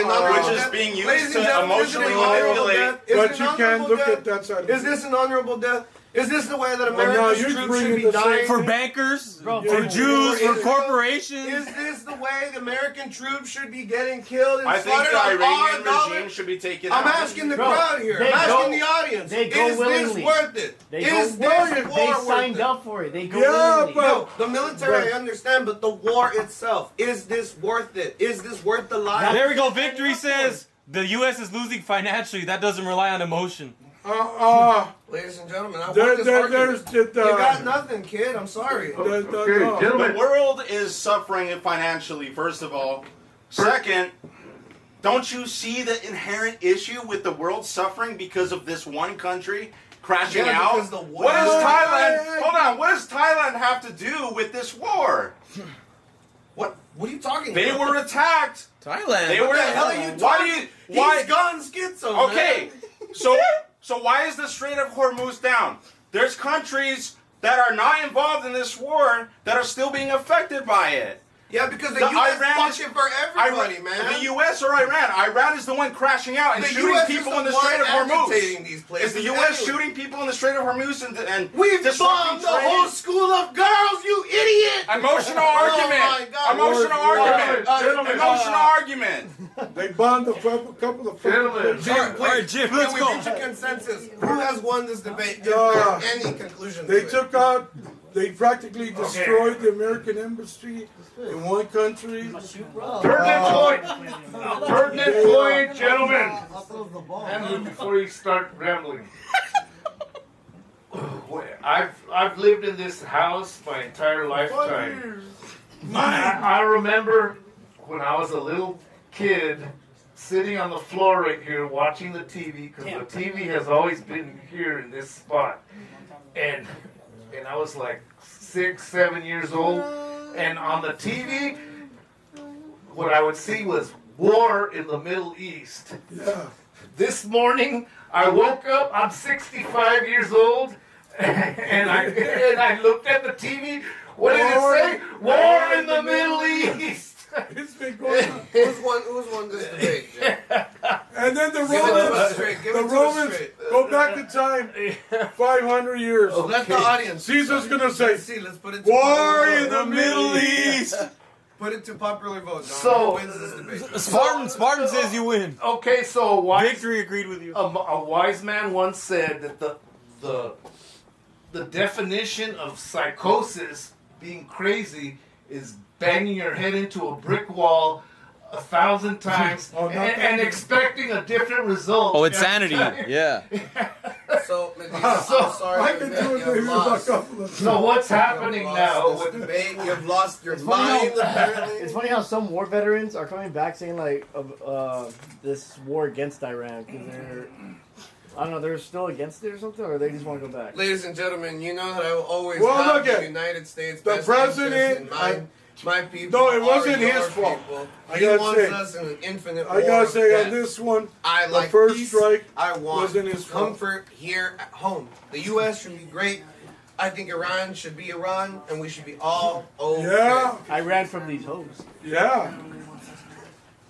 honorable which is death? being Ladies used and to gentlemen, emotionally is it an honorable manipulate. death? Is it But an you can't honorable look death? at that side of Is it. this an honorable death? Is this the way that now America's you're troops bringing should be the same- dying? For bankers, Bro, for for Jews, for Israel? corporations. Is this the way the American troops should be getting killed and I think slaughtered the on our Iranian dollar? regime should be taken I'm out. asking the Bro, crowd here. they I'm asking go- the audience. they go Is willingly. this worth it? They Is go this willingly. war They worth signed it? up for it. They go Yeah, willingly. but- No, the military I understand, but the war itself, is this worth it? Is this worth the life? There we go. Victory says the U.S. is losing financially. That doesn't rely on emotion. Ladies and gentlemen, I There- want this there- argument. there's the- You got nothing, kid. I'm sorry. The world is suffering financially, first of all. Second, don't you see the inherent issue with the world suffering because of this one country crashing Yeah, out? because the What does war- Thailand? Hold on. What does Thailand have to do with this war? What are you talking They about? were attacked. Thailand. They What were. the hell are you Why do talking? you? Why? He's gone schizo, Okay, man. so why is the Strait of Hormuz down? There's countries that are not involved in this war that are still being affected by it. Yeah, because the The U.S. Iran fucks is- it for everybody, man. The U.S. or Iran? Iran is the one crashing out and The shooting US people is in the the Strait of one Hormuz. agitating these places Is the U.S. anyway. shooting people in the Strait of Hormuz and We've disrupting bombed the whole trade? school of girls, you idiot! Emotional Oh argument. my God. Emotional argument. Gentlemen, Emotional argument. They bombed a couple of Gentlemen. Jim, All right, Jim, can let's we go. reach a consensus? Who has won this debate? Is Yeah. there any conclusion They to it? took out, they practically destroyed the American embassy in one country. Pertinent point. Pertinent point, gentlemen. Handle it before you start rambling. I've lived in this house my entire lifetime. I remember when I was a little kid sitting on the floor right here watching the TV, because the TV has always been here in this spot. And I was like 6, 7 years old. And on the TV, what I would see was war in the Middle East. Yeah. This morning, I woke up, I'm 65 years old, and I looked at the TV. What did it say? War in the Middle East. It's been going on. Who's won this debate, Jim? And then the Give it to us Romans, straight. Give the it to us Romans straight. go back to time 500 years. Let the audience. Caesar's gonna say, Let's see. Let's put it to war popular in vote. the Middle East. Put it to popular vote. John. So- Who wins this debate? Spartan says you win. Okay, so Victory agreed with you. a wise man once said that the definition of psychosis, being crazy, is banging your head into a brick wall 1,000 times Oh, not that. and expecting a different result. Oh, it's every sanity. time. Yeah. So, Medina, I'm sorry. I to can admit do it you've maybe lost. a couple of So what's You've happening lost now? this With, debate. You've lost your It's funny mind, how- apparently. It's funny how some war veterans are coming back saying like this war against Iran because they're, I don't know, they're still against it or something, or they just want to go back. Ladies and gentlemen, you know that I will always Well, have look the at- United States the best president, interests in mind. My people. No, it wasn't are your his fault. people. I He gotta wants say- us in an infinite I war gotta of say death. on this one, I the like first peace. strike I want wasn't his fault. comfort here at home. The U.S. should be great. I think Iran should be Iran, and we should be all okay. Yeah, I ran from these hoes. yeah.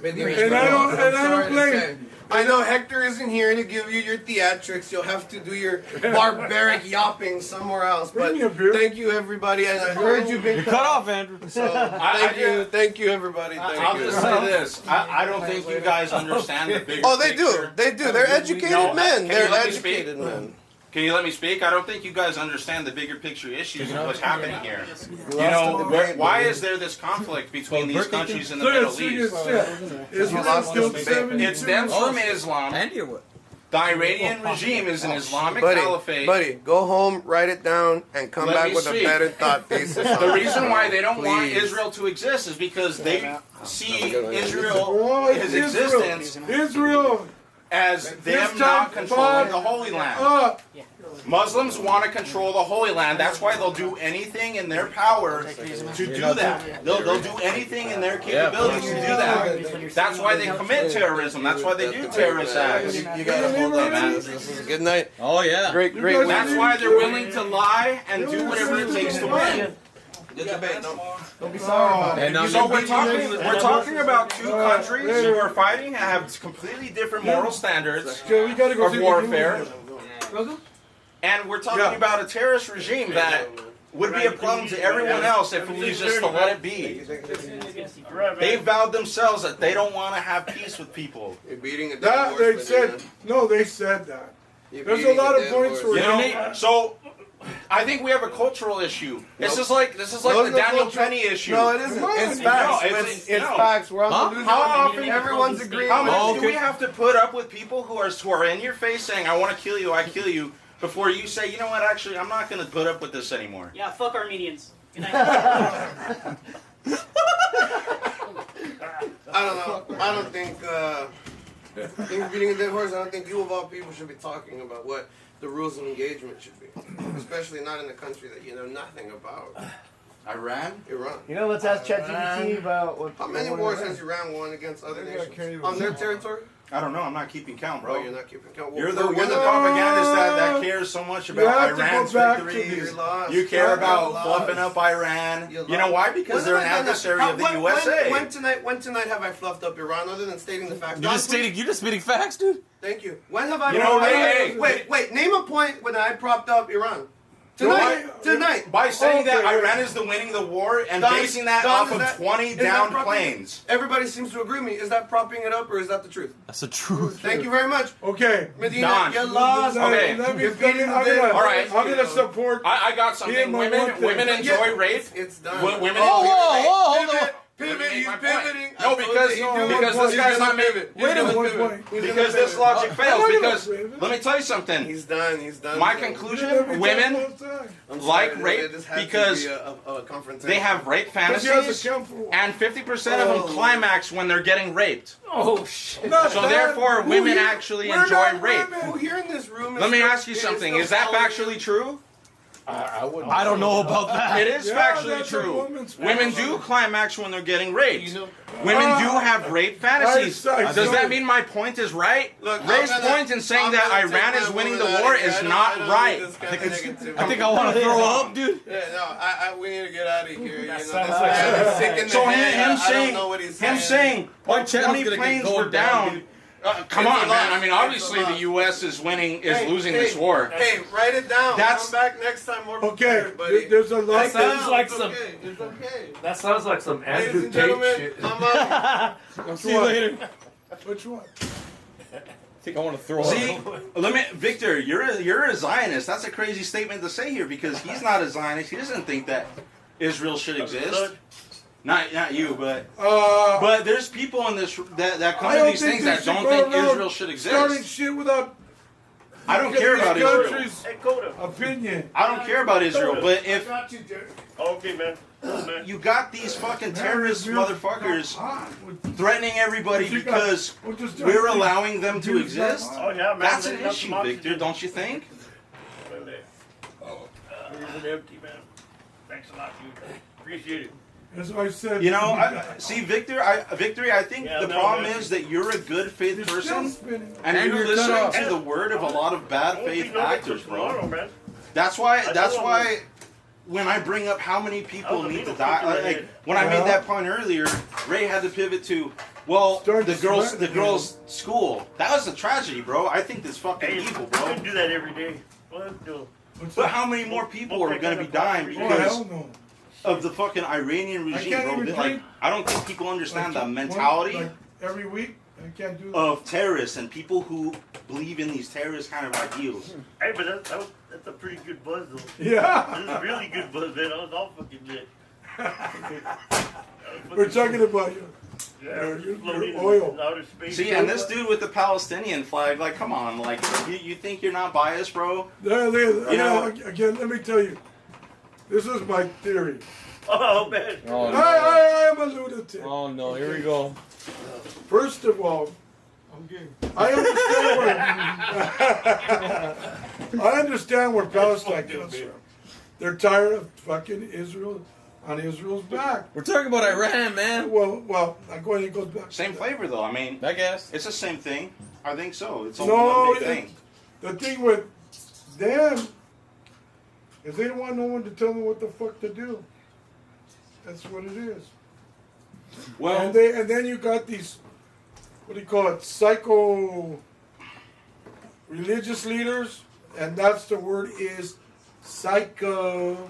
Medina, And I don't- I'm and I don't sorry to blame- say. I know Hector isn't here to give you your theatrics. You'll have to do your barbaric yopping somewhere else. Bring But me a beer. thank you, everybody. And I heard you've been You're cut off, Andrew. So thank you, everybody. Thank I'll you. just say this. I don't think you guys understand the bigger Oh, they do. picture. They do. They're educated No, men. can you They're let me speak? educated men. Can you let me speak? I don't think you guys understand the bigger picture issues of what's happening here. You know, why is there this conflict between these countries in the Look at Middle Syria East? said Israel lost killed this debate. 72. It stems from Islam. Andy or what? The Iranian regime is an Islamic Buddy, caliphate. buddy, go home, write it down, and come Let back me with speak. a better thought thesis. The reason why they don't want Please. Israel to exist is because they see good one. Israel, Oh, it's his Israel. existence, Israel. as them This not time, controlling fuck the Holy Land. up. Muslims want to control the Holy Land. That's why they'll do anything in their power to do that. They'll do anything in their capabilities to do that. That's why they commit terrorism. That's why they do terrorist acts. You gotta hold on, man. This is a good night. Oh yeah. Great, great. That's why they're willing to lie and do whatever it takes to win. Good debate. No. Don't be sorry about it. And So we're talking about two countries who are fighting and have completely different moral standards Okay, we gotta go of see the warfare. movie. And we're talking about a terrorist regime that would be a problem to everyone else if we just to let it be. They vowed themselves that they don't want to have peace with people. You're beating a dead That horse, they but said. No, they said that. you're There's a beating lot of dead points horse. where You know, so I think we have a cultural issue. This is like No, the it's Daniel not Penny issue. No, it isn't. No, It's no, facts. it's- It's no. facts. We're on Huh? the losing How end. often- Everyone's agreeing. How with much it. do we have to put up with people who are in your face saying, "I want to kill you, I kill you," before you say, "You know what? Actually, I'm not going to put up with this anymore." Yeah, fuck Armenians. Good night. I don't know. I don't think in beating a dead horse. I don't think you of all people should be talking about what the rules of engagement should be, especially not in a country that you know nothing about. Iran? Iran. You know, let's ask ChatGPT about what. How many wars has Iran won against other nations on their territory? I don't know. I'm not keeping count, Bro, bro. you're not keeping count. You're the propagandist that cares so much You about have to go Iran's back to victories. the- You care about lost. fluffing up Iran. You You know why? Because they're an adversary of the USA. When tonight have I fluffed up Iran other than stating the facts? You just spitting facts, dude. Thank you. When have I? You know, wait. Name a point when I propped up Iran. You know Tonight. what? Tonight. By saying that Okay. Iran is the winning the war and Don- basing that Don, off is of that- 20 is that downed propping- planes. Everybody seems to agree with me. Is that propping it up or is that the truth? That's the truth. Thank you very much. Okay. Medina, Don. you lost. Okay. You're beating the dead All horse. right. I'm gonna support. I got something. Him on one Women thing. enjoy rape. It's done. Women Whoa, enjoy whoa, rape. whoa, hold on. Pivot, he's My point. pivoting. No, because this guy's not making. Wait a minute. Because this logic fails. I'm not Because gonna pivot. let me tell you something. He's done. He's done. My So- conclusion: women I'm like sorry, rape it just had to because be a confrontation. they have rape But she has fantasies, to count for- and 50% of them climax when they're getting raped. Oh shit. Not So that. therefore, Who women here- actually we're enjoy not rape. women. Who here in this room? Let me ask you something: is that factually true? I don't know about that. It is Yeah, factually that's a true. woman's Women fantasy. do climax when they're getting raped. Women do have rape fantasies. I Does saw that it. mean my point is right? Look, Ray's I'm gonna- point in saying I'm that gonna Iran take is my winning woman the out war of here. is I don't not need right. this kind of negativity. I think I want to throw up, dude. Yeah, no, we need to get out of here. You know, this not man is sick in the So head. him I don't saying, know what he's him saying, Our oh, channel's 20 gonna get planes going were down, down. dude. Come It's on, a man. lot. I mean, It's obviously a lot. the U.S. is losing hey, this war. Hey, write it down. That's- Come back next time. More Okay. prepared, buddy. There's a lot. Write it sounds down. like It's some- okay. It's okay. That sounds like some Ladies Andrew and Tate gentlemen, shit. I'm up. See you later. Which one? I think I want to throw See, up. Victor, you're a Zionist. That's a crazy statement to say here because he's not a Zionist. He doesn't think that Israel should exist. Not you, but there's people in this that come I to don't these think things they that should don't go think around Israel should starting exist. shit without. I don't care about Israel. country's opinion. I don't care about Israel, but if Okay, man. Man. you got these fucking terrorist Israel motherfuckers got with- threatening everybody What you got? because what just we're got- allowing them to Jews got exist, Oh, yeah, man. that's an They got issue, some Victor, oxygen. don't you think? Here's an empty, man. Thanks a lot, dude. Appreciate it. That's what I said. You know, see, Victory, I think Yeah, the no, problem man. is that you're a good faith You're person, still spinning. and And you're you're cut listening off. to the word of a lot of bad Won't be faith no actors, for bro. tomorrow, man. That's why. I That's know. why. When I bring up how many people That was a need to needle die, stick in the like head. when I Yeah. made that point earlier, Ray had to pivot to, well, Start the to girls' sweat. the girls' school. That was a tragedy, bro. I think that's fucking Hey, evil, you bro. can do that every day. Let's do it. What's But that? how many more people are going to be dying Oh, because hell no. of the fucking Iranian I regime, can't bro? even Like, drink. I don't think people understand the Like, mentality like every week, I can't do that. of terrorists and people who believe in these terrorist kind of ideals. Hey, but that's a pretty good buzz, though. Yeah. That's a really good buzz, man. I was all fucking lit. We're talking about you. Your oil. See, and this dude with the Palestinian flag, like, come on, like, you think you're not biased, bro? Again, let me tell you. This is my theory. Oh, man. Oh, no. I am a lunatic. Oh, no. Here we go. First of all, I understand where Palestine comes from. They're tired of fucking Israel on Israel's back. We're talking about Iran, man. Well, I'm going to go back. Same flavor, though. I mean, I guess it's the same thing. I think so. It's all No, one big thing. the thing with them is they don't want no one to tell them what the fuck to do. That's what it is. Well, and then you got these, what do you call it, psycho religious leaders, and that's the word is psycho.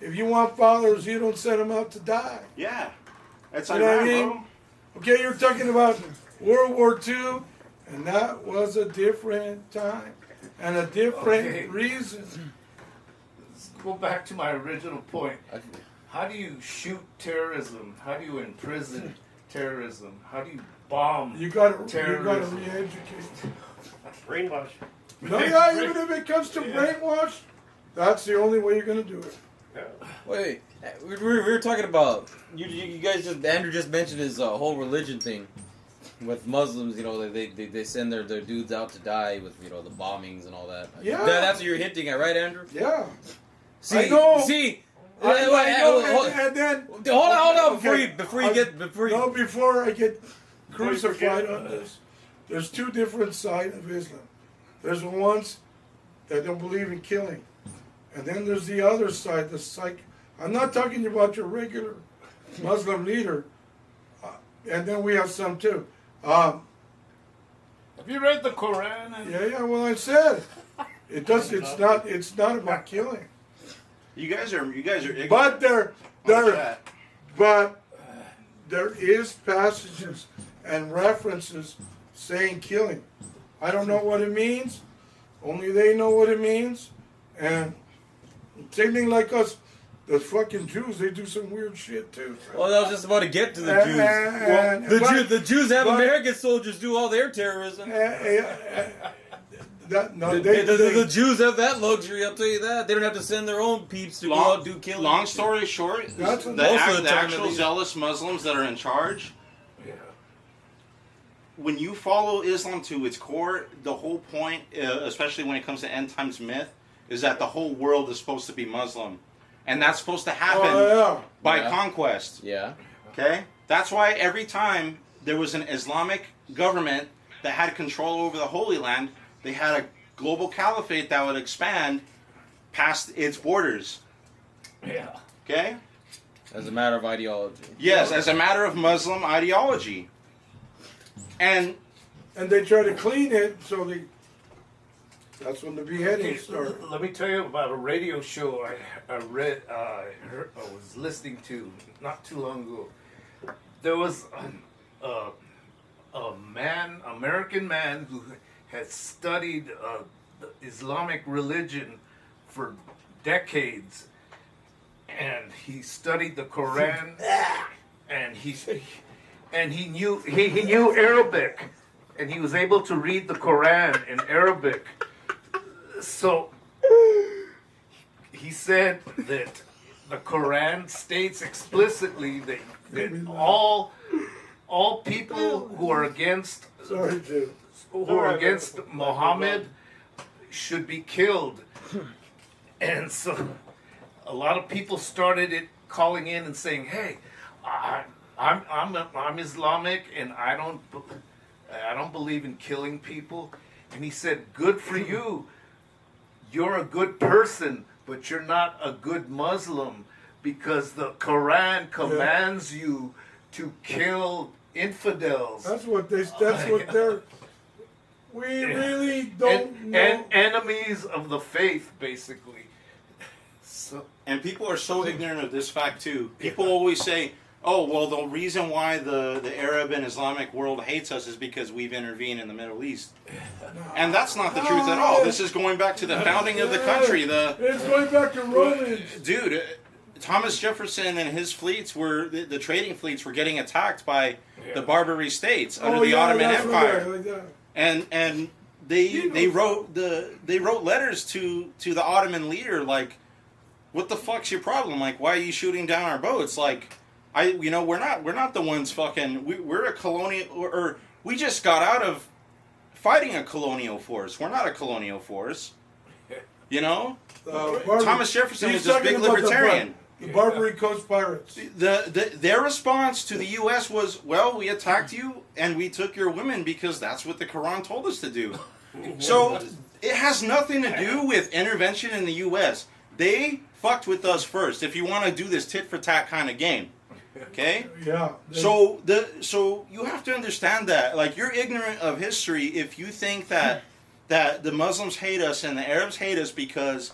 If you want followers, you don't send them out to die. Yeah. That's You know what I Iran, mean? Okay, you're talking about World War II, and that was a different time and a different reason. Let's go back to my original point. How do you shoot terrorism? How do you imprison terrorism? How do you bomb You gotta terrorism? re-educate. Brainwash. No, yeah, even if it comes to brainwash, that's the only way you're gonna do it. Wait, we were talking about you guys just Andrew just mentioned his whole religion thing with Muslims. You know, they send their dudes out to die with the bombings and all that. Yeah. That's what you're hinting at, right, Andrew? Yeah. See, I know. See. I know, and then Hold on, okay, before you before I get crucified on this, there's two different sides of Islam. There's the ones that don't believe in killing, and then there's the other side, the psych. I'm not talking about your regular Muslim leader, and then we have some too. Have you read the Quran? Yeah. Well, I said it does. It's not about killing. You guys are ignorant. But there is passages and references saying killing. I don't know what it means. Only they know what it means. And same thing like us, the fucking Jews, they do some weird shit too. Well, I was just about to get to the Jews. The Jews have American soldiers do all their terrorism. The Jews have that luxury, I'll tell you that. They don't have to send their own peeps to go out and do killing. Long story short, the actual zealous Muslims that are in charge, when you follow Islam to its core, the whole point, especially when it comes to end times myth, is that the whole world is supposed to be Muslim. And that's supposed to happen by conquest. Yeah. Okay? That's why every time there was an Islamic government that had control over the Holy Land, they had a global caliphate that would expand past its borders. Yeah. Okay? As a matter of ideology. Yes, as a matter of Muslim ideology. And they try to clean it, so that's when the beheadings start. Let me tell you about a radio show I was listening to not too long ago. There was a American man who had studied the Islamic religion for decades, and he studied the Quran, and he knew Arabic, and he was able to read the Quran in Arabic. So he said that the Quran states explicitly that all people who are against Muhammad should be killed. And so a lot of people started calling in and saying, "Hey, I'm Islamic and I don't believe in killing people." And he said, "Good for you. You're a good person, but you're not a good Muslim, because the Quran commands you to kill infidels." That's what they're. We really don't know. And enemies of the faith, basically. And people are so ignorant of this fact too. People always say, "Oh, well, the reason why the Arab and Islamic world hates us is because we've intervened in the Middle East." And that's not the truth at all. This is going back to the founding of the country. It's going back to Romans. Dude, Thomas Jefferson and his fleets were the trading fleets were getting attacked by the Barbary states under the Ottoman Empire, and they wrote letters to the Ottoman leader like, what the fuck's your problem? Like, why are you shooting down our boats? Like, we're not the ones fucking. We're a colonial, or we just got out of fighting a colonial force. We're not a colonial force. You know, Thomas Jefferson was this big libertarian. The Barbary Coast Pirates. Their response to the U.S. was, well, we attacked you and we took your women because that's what the Quran told us to do. So it has nothing to do with intervention in the U.S. They fucked with us first. If you want to do this tit for tat kind of game, okay? Yeah. So you have to understand that, like, you're ignorant of history if you think that the Muslims hate us and the Arabs hate us because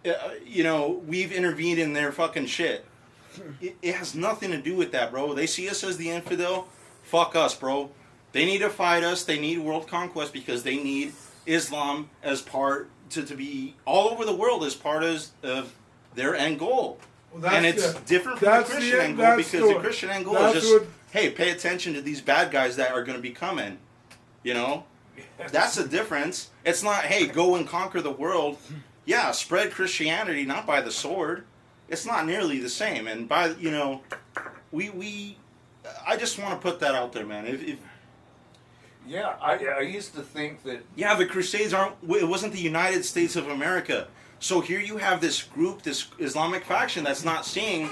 we've intervened in their fucking shit. It has nothing to do with that, bro. They see us as the infidel. Fuck us, bro. They need to fight us. They need world conquest because they need Islam as part to be all over the world as part of their end goal. Well, and it's different from the Christian end goal because the Christian end goal is just, hey, pay attention to these bad guys that are going to be coming. You know? That's the difference. It's not, hey, go and conquer the world. Yeah, spread Christianity, not by the sword. It's not nearly the same. And by, I just want to put that out there, man. I used to think that... Yeah, the Crusades it wasn't the United States of America. So here you have this group, this Islamic faction that's not seeing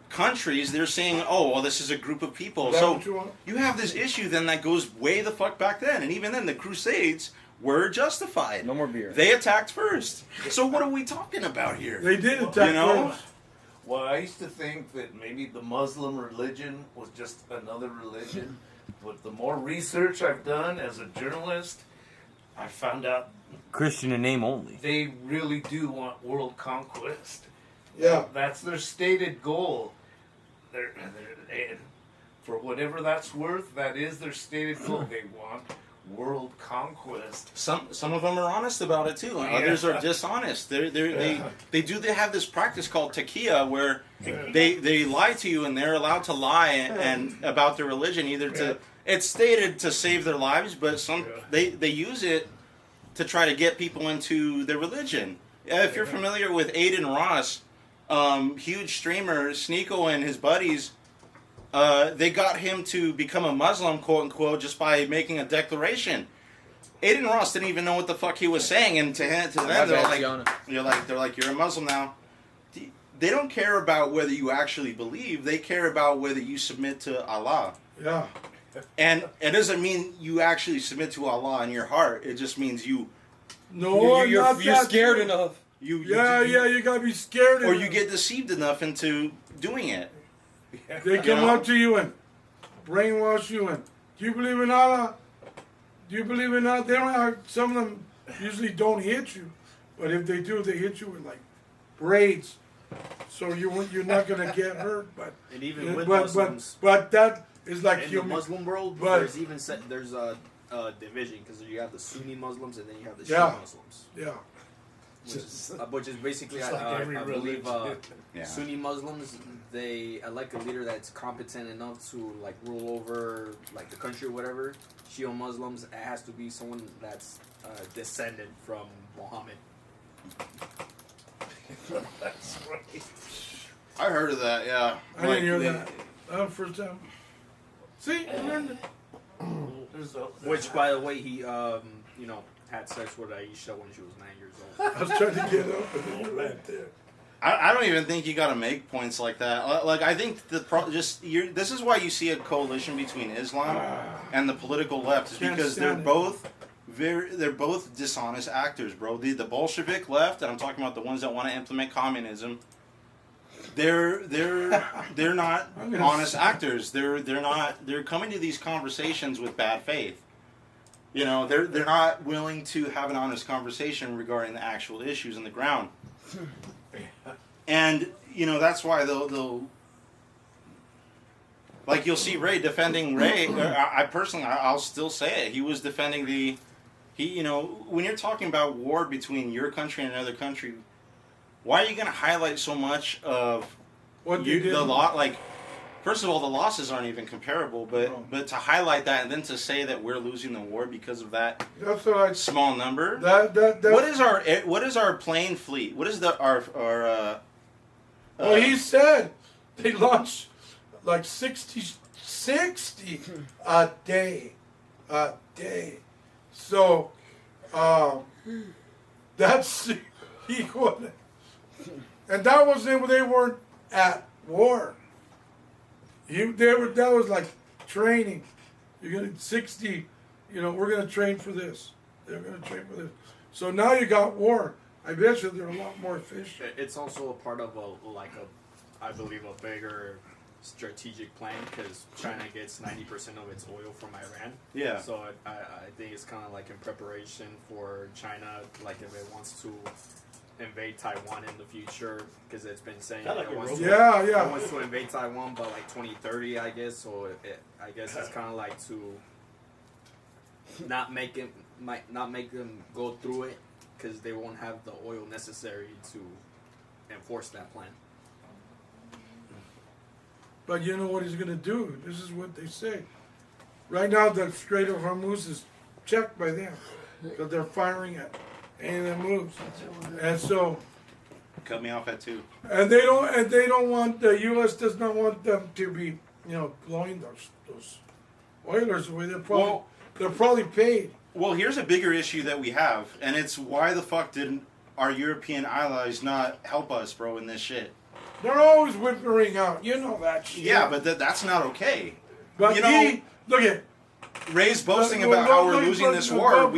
countries. They're saying, oh, well, this is a group of people. So you have this issue then that goes way the fuck back then. And even then, the Crusades were justified. No more beer. They attacked first. So what are we talking about here? They did attack first. Well, I used to think that maybe the Muslim religion was just another religion. But the more research I've done as a journalist, I found out Christian in name only. They really do want world conquest. Yeah. That's their stated goal. For whatever that's worth, that is their stated goal. They want world conquest. Some of them are honest about it too, and others are dishonest. They have this practice called taqiyya where they lie to you and they're allowed to lie and about their religion it's stated to save their lives, but they use it to try to get people into their religion. If you're familiar with Aiden Ross, huge streamer, Sneeko and his buddies, they got him to become a Muslim, quote unquote, just by making a declaration. Aiden Ross didn't even know what the fuck he was saying, and to them, they're like, you're a Muslim now. They don't care about whether you actually believe. They care about whether you submit to Allah. Yeah. And it doesn't mean you actually submit to Allah in your heart. It just means you're scared enough. You gotta be scared or enough. you get deceived enough into doing it. They come up to you and brainwash you and, do you believe in Allah? Do you believe in Allah? They don't have, some of them usually don't hit you, but if they do, they hit you with like braids, so you're not gonna get hurt. But and even with Muslims, but that is like in the Muslim world, but, there's even there's a division because you have the Sunni Muslims and then you have the Shia Muslims. Yeah. Which is basically, I believe, Sunni Muslims, they elect a leader that's competent enough to like rule over like the country or whatever. Shia Muslims, it has to be someone that's descended from Muhammad. That's right. I heard of that, yeah. I didn't hear that. First time. See, I learned it. Which, by the way, he had sex with Aisha when she was 9 years old. I was trying to get up and then you right there. I don't even think you got to make points like that. Like I think this is why you see a coalition between Islam and the political left, is because they're both dishonest actors, bro. The Bolshevik left, and I'm talking about the ones that want to implement communism. They're not honest actors. They're coming to these conversations with bad faith. You know, they're not willing to have an honest conversation regarding the actual issues on the ground. And, that's why they'll like, you'll see Ray defending Ray. I'll still say it. He was defending when you're talking about war between your country and another country, why are you going to highlight so much of What they did? the lot? Like, first of all, the losses aren't even comparable, but to highlight that and then to say that we're losing the war because of that That's what I. small number. That. What is our plane fleet? What is our Well, he said they launched like 60 a day. So, that's equal. And that was when they weren't at war. That was like training. You're gonna 60. We're gonna train for this. They're gonna train for this. So now you got war. I bet you they're a lot more efficient. It's also a part of I believe a bigger strategic plan because China gets 90% of its oil from Iran. Yeah. So I think it's kind of like in preparation for China, like if it wants to invade Taiwan in the future, because it's been saying it wants to invade Taiwan by like 2030, I guess. So I guess it's kind of like to not make them go through it because they won't have the oil necessary to enforce that plan. But you know what he's going to do? This is what they say. Right now, the Strait of Hormuz is checked by them because they're firing at any of them moves, and so Cut me off at 2. and they don't want the U.S. does not want them to be blowing those oilers away. They're probably paid. Well, here's a bigger issue that we have, and it's why the fuck didn't our European allies not help us, bro, in this shit? They're always whimpering out. You know that shit. Yeah, but that's not okay. But look at Ray's boasting about how we're losing this war.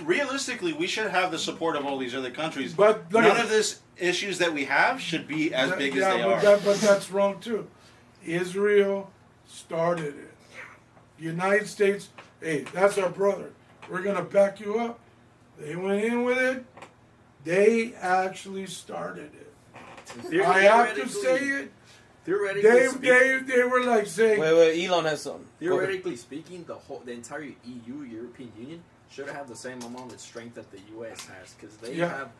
Realistically, we should have the support of all these other countries. But none of these issues that we have should be as big as they are. But that's wrong too. Israel started it. United States, hey, that's our brother. We're gonna back you up. They went in with it. They actually started it. I have to say it. Theoretically, they were like saying. Wait, Elon has something. Theoretically speaking, the entire EU, European Union, should have the same amount of strength that the U.S. has because they have,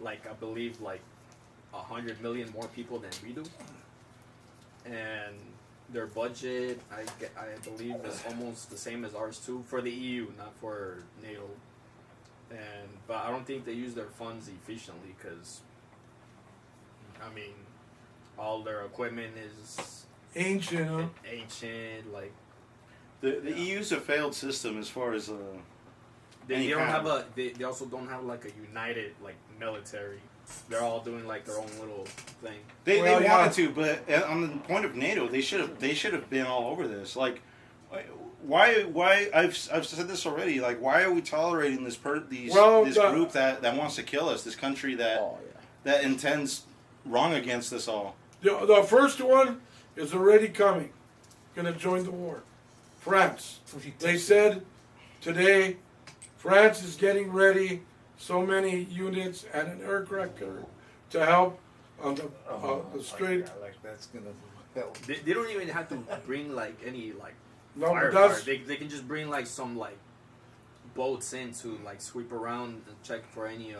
I believe, 100 million more people than we do, and their budget, I believe, is almost the same as ours too for the EU, not for NATO. But I don't think they use their funds efficiently because, all their equipment is ancient, huh? The EU's a failed system as far as they don't have they also don't have a united military. They're all doing their own little thing. They wanted to, but on the point of NATO, they should have been all over this. Why I've said this already. Why are we tolerating this group that wants to kill us? This country that intends wrong against us all. The first one is already coming. Going to join the war. France. They said today, France is getting ready. So many units and an aircraft carrier to help on the strait. That's gonna help. They don't even have to bring any firepower. They can just bring some boats in to sweep around and check for any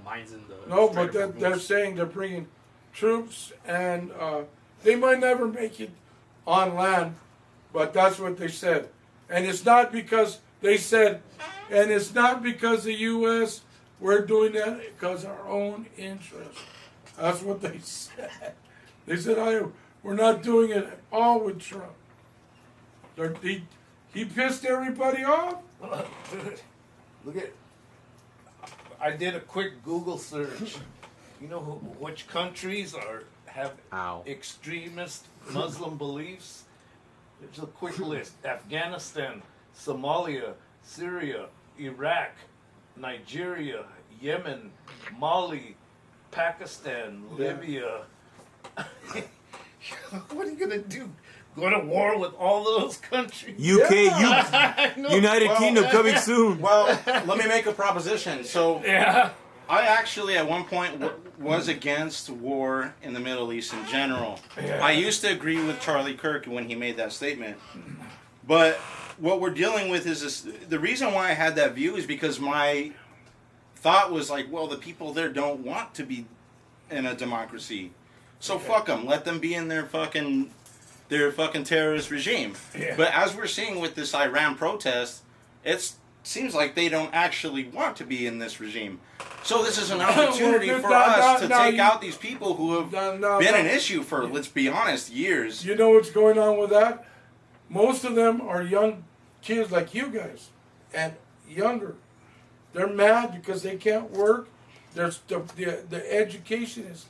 mines in the. No, but they're saying they're bringing troops and they might never make it on land, but that's what they said. And it's not because they said, and it's not because the U.S. We're doing that because our own interest. That's what they said. They said, we're not doing it at all with Trump. He pissed everybody off. Look at. I did a quick Google search. You know which countries have extremist Muslim beliefs? There's a quick list: Afghanistan, Somalia, Syria, Iraq, Nigeria, Yemen, Mali, Pakistan, Libya. What are you gonna do? Go to war with all those countries? UK, United Kingdom coming soon. Well, let me make a proposition. So, I actually at one point was against war in the Middle East in general. I used to agree with Charlie Kirk when he made that statement. But what we're dealing with is this, the reason why I had that view is because my thought was like, well, the people there don't want to be in a democracy, so fuck them. Let them be in their fucking terrorist regime. Yeah. But as we're seeing with this Iran protest, it seems like they don't actually want to be in this regime. So this is an opportunity for us to take out these people who have been an issue for, let's be honest, years. You know what's going on with that? Most of them are young kids like you guys and younger. They're mad because they can't work. There's the education is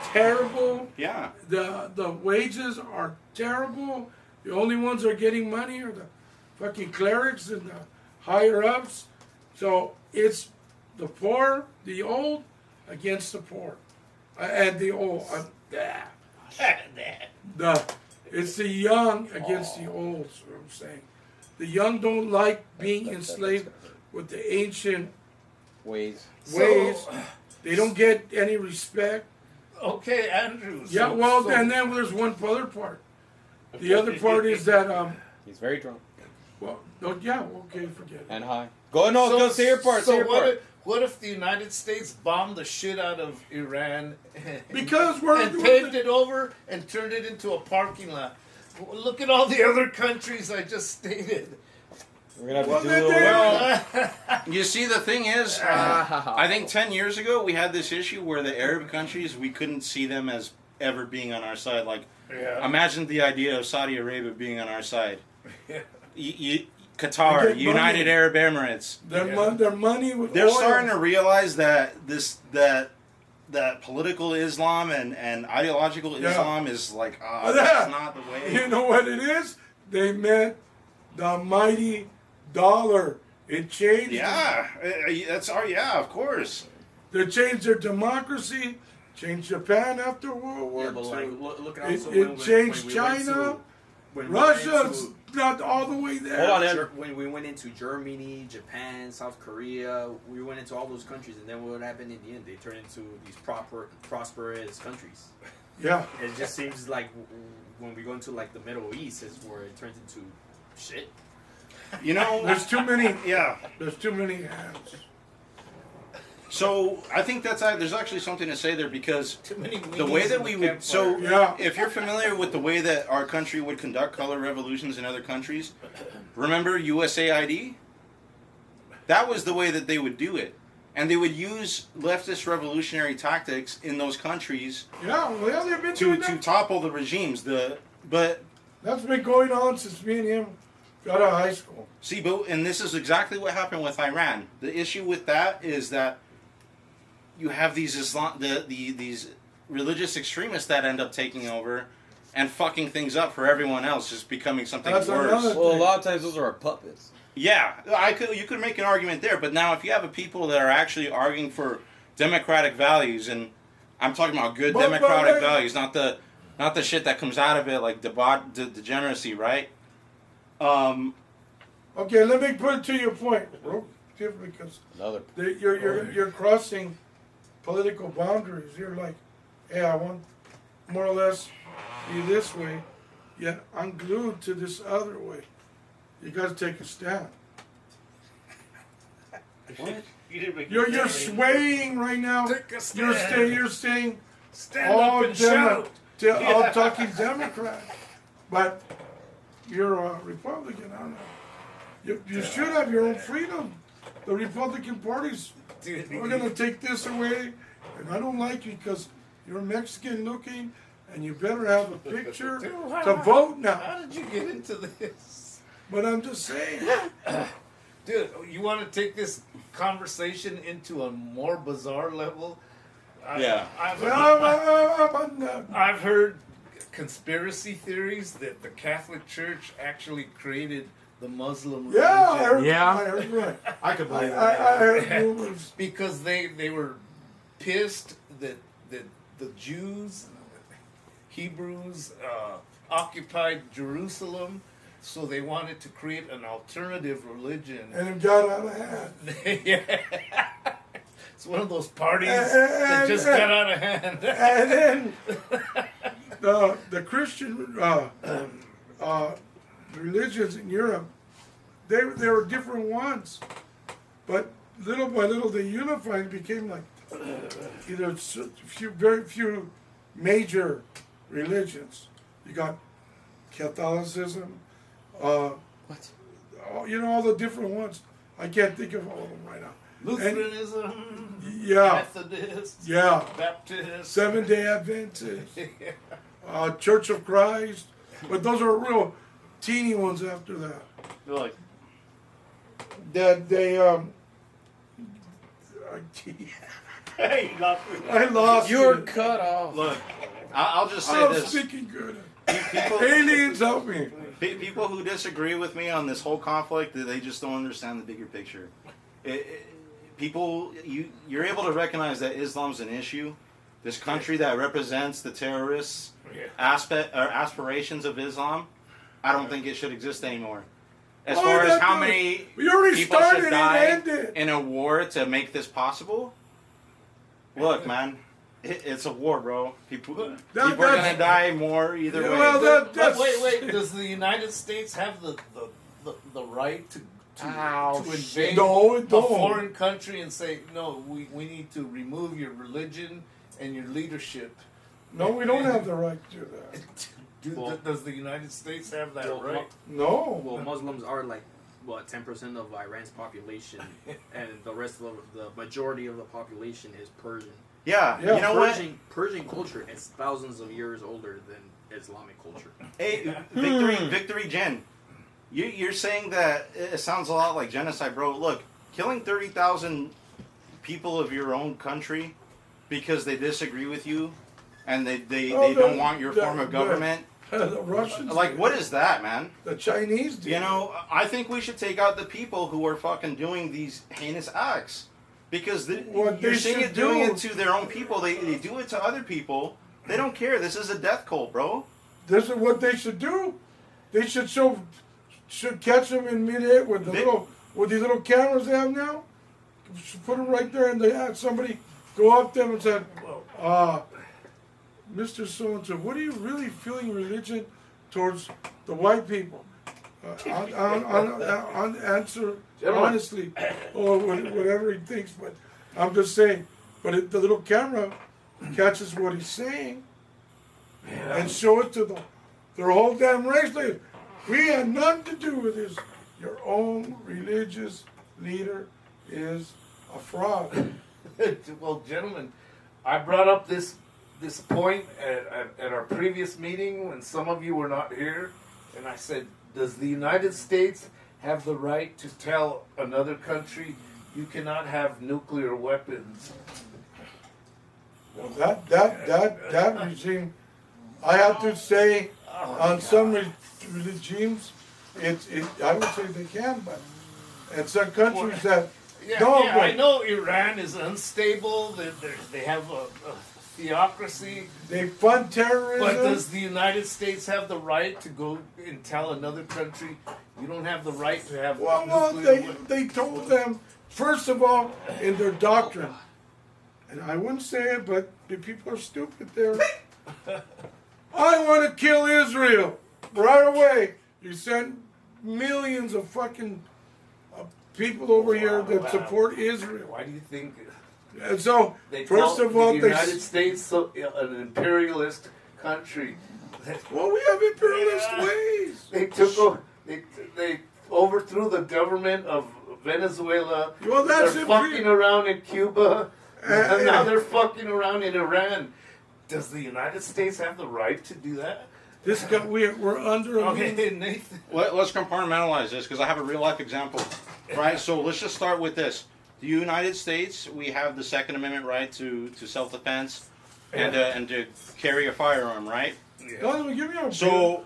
terrible. Yeah. The wages are terrible. The only ones that are getting money are the fucking clerics and the higher ups. So it's the poor, the old, against the poor, and the old. It's the young against the old. Is what I'm saying. The young don't like being enslaved with the ancient ways. They don't get any respect. Okay, Andrew. Yeah, well, and then there's one other part. The other part is that he's very drunk. Well, no, yeah, okay, forget it. And high. Go say your part. So say your part. What if the United States bombed the shit out of Iran because and paved it over and turned it into a parking lot? Look at all the other countries I just stated. We're gonna have to do You see, the thing is, I think 10 years ago we had this issue where the Arab countries, we couldn't see them as ever being on our side. Like, imagine the idea of Saudi Arabia being on our side. Qatar, United Arab Emirates. Their money with They're oil. starting to realize that that political Islam and ideological Islam is like, that's not the way. You know what it is? They meant the mighty dollar. It changed. Yeah, of course. They changed their democracy. Changed Japan after World War II. But like, look at also it changed China. Russia's not all the way there. Hold on, when we went into Germany, Japan, South Korea, we went into all those countries, and then what happened in the end? They turned into these prosperous countries. Yeah. It just seems like when we go into like the Middle East, is where it turns into shit. You know, there's too many. Yeah, there's too many hands. So I think there's actually something to say there, because the way that we would, if you're familiar with the way that our country would conduct color revolutions in other countries, remember USAID? That was the way that they would do it. And they would use leftist revolutionary tactics in those countries they've been to topple the regimes. But that's been going on since me and him got out of high school. See, and this is exactly what happened with Iran. The issue with that is that you have these these religious extremists that end up taking over and fucking things up for everyone else, just becoming something worse. Well, a lot of times those are our puppets. Yeah, you could make an argument there, but now if you have a people that are actually arguing for democratic values, and I'm talking about good democratic values, not the shit that comes out of it like degeneracy, right? Okay, let me put it to your point, bro. Because you're crossing political boundaries. You're like, hey, I want more or less be this way, yet I'm glued to this other way. You got to take a stand. What? You're swaying right now. Take a stand. You're saying Stand up and shout. all talking Democrat, but you're a Republican. I don't know. You should have your own freedom. The Republican Party's we're gonna take this away, and I don't like you because you're Mexican looking, and you better have a picture to vote now. How did you get into this? But I'm just saying. Dude, you want to take this conversation into a more bizarre level? I've heard conspiracy theories that the Catholic Church actually created the Muslim religion. I heard right. I could believe I heard rumors. Because they were pissed that the Jews, Hebrews, occupied Jerusalem, so they wanted to create an alternative religion. And it got out of hand. It's one of those parties that just got out of hand. And then the Christian religions in Europe, they were different ones, but little by little they unified and became like either very few major religions. You got Catholicism, you know, all the different ones. I can't think of all of them right now. Lutheranism, yeah, Methodist, yeah, Baptist, Seventh-day Adventist, Church of Christ, but those are real teeny ones after that. Like That they Hey, you lost me. I lost. You're it. cut off. Look, I'll just say I'm this. speaking good. People, Aliens help me. people who disagree with me on this whole conflict, they just don't understand the bigger picture. You're able to recognize that Islam's an issue. This country that represents the terrorists aspect or aspirations of Islam, I don't think it should exist anymore. As far as how many people should die in a war to make this possible, look, man, it's a war, bro. People are gonna die more either way. Well, wait. Does the United States have the right to invade a foreign country and say, no, we need to remove your religion and your leadership? No, we don't have the right to do that. Does the United States have that right? No. Well, Muslims are like, what, 10% of Iran's population, and the rest of the majority of the population is Persian. Yeah, you know what? Persian culture is thousands of years older than Islamic culture. Hey, Victory Jen, you're saying that it sounds a lot like genocide, bro. Look, killing 30,000 people of your own country because they disagree with you and they don't want your form of government. The Russians. Like, what is that, man? The Chinese do. You know, I think we should take out the people who are fucking doing these heinous acts. Because you're seeing it doing it to their own people. They do it to other people. They don't care. This is a death cult, bro. This is what they should do. They should catch them in midair with these little cameras they have now. Put them right there, and they have somebody go up to them and say, Mr. So-and-so, what are you really feeling religion towards the white people? Answer honestly, or whatever he thinks. But I'm just saying. But the little camera catches what he's saying and show it to their whole damn race. We had nothing to do with this. Your own religious leader is a fraud. Well, gentlemen, I brought up this point at our previous meeting when some of you were not here, and I said, does the United States have the right to tell another country you cannot have nuclear weapons? Well, that regime, I have to say, on some regimes, I would say they can, but in some countries that don't. Yeah, I know Iran is unstable. They have a theocracy. They fund terrorism. But does the United States have the right to go and tell another country you don't have the right to have nuclear weapons? They told them, first of all, in their doctrine, and I wouldn't say it, but the people are stupid there. I want to kill Israel right away. You send millions of fucking people over here that support Israel. Why do you think? And so, first of all, the United States, an imperialist country. Well, we have imperialist ways. They overthrew the government of Venezuela. Well, that's they're fucking around in Cuba. And now they're fucking around in Iran. Does the United States have the right to do that? We're under. Okay, Nathan. Let's compartmentalize this because I have a real life example. Right, so let's just start with this. The United States, we have the Second Amendment right to self-defense and to carry a firearm, right? Yeah. So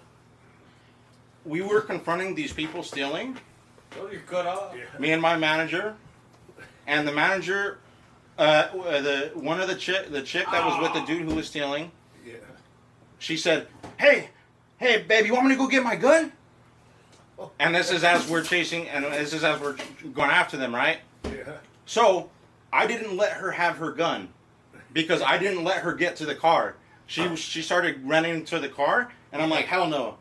we were confronting these people stealing. Oh, you're cut off. Me and my manager, and the manager, the chick that was with the dude who was stealing. Yeah. She said, "Hey, baby, you want me to go get my gun?" And this is as we're chasing, and this is as we're going after them, right? Yeah. So I didn't let her have her gun because I didn't let her get to the car. She started running to the car, and I'm like, hell no.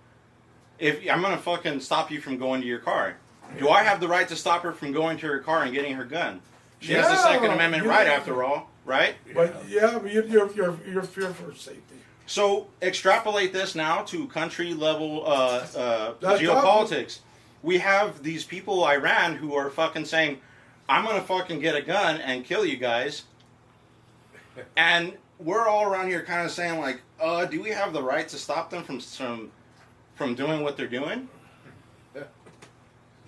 If I'm gonna fucking stop you from going to your car, do I have the right to stop her from going to her car and getting her gun? She has a Second Yeah, Amendment you- right, after all, right? But yeah, but you're fear for safety. So extrapolate this now to country level That's geopolitics. We have these people, Iran, who are fucking saying, "I'm gonna fucking get a gun and kill you guys," and we're all around here kind of saying like, do we have the right to stop them from doing what they're doing?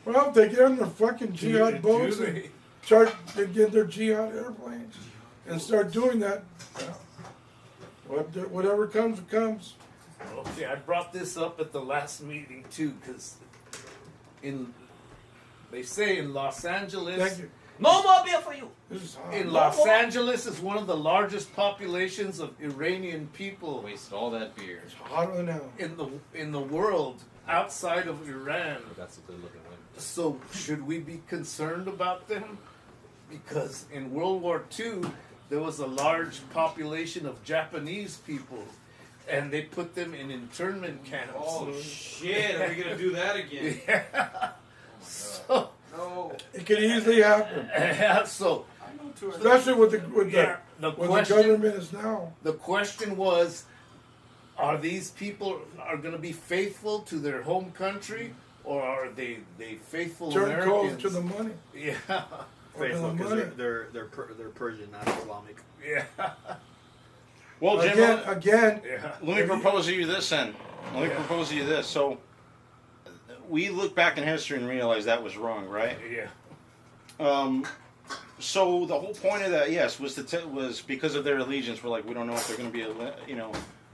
Well, they get on their fucking jihad boats and start to get their jihad airplanes and start doing that. Whatever comes, comes. Okay, I brought this up at the last meeting too, because they say in Los Angeles. Thank you. No more beer for you. In Los Angeles is one of the largest populations of Iranian people. Wasted all that beer. It's hotter than hell. In the world outside of Iran. That's a good looking one. So should we be concerned about them? Because in World War II, there was a large population of Japanese people, and they put them in internment camps. Oh shit! Are we gonna do that again? Yeah. So No. It could easily happen, so especially with the the government is now. The question was, are these people are going to be faithful to their home country, or are they faithful Turn Americans? cold to the money. Yeah. Faithful money. because they're Persian, not Islamic. Yeah. Well, Jim, Again. let me propose to you this then. Let me propose to you this. So, we look back in history and realize that was wrong, right? Yeah. So the whole point of that, yes, was was because of their allegiance. We're like, we don't know if they're going to be,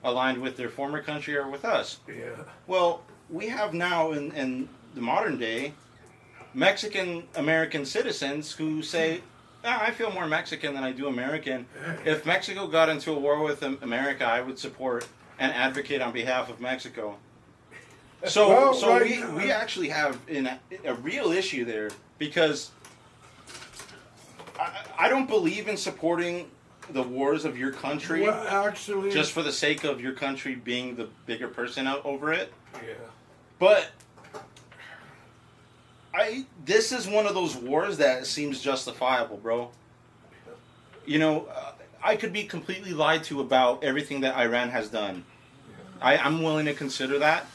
aligned with their former country or with us. Yeah. Well, we have now in the modern day Mexican American citizens who say, I feel more Mexican than I do American. If Mexico got into a war with America, I would support and advocate on behalf of Mexico. So, we actually have a real issue there, because I don't believe in supporting the wars of your country just for the sake of your country being the bigger person out over it. Yeah. But this is one of those wars that seems justifiable, bro. I could be completely lied to about everything that Iran has done. I'm willing to consider that.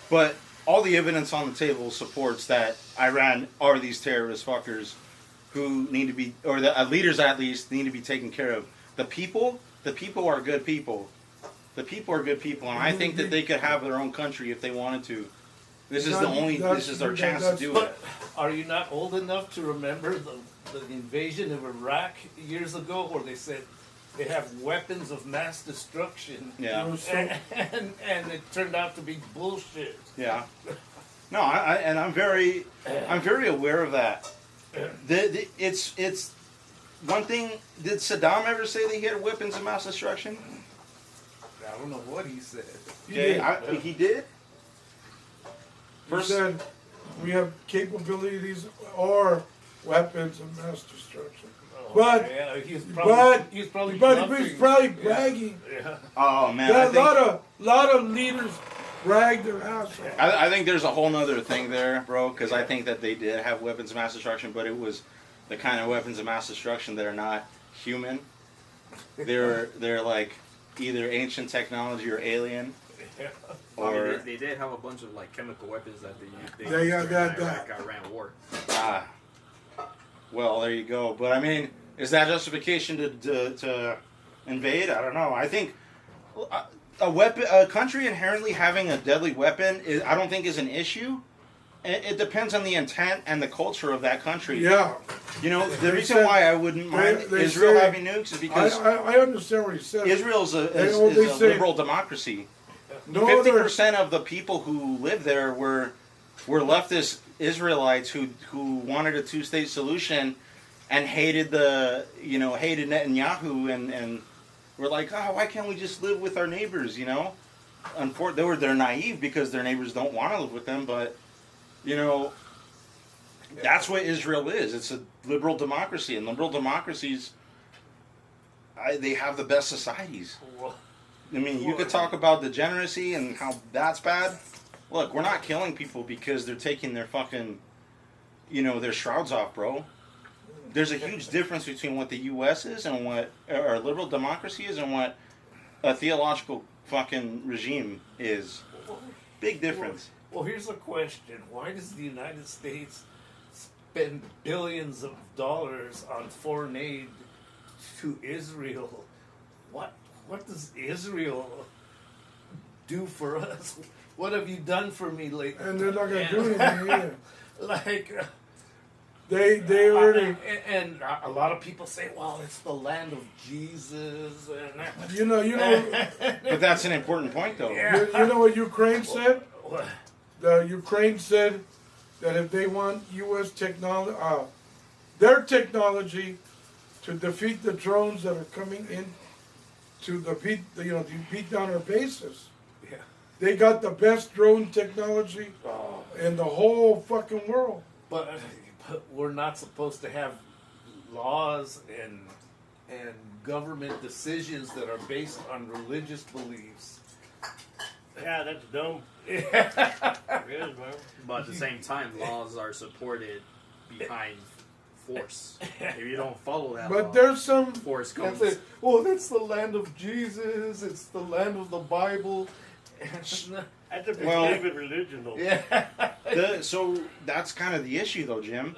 But all the evidence on the table supports that Iran are these terrorist fuckers who need to be, or the leaders at least, need to be taken care of. The people are good people. The people are good people, and I think that they could have their own country if they wanted to. This is their chance to do it. Are you not old enough to remember the invasion of Iraq years ago, where they said they have weapons of mass destruction? Yeah. And it turned out to be bullshit. Yeah. No, I'm very aware of that. It's one thing. Did Saddam ever say that he had weapons of mass destruction? I don't know what he said. Okay, he did. He said we have capabilities or weapons of mass destruction. But yeah, he's probably bragging. Yeah. Oh man, A lot of leaders brag their ass off. I think there's a whole nother thing there, bro. Because I think that they did have weapons of mass destruction, but it was the kind of weapons of mass destruction that are not human. They're like either ancient technology or alien. Or they did have a bunch of chemical weapons that they They used got during that. Iraq war. Well, there you go. But I mean, is that justification to invade? I don't know. I think a country inherently having a deadly weapon I don't think is an issue. It depends on the intent and the culture of that country. Yeah. The reason why I wouldn't mind Israel having nukes is because I understand what he said. Israel's a liberal democracy. 50% of the people who live there were leftist Israelites who wanted a two-state solution and hated hated Netanyahu and were like, why can't we just live with our neighbors? They're naive because their neighbors don't want to live with them, but that's what Israel is. It's a liberal democracy, and liberal democracies they have the best societies. I mean, you could talk about degeneracy and how that's bad. Look, we're not killing people because they're taking their fucking, their shrouds off, bro. there's a huge difference between what the U.S. is and what our liberal democracy is and what a theological fucking regime is. Big difference. Well, here's a question. Why does the United States spend billions of dollars on foreign aid to Israel? What does Israel do for us? What have you done for me lately? And they're not going to do anything either. Like... They already... And a lot of people say, well, it's the land of Jesus. And You know... But that's an important point, though. You know what Ukraine said? The Ukraine said that if they want U.S. technology, their technology to defeat the drones that are coming in to beat down our bases. Yeah. They got the best drone technology in the whole fucking world. But we're not supposed to have laws and government decisions that are based on religious beliefs. Yeah, that's dumb. It is, man. But at the same time, laws are supported behind force. If you don't follow that But law, there's some... force comes. That's it. Oh, that's the land of Jesus. It's the land of the Bible. That's a Well- private religion, though. Yeah. So that's kind of the issue, though, Jim.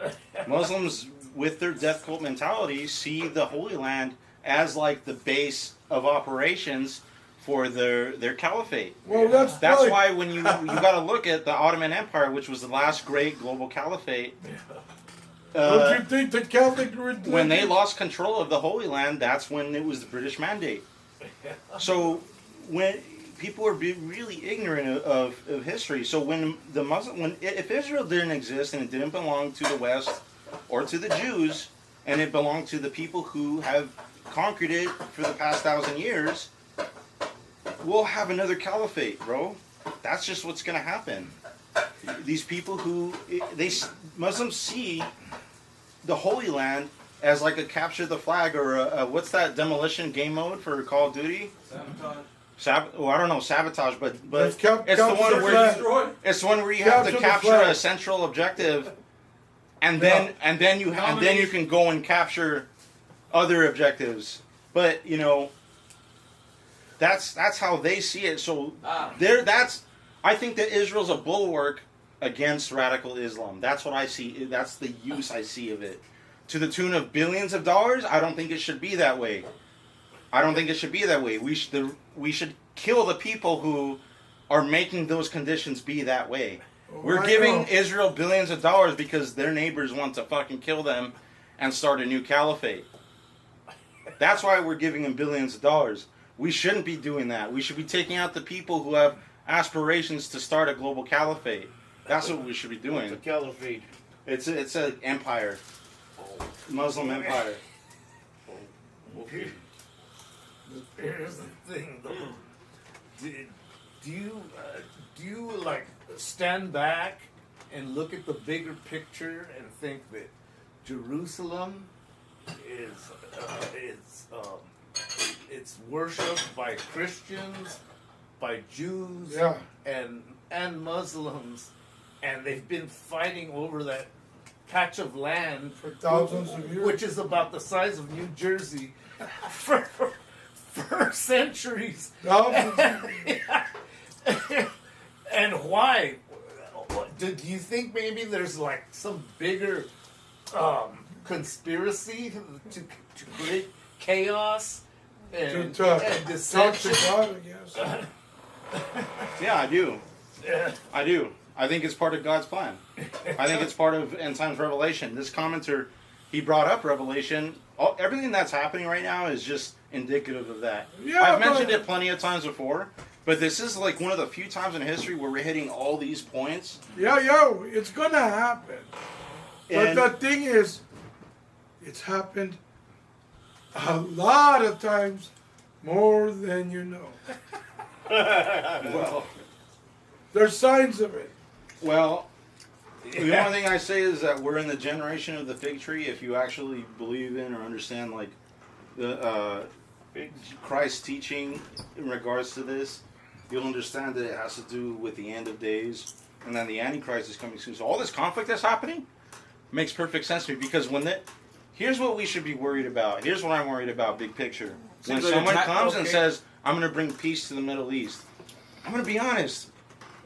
Muslims, with their death cult mentality, see the Holy Land as like the base of operations for their caliphate. Well, that's That's like- why when you got to look at the Ottoman Empire, which was the last great global caliphate. Don't you think the Catholic religion... When they lost control of the Holy Land, that's when it was the British Mandate. So when people are really ignorant of history, so if Israel didn't exist and it didn't belong to the West or to the Jews, and it belonged to the people who have conquered it for the past 1,000 years, we'll have another caliphate, bro. That's just what's going to happen. These people Muslims see the Holy Land as like a capture the flag or a what's that demolition game mode for Call of Duty? Sabotage. I don't know sabotage, but It's it's the one where you have to Capture the capture flag. a central objective, and then you can go and capture other objectives. But that's how they see it. So I think that Israel's a bulwark against radical Islam. That's what I see. That's the use I see of it. To the tune of billions of dollars, I don't think it should be that way. We should kill the people who are making those conditions be that way. We're giving Israel billions of dollars because their neighbors want to fucking kill them and start a new caliphate. That's why we're giving them billions of dollars. We shouldn't be doing that. We should be taking out the people who have aspirations to start a global caliphate. That's what we should be doing. It's a caliphate. It's an empire. Muslim empire. Okay. Here's the thing, though. Do you like stand back and look at the bigger picture and think that Jerusalem it's worshipped by Christians, by Jews, and Muslims, and they've been fighting over that patch of land for thousands of years, which is about the size of New Jersey, for centuries. And why? Do you think maybe there's like some bigger conspiracy to create chaos and dissension? God, I guess. Yeah, I do. I do. I think it's part of God's plan. I think it's part of end times Revelation. This commenter, he brought up Revelation. Everything that's happening right now is just indicative of that. Yeah, I've mentioned it plenty of times before, but this is like one of the few times in history where we're hitting all these points. It's gonna happen. But the thing is, it's happened a lot of times, more than you know. Well, there's signs of it. Well, the only thing I say is that we're in the generation of the fig tree. If you actually believe in or understand, like the Christ's teaching in regards to this, you'll understand that it has to do with the end of days, and then the Antichrist is coming soon. So all this conflict that's happening makes perfect sense to me, because Here's what we should be worried about. Here's what I'm worried about, big picture. When Seems like someone attack- comes and okay. says, I'm going to bring peace to the Middle East, I'm going to be honest.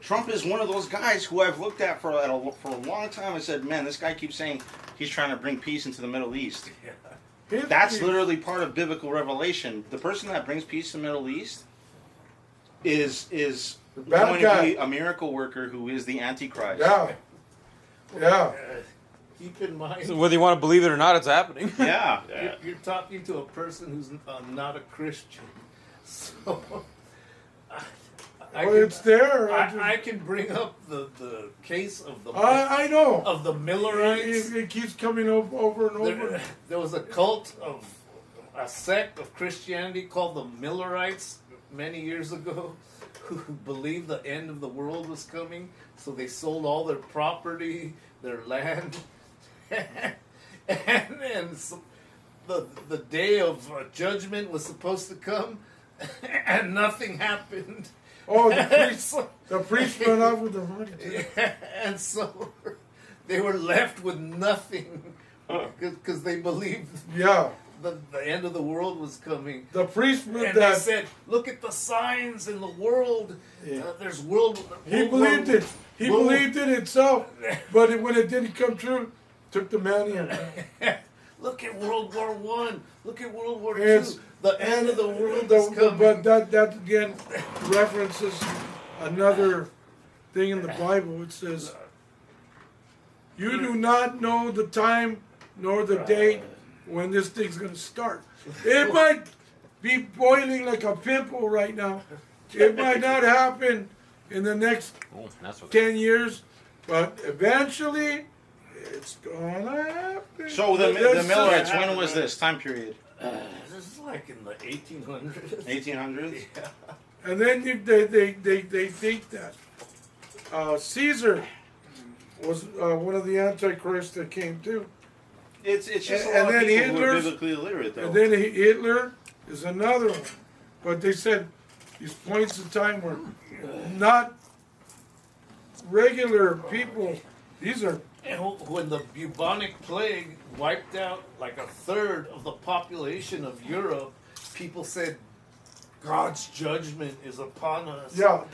Trump is one of those guys who I've looked at for a long time and said, man, this guy keeps saying he's trying to bring peace into the Middle East. That's literally part of biblical revelation. The person that brings peace to the Middle East is bad going guy. to be a miracle worker who is the Antichrist. Yeah. Yeah. Keep in mind, So whether you want to believe it or not, it's happening. Yeah. you're talking to a person who's not a Christian. So, Well, it's there. I can bring up the case of the I know. of the Millerites. It keeps coming over and over. There was a cult of a sect of Christianity called the Millerites many years ago, who believed the end of the world was coming. So they sold all their property, their land, and so the day of judgment was supposed to come, and nothing happened. Oh, the priest ran off with the money. And so they were left with nothing because they believed Yeah. the end of the world was coming. The priest And with they that. said, "Look at the signs in the world. Yeah. There's world." He believed it. He believed it himself. But when it didn't come true, took the money and Look at World War One. Look at World War It's- Two. The end of the world is coming. But that again references another thing in the Bible. It says, "You do not know the time nor the date when this thing's going to start. It might be boiling like a pimple right now. It might not happen in the next Oh, that's what 10 years, but eventually it's gonna happen." So the That's Millerites, so- when was this time period? This is like in the 1800s. 1800s? And then they think that Caesar was one of the antichrists that came too. It's just a And lot of then people who are Hitler's- biblically illiterate, though. And then Hitler is another one. But they said these points in time were not regular people. These are And when the bubonic plague wiped out like a third of the population of Europe, people said, God's judgment is upon us. yeah.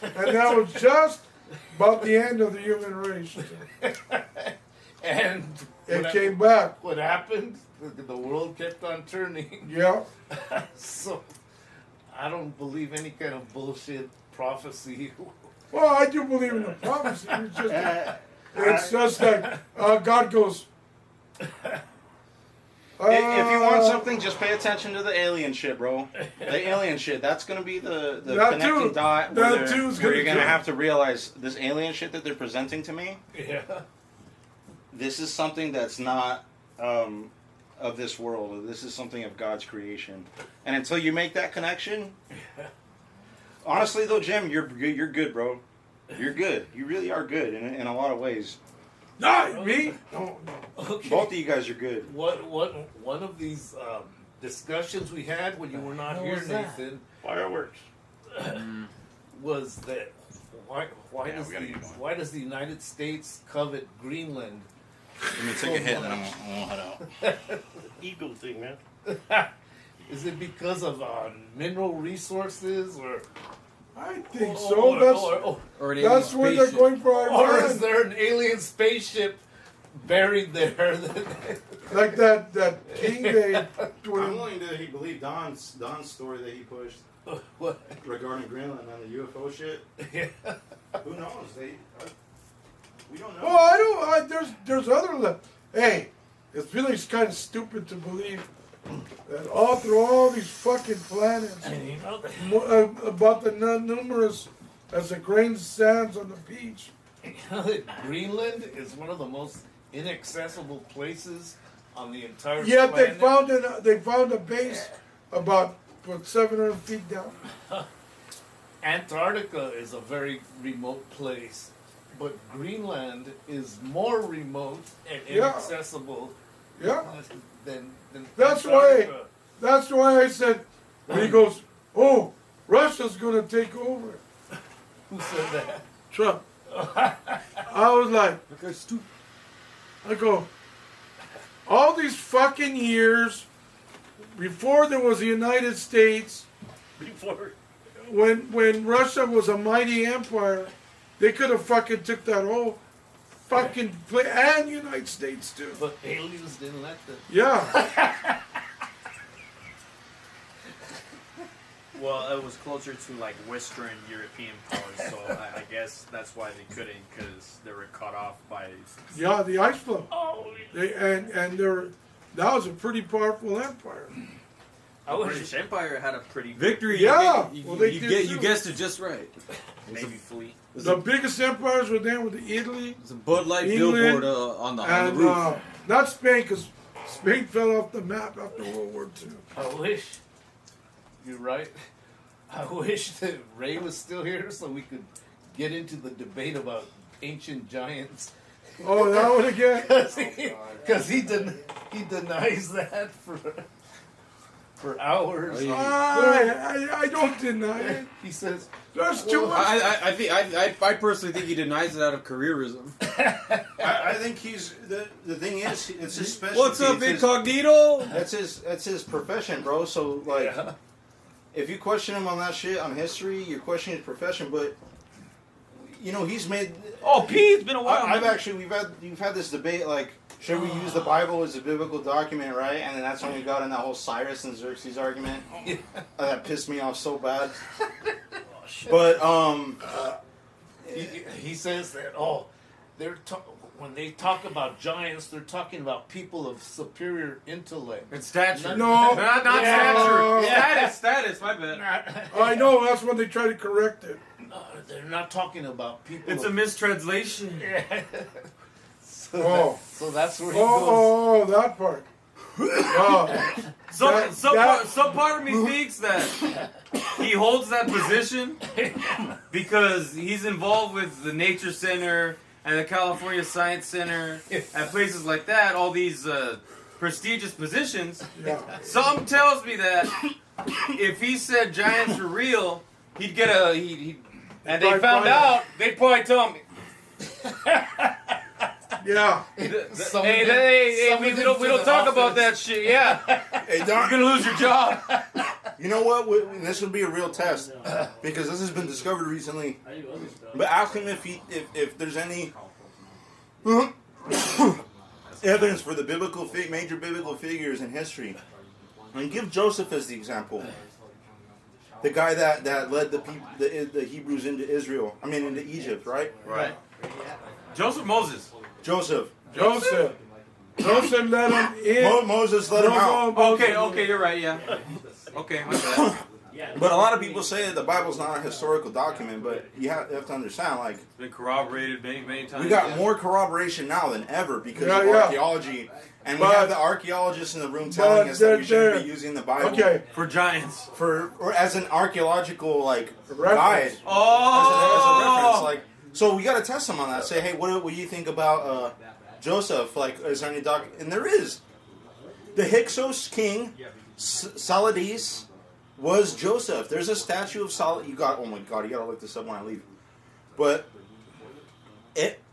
And that was just about the end of the human race. And It what came back. What happened? The world kept on turning. Yeah. So I don't believe any kind of bullshit prophecy. Well, I do believe in the prophecy. It's just like God goes. If you want something, just pay attention to the alien shit, bro. The alien shit. That's gonna be the That connecting too. dot That where, too is where gonna you're gonna do it. have to realize this alien shit that they're presenting to me. Yeah. This is something that's not of this world. This is something of God's creation. And until you make that connection, honestly though, Jim, you're good, bro. You're good. You really are good in a lot of ways. Not me. No. Okay. Both of you guys are good. One of these discussions we had when you were not What here, was that? Nathan, Fireworks. was that why Yeah, we gotta get going. why does the United States covet Greenland? Let me take a hit and then I'm gonna head out. Ego thing, man. Is it because of mineral resources, or I think so. That's where they're going for or is Iran. there an alien spaceship buried there? Like that king they. I'm willing to believe Don's story that he pushed What? regarding Greenland and the UFO shit. Yeah. Who knows? We don't know. Oh, I don't. There's other. Hey, it's really kind of stupid to believe that all through all these fucking planets, about the numerous as the grain of sands on the beach. You know that Greenland is one of the most inaccessible places on the entire Yet planet. they found a base about 700 feet down. Antarctica is a very remote place, but Greenland is more remote and Yeah. inaccessible Yeah. than That's why. Antarctica. That's why I said when he goes, "Oh, Russia's gonna take over." Who said that? Trump. I was like, I go, all these fucking years before there was the United States, Before. when Russia was a mighty empire, they could have fucking took that whole fucking place, and United States too. But aliens didn't let them. Yeah. Well, it was closer to like Western European powers, so I guess that's why they couldn't, because they were cut off by. Yeah, the ice flow. Oh, And that was a pretty powerful empire. The British Empire had a pretty Victory. Yeah, You, well, they you, did get, too. you guessed it just right. Navy fleet. The biggest empires were there with Italy, It's a Bud Light England, billboard on the and roof. not Spain, because Spain fell off the map after World War II. I wish. You're right. I wish that Ray was still here so we could get into the debate about ancient giants. Oh, that one again? Because he denies that for hours. I don't deny it. He says there's too much. I personally think he denies it out of careerism. I think he's the thing is it's his specialty. What's up, It's his- incognito? That's his profession, bro. So like, if you question him on that shit on history, you're questioning his profession. But you know, he's made. Oh, P, it's been a while. You've had this debate like, should we use the Bible as a biblical document, right? And then that's when we got in that whole Cyrus and Xerxes argument. That pissed me off so bad. But he says that when they talk about giants, they're talking about people of superior intellect. It's stature. No. Not Yeah. stature. Status, my bad. I know, that's when they try to correct it. They're not talking about people. It's a mistranslation. So that's where he goes. Oh, that part. Some part of me thinks that he holds that position because he's involved with the Nature Center and the California Science Center and places like that, all these prestigious positions. Yeah. Something tells me that if he said giants were real, he'd get and they found out, they'd probably tell me. Yeah. We don't talk about that shit. Yeah. Hey, You're gonna lose your job. You know what? This would be a real test because this has been discovered recently. But ask him if there's any evidence for the major biblical figures in history, and give Joseph as the example. The guy that led the Hebrews into Israel. I mean into Egypt, right? Right. Moses. Joseph let him in. Moses let him out. Okay, you're right, yeah. Okay, my bad. But a lot of people say that the Bible's not a historical document, but you have to understand, like, It's been corroborated many times. we got more corroboration now than ever because of archaeology. And we have the archaeologists in the room telling us that we shouldn't be using the Bible for giants. or as an archaeological guide. Reference. As a reference, like, so we got to test them on that. Say, hey, what do you think about Joseph? Like, is there any and there is. The Hyksos king, Saladis, was Joseph. There's a statue of oh my God, you got to look this up when I leave. But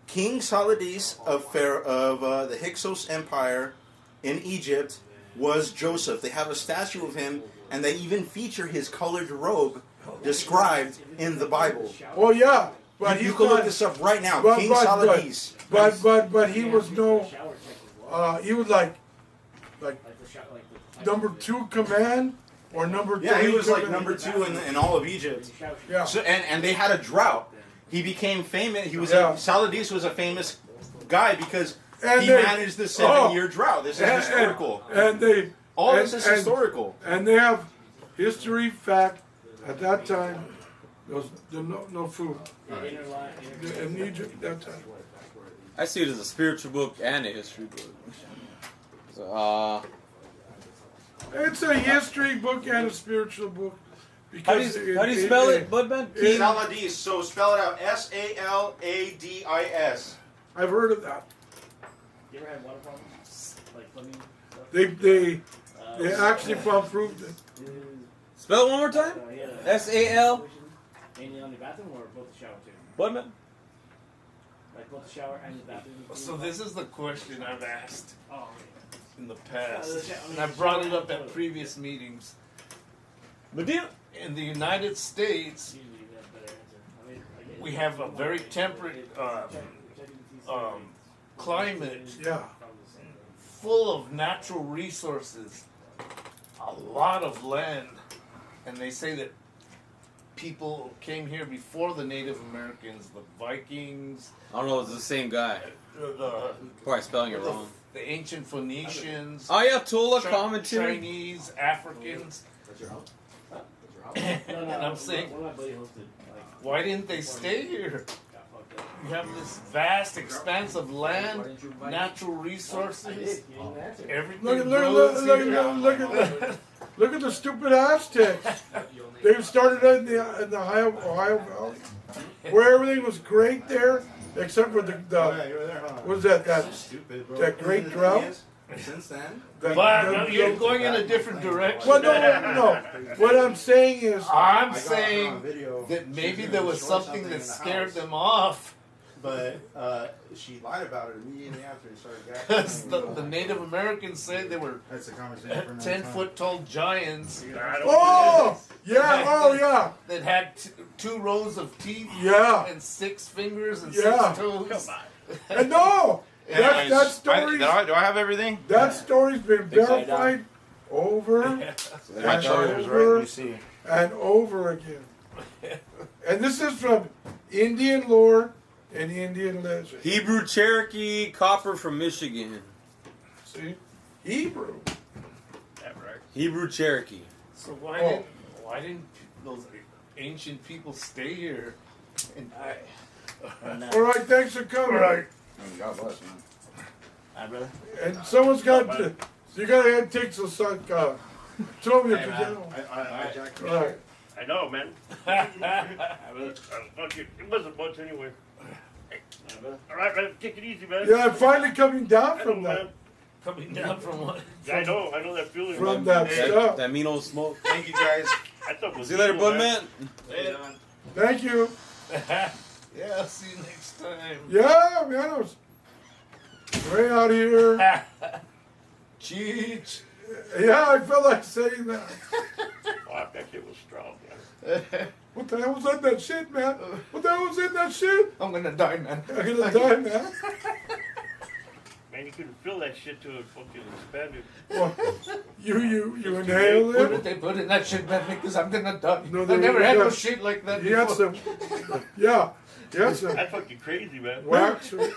King Saladis of the Hyksos Empire in Egypt was Joseph. They have a statue of him, and they even feature his colored robe described in the Bible. Oh yeah. But you can look this up right now. King Saladis. But he was he was like number 2 command or number 3. Yeah, he was like number 2 in all of Egypt. Yeah. So, and they had a drought. He became famous. Saladis was a famous guy because he managed the 7-year drought. This is historical. This is historical. And they have history fact at that time. There was no food in Egypt at that time. I see it as a spiritual book and a history book. So, it's a history book and a spiritual book. How do you spell it, Budman? Saladis. So spell it out. Saladis. I've heard of that. You ever had water problems? Like plumbing stuff? They actually proved it. Spell it one more time. SAL. Mainly on the bathroom or both the shower too? Budman. Like both the shower and the bathroom. So this is the question I've asked. Oh, in the past, and I brought it up at previous meetings. Medina. In the United States, we have a very temperate climate, Yeah. full of natural resources, a lot of land, and they say that people came here before the Native Americans, the Vikings, I don't know. It's the same guy. the Probably spelling it wrong. the ancient Phoenicians, Ayatollah commentary. Chinese, Africans. That's your house? And I'm saying, why didn't they stay here? You have this vast expanse of land, natural resources, everything Look at the stupid Aztecs. They started in the Ohio Valley, where everything was great there, except for the what was that Stupid, bro. that great drought. Since then, But you're going in a different direction. Well, no. What I'm saying is, I'm saying that maybe there was something that scared them off. but she lied about it immediately after it started Because gathering. the Native Americans say they were That's a conversation for another 10-foot tall giants oh yeah, that had two rows of teeth yeah, and 6 fingers and Yeah. 6 toes. and no, that story. Do I have everything? That story's been verified over My and charger's right. over Let me see. and over again. And this is from Indian lore and Indian legend. Hebrew Cherokee copper from Michigan. See? Hebrew. Hebrew Cherokee. So why didn't those ancient people stay here and die? All right, thanks for coming. God bless, man. Hi, brother. And someone's got to, you gotta take some throw me a Hey, man, piano. I jacked All right. I know, man. Fuck it. It wasn't much anyway. Hey. All right, man. Take it easy, man. Yeah, I'm finally coming down I know, from that. man. Coming down from what? I know that feeling. From man. that stuff. That mean old smoke. Thank you, guys. I thought it was See you later, evil, bud, man. Thank you. Yeah, I'll see you next time. Yeah, man, I was way out here. Cheech. Yeah, I felt like saying that. Oh, I bet it was strong, man. What the hell was in that shit, man? What the hell was in that shit? I'm gonna die, man. I'm gonna die, man. Man, you couldn't feel that shit till it fucking expanded. Well, you inhale What did it. they put in that shit, man? Because I'm gonna die. No, I they- never had no yeah. shit like that You had before. some, yeah, you had some That's fucking crazy, man. wax, or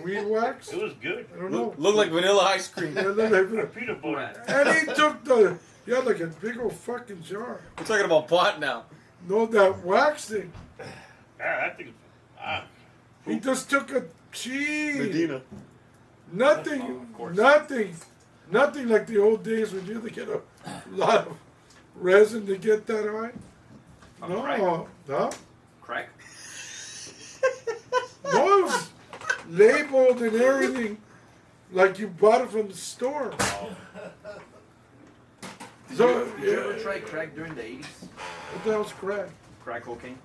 weed wax. It was good. I don't know. Look like vanilla ice cream. Yeah, look like- Peanut butter. And he took he had like a big old fucking jar. We're talking about pot now. No, that wax thing. I think He just took a cheese. Medina. Nothing like the old days when you had to get a lot of resin to get that high. No. Crack. No, it was labeled and everything like you bought it from the store. So, Did you ever try crack during the 80s? What the hell's crack? Crack cocaine?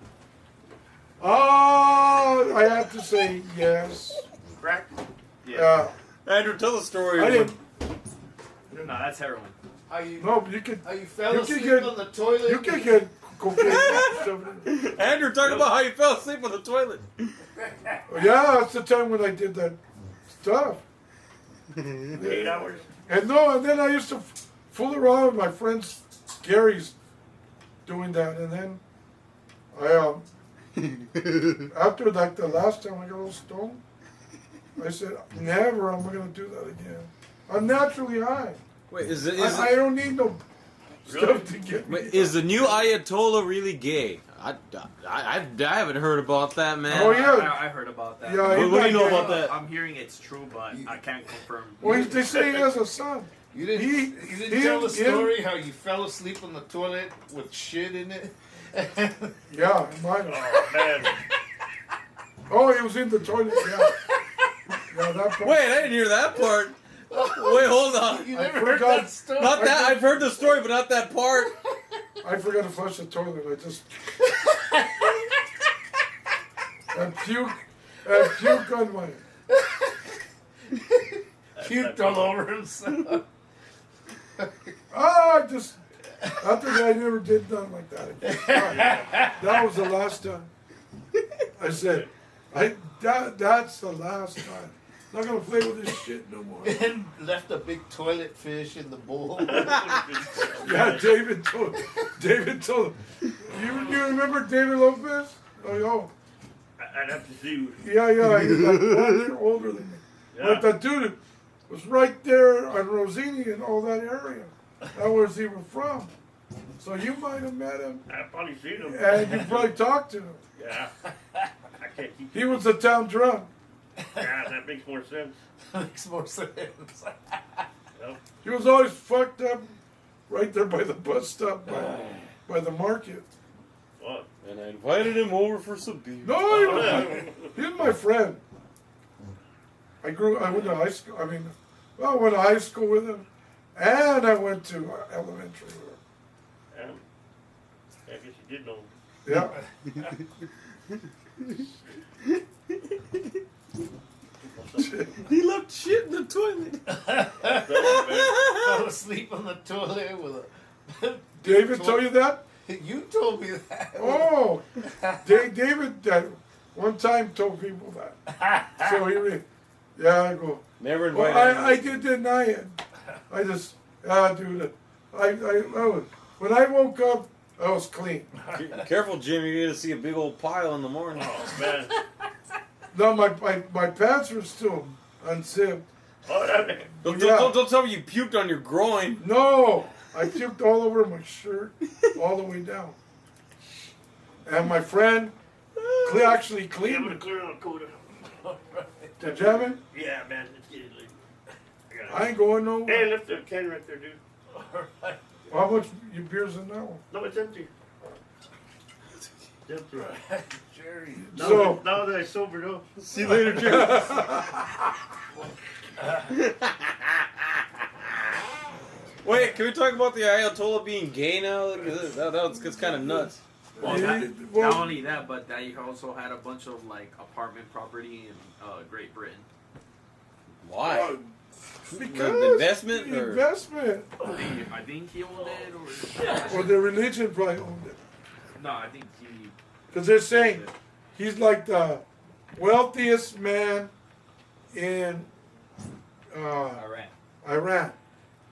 Oh, I have to say yes. crack. Yeah. Andrew, tell the story. I didn't. No, that's heroin. How you, No, you could. how you fell You asleep can get- on the toilet? You can get cocaine. Andrew, talk about how you fell asleep on the toilet. Yeah, that's the time when I did that stuff. 8 hours. And then I used to fool around with my friends. Gary's doing that, and then I after like the last time I got a little stoned, I said, never am I gonna do that again. I'm naturally high. Wait, is I don't need no stuff to get me. is the new Ayatollah really gay? I haven't heard about that, man. Oh, yeah. I heard about that. Yeah, What do you know he's about that? I'm hearing it's true, but I can't confirm. Well, they say he has a son. You didn't, you didn't tell the story how you fell asleep on the toilet with shit in it? Yeah, mine. Oh, man. Oh, he was in the toilet. Yeah. Yeah, that part. Wait, I didn't hear that part. Wait, hold on. You I never heard forgot- that story? Not that. I've heard the story, but not that part. I forgot to flush the toilet. I just and puke on my puked all over himself. Just after that, I never did nothing like that again. That was the last time. I said, that's the last time. Not gonna play with this shit no more. And left a big toilet fish in the bowl. Yeah, David told him. You remember David Lopez? Oh, yo. I'd have to see. Yeah, he's like 1 year older than me. Yeah. But that dude was right there on Rosini and all that area. That was he was from. So you might have met him. I've probably seen him. And you probably talked to him. Yeah. I can't keep. He was the town drunk. Yeah, that makes more sense. Makes more sense. Yep. He was always fucked up right there by the bus stop, by the market. What? And I invited him over for some beer. No, he was my friend. I went to high school. I went to high school with him, and I went to elementary with him. I guess you did know. Yeah. He left shit in the toilet. I was asleep on the toilet with a. David told you that? You told me that. Oh, David one time told people that. So I go. Never Well, invited I did deny it. I just, dude, when I woke up, I was clean. Careful, Jim. You're gonna see a big old pile in the morning. Oh man. No, my pants were still unzipped. Oh, Don't tell me you puked on your groin. No, I puked all over my shirt, all the way down. And my friend actually cleaned I'm gonna it. clear out Coda. Did you have it? Yeah, man. Let's get it later. I ain't going nowhere. Hey, lift the can right there, dude. How much your beer's in that one? No, it's empty. It's empty. Jerry. Now that I sobered up. See you later, Jerry. Wait, can we talk about the Ayatollah being gay now? That's kind of nuts. Well, not only that, but they also had a bunch of like apartment property in Great Britain. Why? Because the investment? The Or? investment. I think he owned it, Or the religion probably owned it. No, I think he. Because they're saying he's like the wealthiest man in Iran.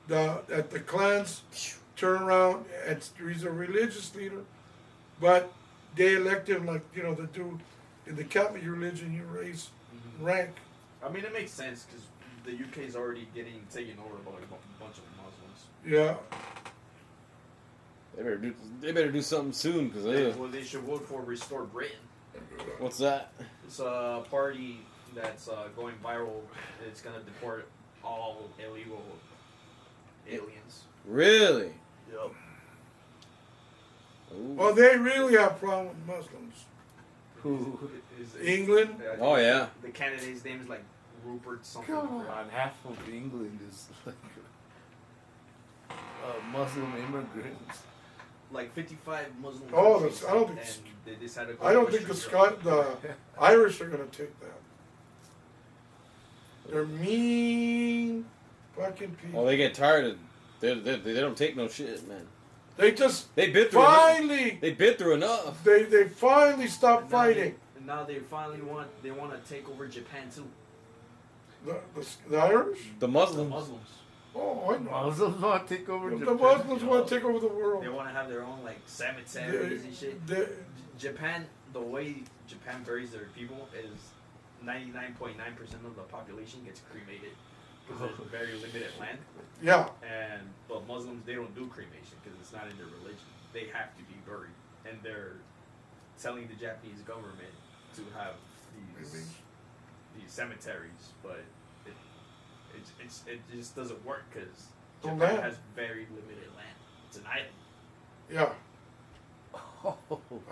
At the clans turn around, and he's a religious leader, but they elect him like, they do in the Catholic religion, you raise rank. I mean, it makes sense because the UK is already getting taken over by a bunch of Muslims. Yeah. They better do something soon because Well, they should vote for Restore Britain. What's that? It's a party that's going viral. It's gonna deport all illegal aliens. Really? Yep. Well, they really have problem with Muslims. Who? England? Oh, yeah. The candidate's name is like Rupert something. Come on, half of England is like Muslim immigrants. Like 55 Muslim Oh, countries, I don't think. and they decided to I don't think the Irish are gonna take that. They're mean fucking people. Oh, they get tired of. They don't take no shit, man. They just They bit through finally. enough. They bit through enough. They finally stopped fighting. Now they finally want to take over Japan too. The Irish? The The Muslims. Muslims. Oh, I know. Muslims want to take over The Japan. Muslims want to take over the world. They want to have their own like cemeteries and shit. Japan, the way Japan buries their people is 99.9% of the population gets cremated because there's very limited land. Yeah. But Muslims, they don't do cremation because it's not in their religion. They have to be buried, and they're telling the Japanese government to have these cemeteries, but it just doesn't work because Japan land. has very limited land. It's an island. Yeah.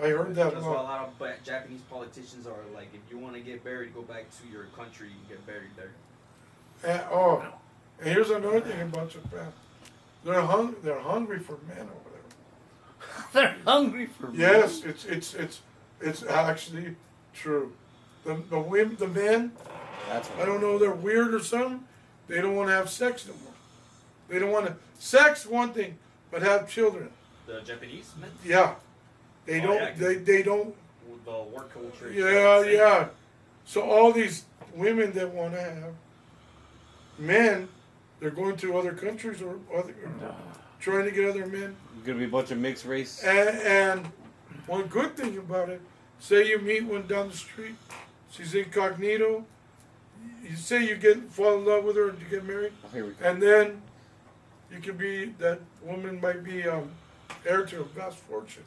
I heard that. That's why a lot of Japanese politicians are like, if you want to get buried, go back to your country and get buried there. And here's another thing about Japan. They're hungry for men over there. They're hungry for men. Yes, it's actually true. The men, That's I don't know, they're weird or something, they don't want to have sex no more. They don't want to sex one thing, but have children. The Japanese men. Yeah, they Oh, don't. yeah, 'cause they don't. The work culture. Yeah. So all these women that want to have men, they're going to other countries or trying to get other men. Gonna be a bunch of mixed race. And one good thing about it, say you meet one down the street, she's incognito. You say you fall in love with her and you get married, and then you can be that woman might be heir to a vast fortune.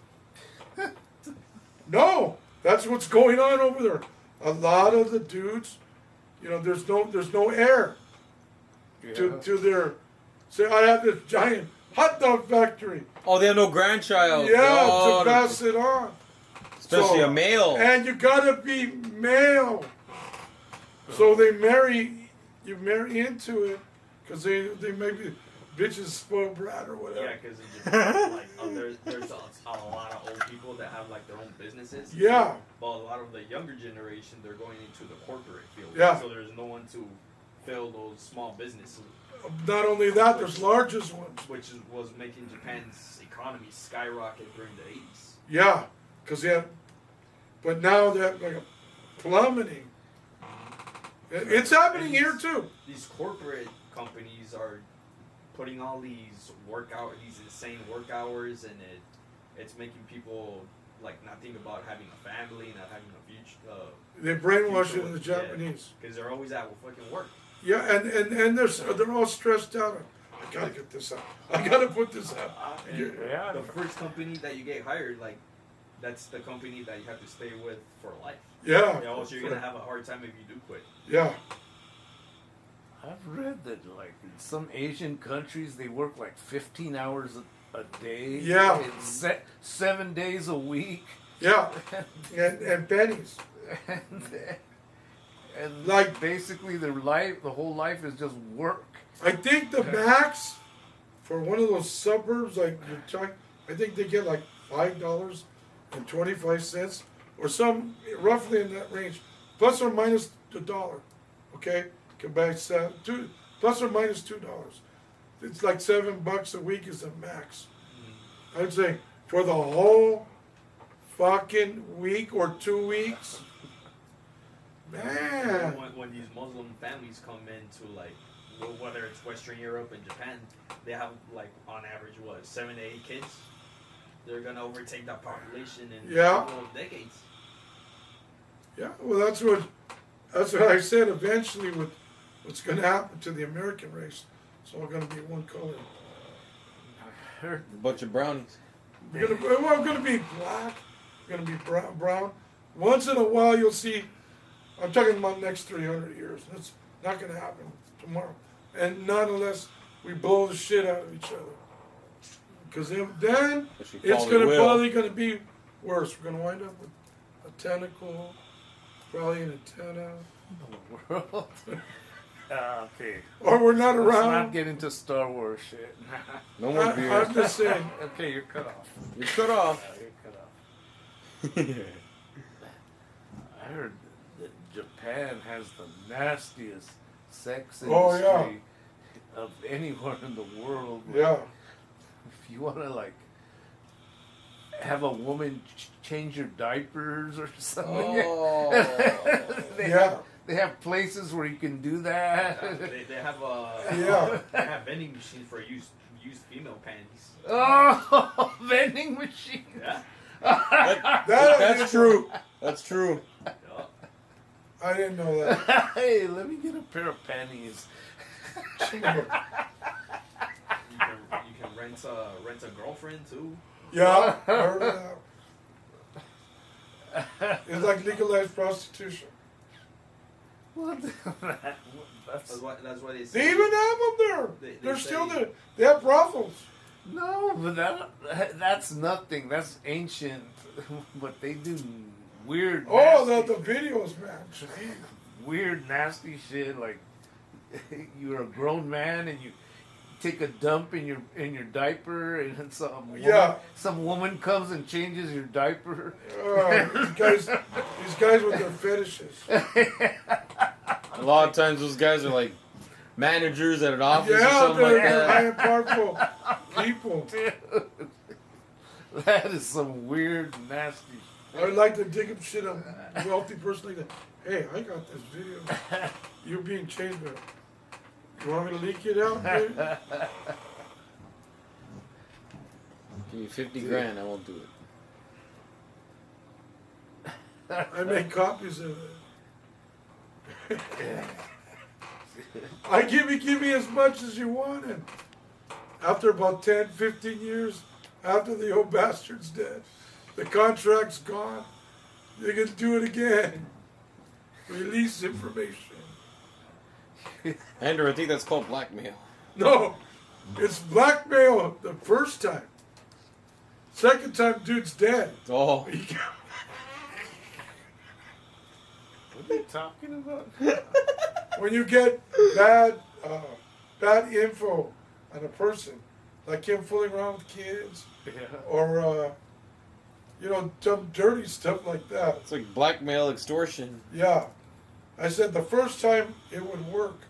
No, that's what's going on over there. A lot of the dudes, there's no heir to their. Say, I have this giant hot dog factory. Oh, they have no grandchild. Yeah, Oh, to pass it on. Especially a male. And you gotta be male. So you marry into it, because they may be bitches spoiled brat or whatever. Yeah, because in Japan, there's a lot of old people that have like their own businesses. Yeah. But a lot of the younger generation, they're going into the corporate field. Yeah. So there's no one to fill those small businesses. Not only that, there's largest ones. Which was making Japan's economy skyrocket during the 80s. Yeah, because but now they're like plummeting. It's happening here too. These corporate companies are putting all these insane work hours, and it's making people like not think about having a family, not having a future. They brainwash the Japanese. Because they're always at fucking work. Yeah, and they're all stressed out. I gotta get this out. I gotta put this out. And the first company that you get hired, like, that's the company that you have to stay with for life. Yeah. Else you're gonna have a hard time if you do quit. Yeah. I've read that, like, in some Asian countries, they work like 15 hours a day. Yeah. And 7 days a week. Yeah. and pennies. And like basically the whole life is just work. I think the max for one of those suburbs, like I think they get like $5.25 or some roughly in that range, plus or minus $1. Okay, can buy plus or minus $2. It's like $7 a week is the max. I'd say for the whole fucking week or 2 weeks. Man. When these Muslim families come into, like, whether it's Western Europe and Japan, they have, like, on average, 7 to 8 kids? They're going to overtake that population in a couple of decades. Yeah, well, that's what I said. Eventually, what's going to happen to the American race, it's all going to be one color. A bunch of brownies. We're going to be black. We're going to be brown. Once in a while, you'll see. I'm talking about next 300 years. That's not going to happen tomorrow. And not unless we blow the shit out of each other. Because then it's probably going to be worse. We're going to wind up with a tentacle, probably an antenna. The world. Okay. Or we're not Let's around. not get into Star Wars shit. No more beer. I'm just saying. Okay, you're cut off. You're cut off. You're cut off. I heard that Japan has the nastiest sex industry of anywhere in the world. Yeah. If you want to, like, have a woman change your diapers or something. Oh. They have places where you can do that. They have they have vending machines for used female panties. Oh, vending machine. Yeah. That's true. That's true. I didn't know that. Hey, let me get a pair of panties. You can rent a girlfriend too. Yeah, I heard of that. It's like legalized prostitution. What? That's why they say. They even have them there. They're still there. They have brothels. No, but that's nothing. That's ancient. But they do weird. Oh, nasty, the videos, man. weird, nasty shit. Like you're a grown man and you take a dump in your diaper, and some woman comes and changes your diaper. These guys with their fetishes. A lot of times those guys are like managers at an office or Yeah, something like they're high that. and powerful people. That is some weird, nasty. I'd like to dig up shit on a wealthy person like that. Hey, I got this video. You're being chased by. You want me to leak it out, dude? Give me 50 grand, I won't do it. I make copies of it. I give me as much as you wanted. After about 10, 15 years, after the old bastard's dead, the contract's gone. You can do it again. Release information. Andrew, I think that's called blackmail. No, it's blackmail the first time. Second time, dude's dead. Oh. What are you talking about? When you get bad info on a person, like him fooling around with kids, or some dirty stuff like that. It's like blackmail, extortion. Yeah, I said the first time it would work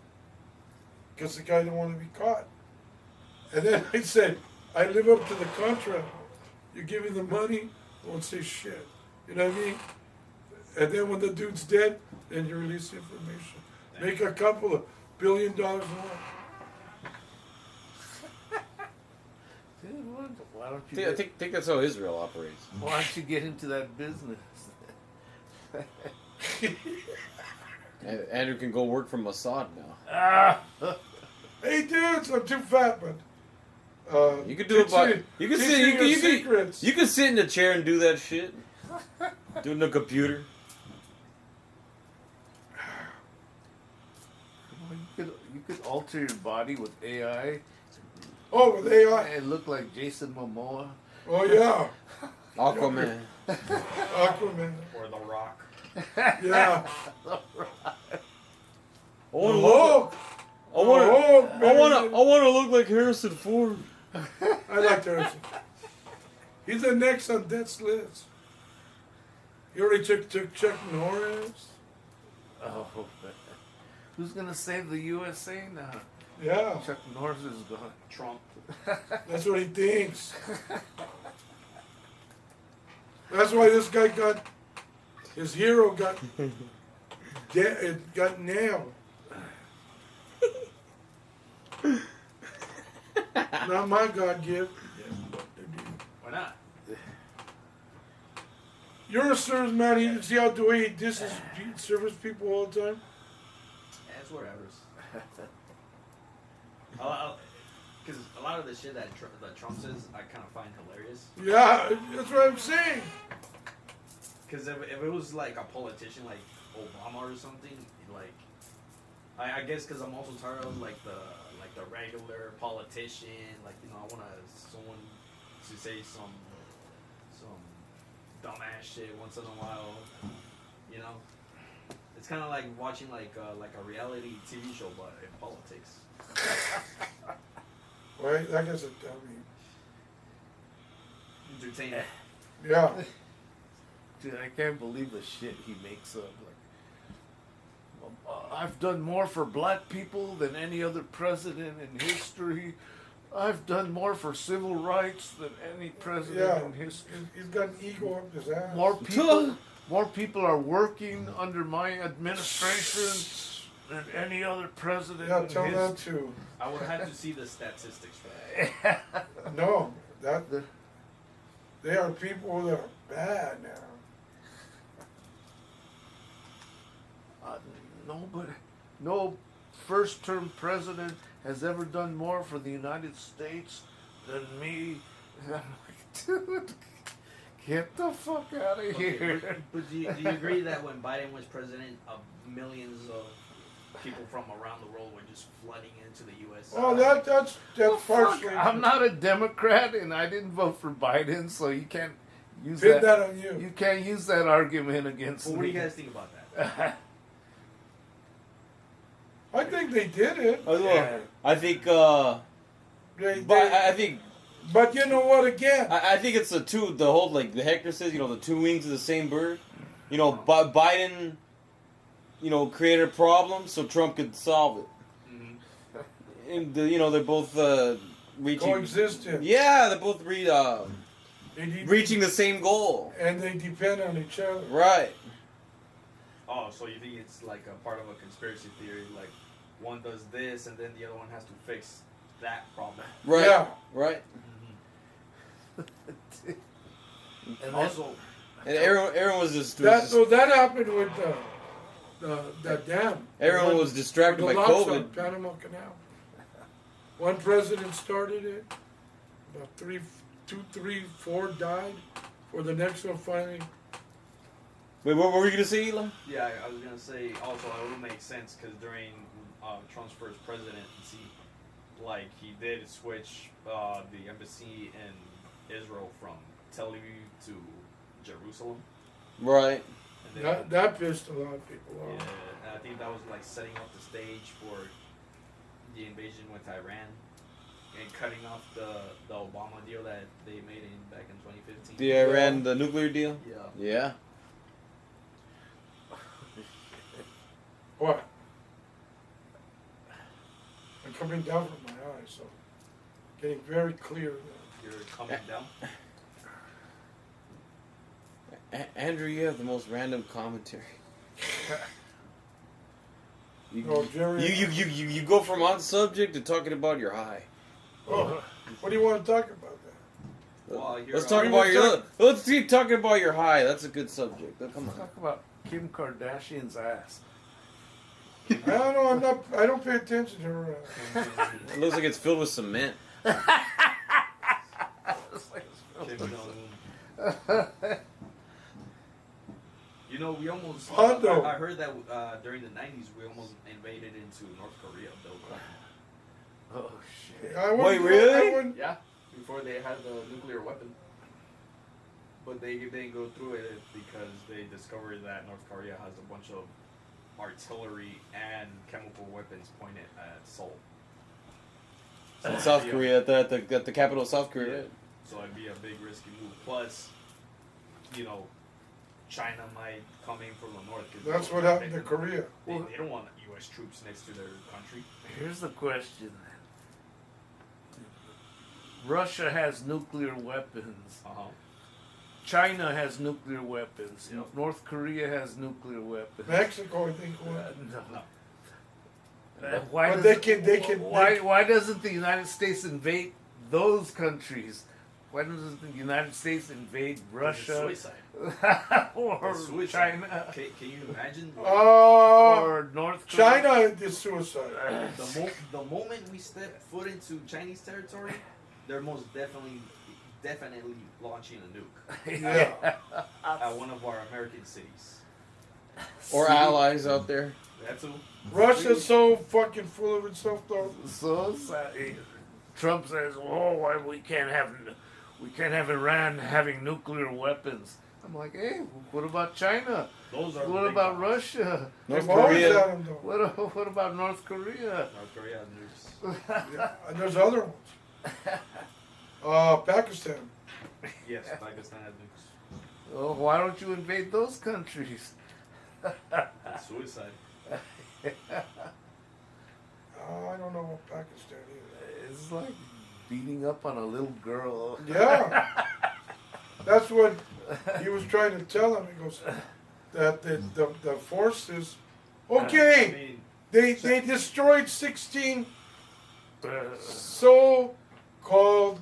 because the guy didn't want to be caught, and then I said I live up to the contract. You give me the money, I won't say shit. You know what I mean? And then when the dude's dead, then you release the information. Make a couple of $1 billion more. Dude, why don't you? I think that's how Israel operates. Why don't you get into that business? Andrew can go work for Mossad now. Hey, dudes, I'm too fat, but You could do it by you can sit secrets. you can sit in a chair and do that shit. Do it in the computer. You could alter your body with AI. Oh, with AI. And look like Jason Momoa. Oh yeah. Aquaman. Aquaman. Or The Rock. Yeah. The Rock. I want to Hulk. I want to look like Harrison Ford. I like Harrison. He's the next on death's list. He already took Chuck Norris. Oh, who's gonna save the USA now? Yeah. Chuck Norris is gone. Trump. That's what he thinks. That's why this guy got his hero got nailed. Not my God gift. Why not? You're a service man. You see how the way he disses service people all the time. Yeah, it's whatever's. Because a lot of the shit that Trump says, I kind of find hilarious. Yeah, that's what I'm saying. Because if it was like a politician like Obama or something, like I guess because I'm also tired of like the regular politician, like I want someone to say some dumbass shit once in a while, It's kind of like watching like a reality TV show, but in politics. Right, I guess Entertaining. Yeah. Dude, I can't believe the shit he makes up. Like, I've done more for black people than any other president in history. I've done more for civil rights than any president in history. He's got an ego up his ass. More people are working under my administration than any other president. Yeah, in tell history. that too. I would have to see the statistics for that. No, they are people that are bad now. No first-term president has ever done more for the United States than me. And I'm like, dude, get the fuck out of here. But do you agree that when Biden was president, millions of people from around the world were just flooding into the U.S.? Oh, that's partially. I'm not a Democrat, and I didn't vote for Biden, so you can't use Pin that. that on you. You can't use that argument against me. What do you guys think about that? I think they did it. I think. But you know what? Again, I think it's the whole like the Hector says. The two wings of the same bird. Biden. Created a problem so Trump could solve it. And they're both reaching. Coexisting. Yeah, they're both reaching the same goal. And they depend on each other. Right. Oh, so you think it's like a part of a conspiracy theory? Like one does this, and then the other one has to fix that problem. Right. Yeah. Right. And also, And Aaron was just. So that happened with that dam. Everyone was distracted by the locks on COVID. Panama Canal. One president started it. About 3, 4 died. For the next one finally. Wait, what were you gonna say, Elon? Yeah, I was gonna say also it would make sense because during Trump's first presidency, like he did switch the embassy in Israel from Tel Aviv to Jerusalem. Right. And then, That pissed a lot of people yeah, off. and I think that was like setting up the stage for the invasion with Iran and cutting off the Obama deal that they made back in 2015. The Iran, the nuclear deal. Yeah. Yeah. What? I'm coming down from my eyes, so getting very clear. You're coming down. Andrew, you have the most random commentary. Jerry. You go from on subject to talking about your high. Oh, what do you want to talk about then? Well, Let's talk about Let's keep talking about your high. That's a good subject. Come on. talk about Kim Kardashian's ass. I don't know. I don't pay attention to her. It looks like it's filled with cement. You know, we almost. Hondo. I heard that during the 90s, we almost invaded into North Korea, though. Oh shit! Wait, really? Yeah, before they had the nuclear weapon. But they didn't go through it because they discovered that North Korea has a bunch of artillery and chemical weapons pointed at Seoul. In South Korea, at the capital of South Korea. Yeah. So it'd be a big risky move. Plus, China might come in from the north. That's what happened to Korea. They don't want U.S. troops next to their country. Here's the question. Russia has nuclear weapons. Uh-huh. China has nuclear weapons. North Korea has nuclear weapons. Mexico, I think. No. Why But does- why doesn't the United States invade those countries? Why doesn't the United States invade Russia or China Can you imagine? or North Korea? China did suicide. The moment we step foot into Chinese territory, they're most definitely launching a nuke Yeah. at one of our American cities. Or allies out there. That too. Russia's so fucking full of itself, though. So sad. Trump says, "Oh, why we can't have Iran having nuclear weapons." I'm like, hey, what about China? Those are What big about guns. Russia? North They've always Korea. had them, though. What about North Korea? North Korea has nukes. Yeah, and there's other ones. Pakistan. Yes, Pakistan has nukes. Oh, why don't you invade those countries? That's suicide. I don't know what Pakistan is. It's like beating up on a little girl. Yeah. That's what he was trying to tell him. He goes, that the forces, okay, they destroyed 16 so-called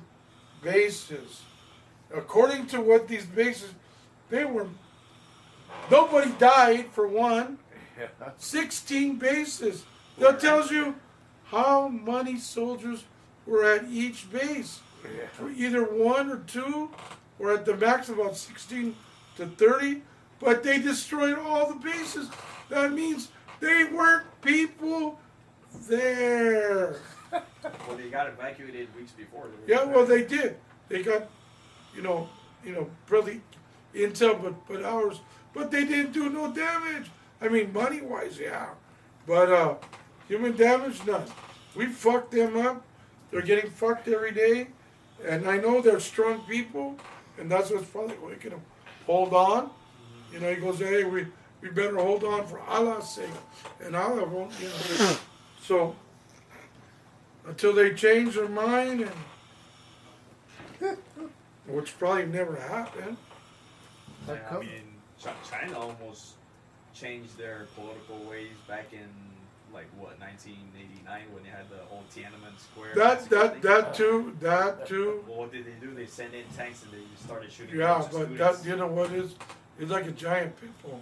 bases. According to what these bases, nobody died for one. 16 bases. That tells you how many soldiers were at each base. For either 1 or 2, or at the max about 16 to 30. But they destroyed all the bases. That means they weren't people there. Well, they got evacuated weeks before. Yeah, well, they did. They got, probably intel, but ours. But they didn't do no damage. I mean, money-wise, yeah. But human damage, none. We fucked them up. They're getting fucked every day. And I know they're strong people. And that's what's probably making them hold on. He goes, hey, we better hold on for Allah's sake. And Allah won't, So, until they change their mind, and which probably never happened. I mean, China almost changed their political ways back in like what 1989 when they had the whole Tiananmen Square. That too. Well, what did they do? They sent in tanks and they started shooting. Yeah, bunch of but students. that, you know what is? It's like a giant pitbull.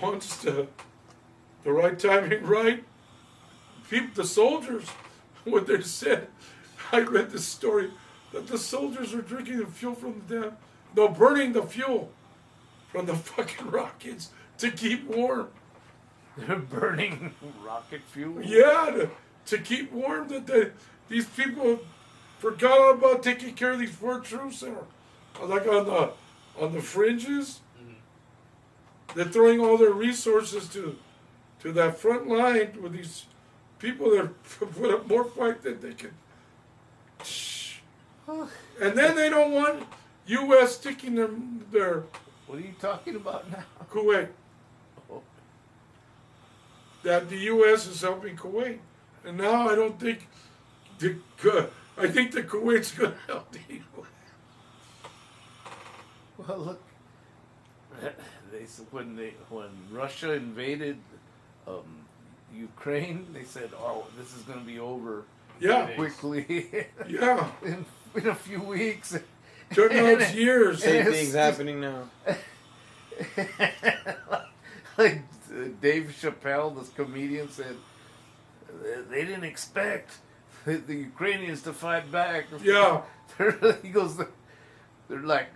Once the right timing, right? People, the soldiers, what they said. I read this story that the soldiers were drinking the fuel from the dam. No, burning the fuel from the fucking rockets to keep warm. They're burning rocket fuel. Yeah, to keep warm. These people forgot all about taking care of these poor troops that are like on the fringes. They're throwing all their resources to that front line with these people that put up more fight than they can. And then they don't want U.S. sticking their. What are you talking about now? Kuwait. That the U.S. is helping Kuwait, and now I don't think I think the Kuwait's going to help the U.S. Well, look, when Russia invaded Ukraine, they said, "Oh, this is going to be over quickly." Yeah, in a few weeks. Took out years. Same thing's happening now. Like Dave Chappelle, this comedian, said they didn't expect the Ukrainians to fight back. Yeah. He goes, they're like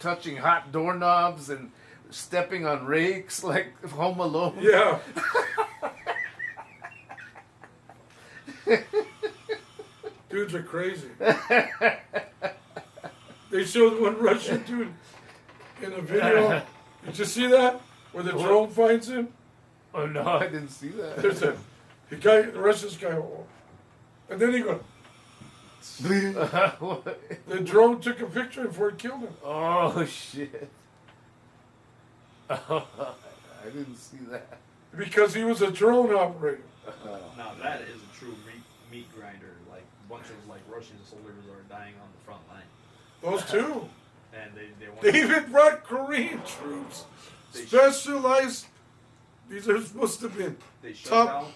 touching hot doorknobs and stepping on rakes like Home Alone. Yeah. Dudes are crazy. They showed one Russian dude in a video. Did you see that? Where the drone finds him? Oh no, I didn't see that. There's the Russia's guy, and then he goes. The drone took a picture before it killed him. Oh shit! Oh, I didn't see that. Because he was a drone operator. Now that is a true meat grinder. Like a bunch of like Russian soldiers are dying on the front line. Those two. And they even brought Korean troops. Specialized. These are supposed to be top.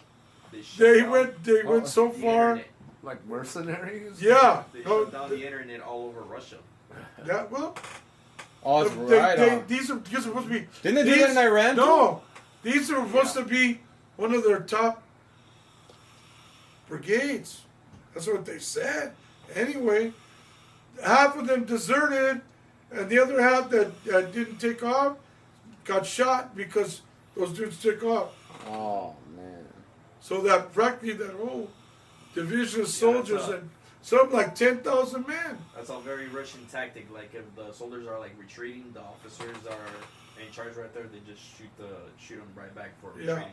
They went so far. Like mercenaries? Yeah. They shut down the internet all over Russia. Yeah, well. Oh, it's right. These are supposed to be. Didn't they do that in Iran? No. These are supposed to be one of their top brigades. That's what they said. Anyway, half of them deserted, and the other half that didn't take off got shot because those dudes took off. Oh, man. So that practically that whole division of soldiers and something like 10,000 men. That's a very Russian tactic. Like if the soldiers are like retreating, the officers are in charge right there. They just shoot them right back for retreating.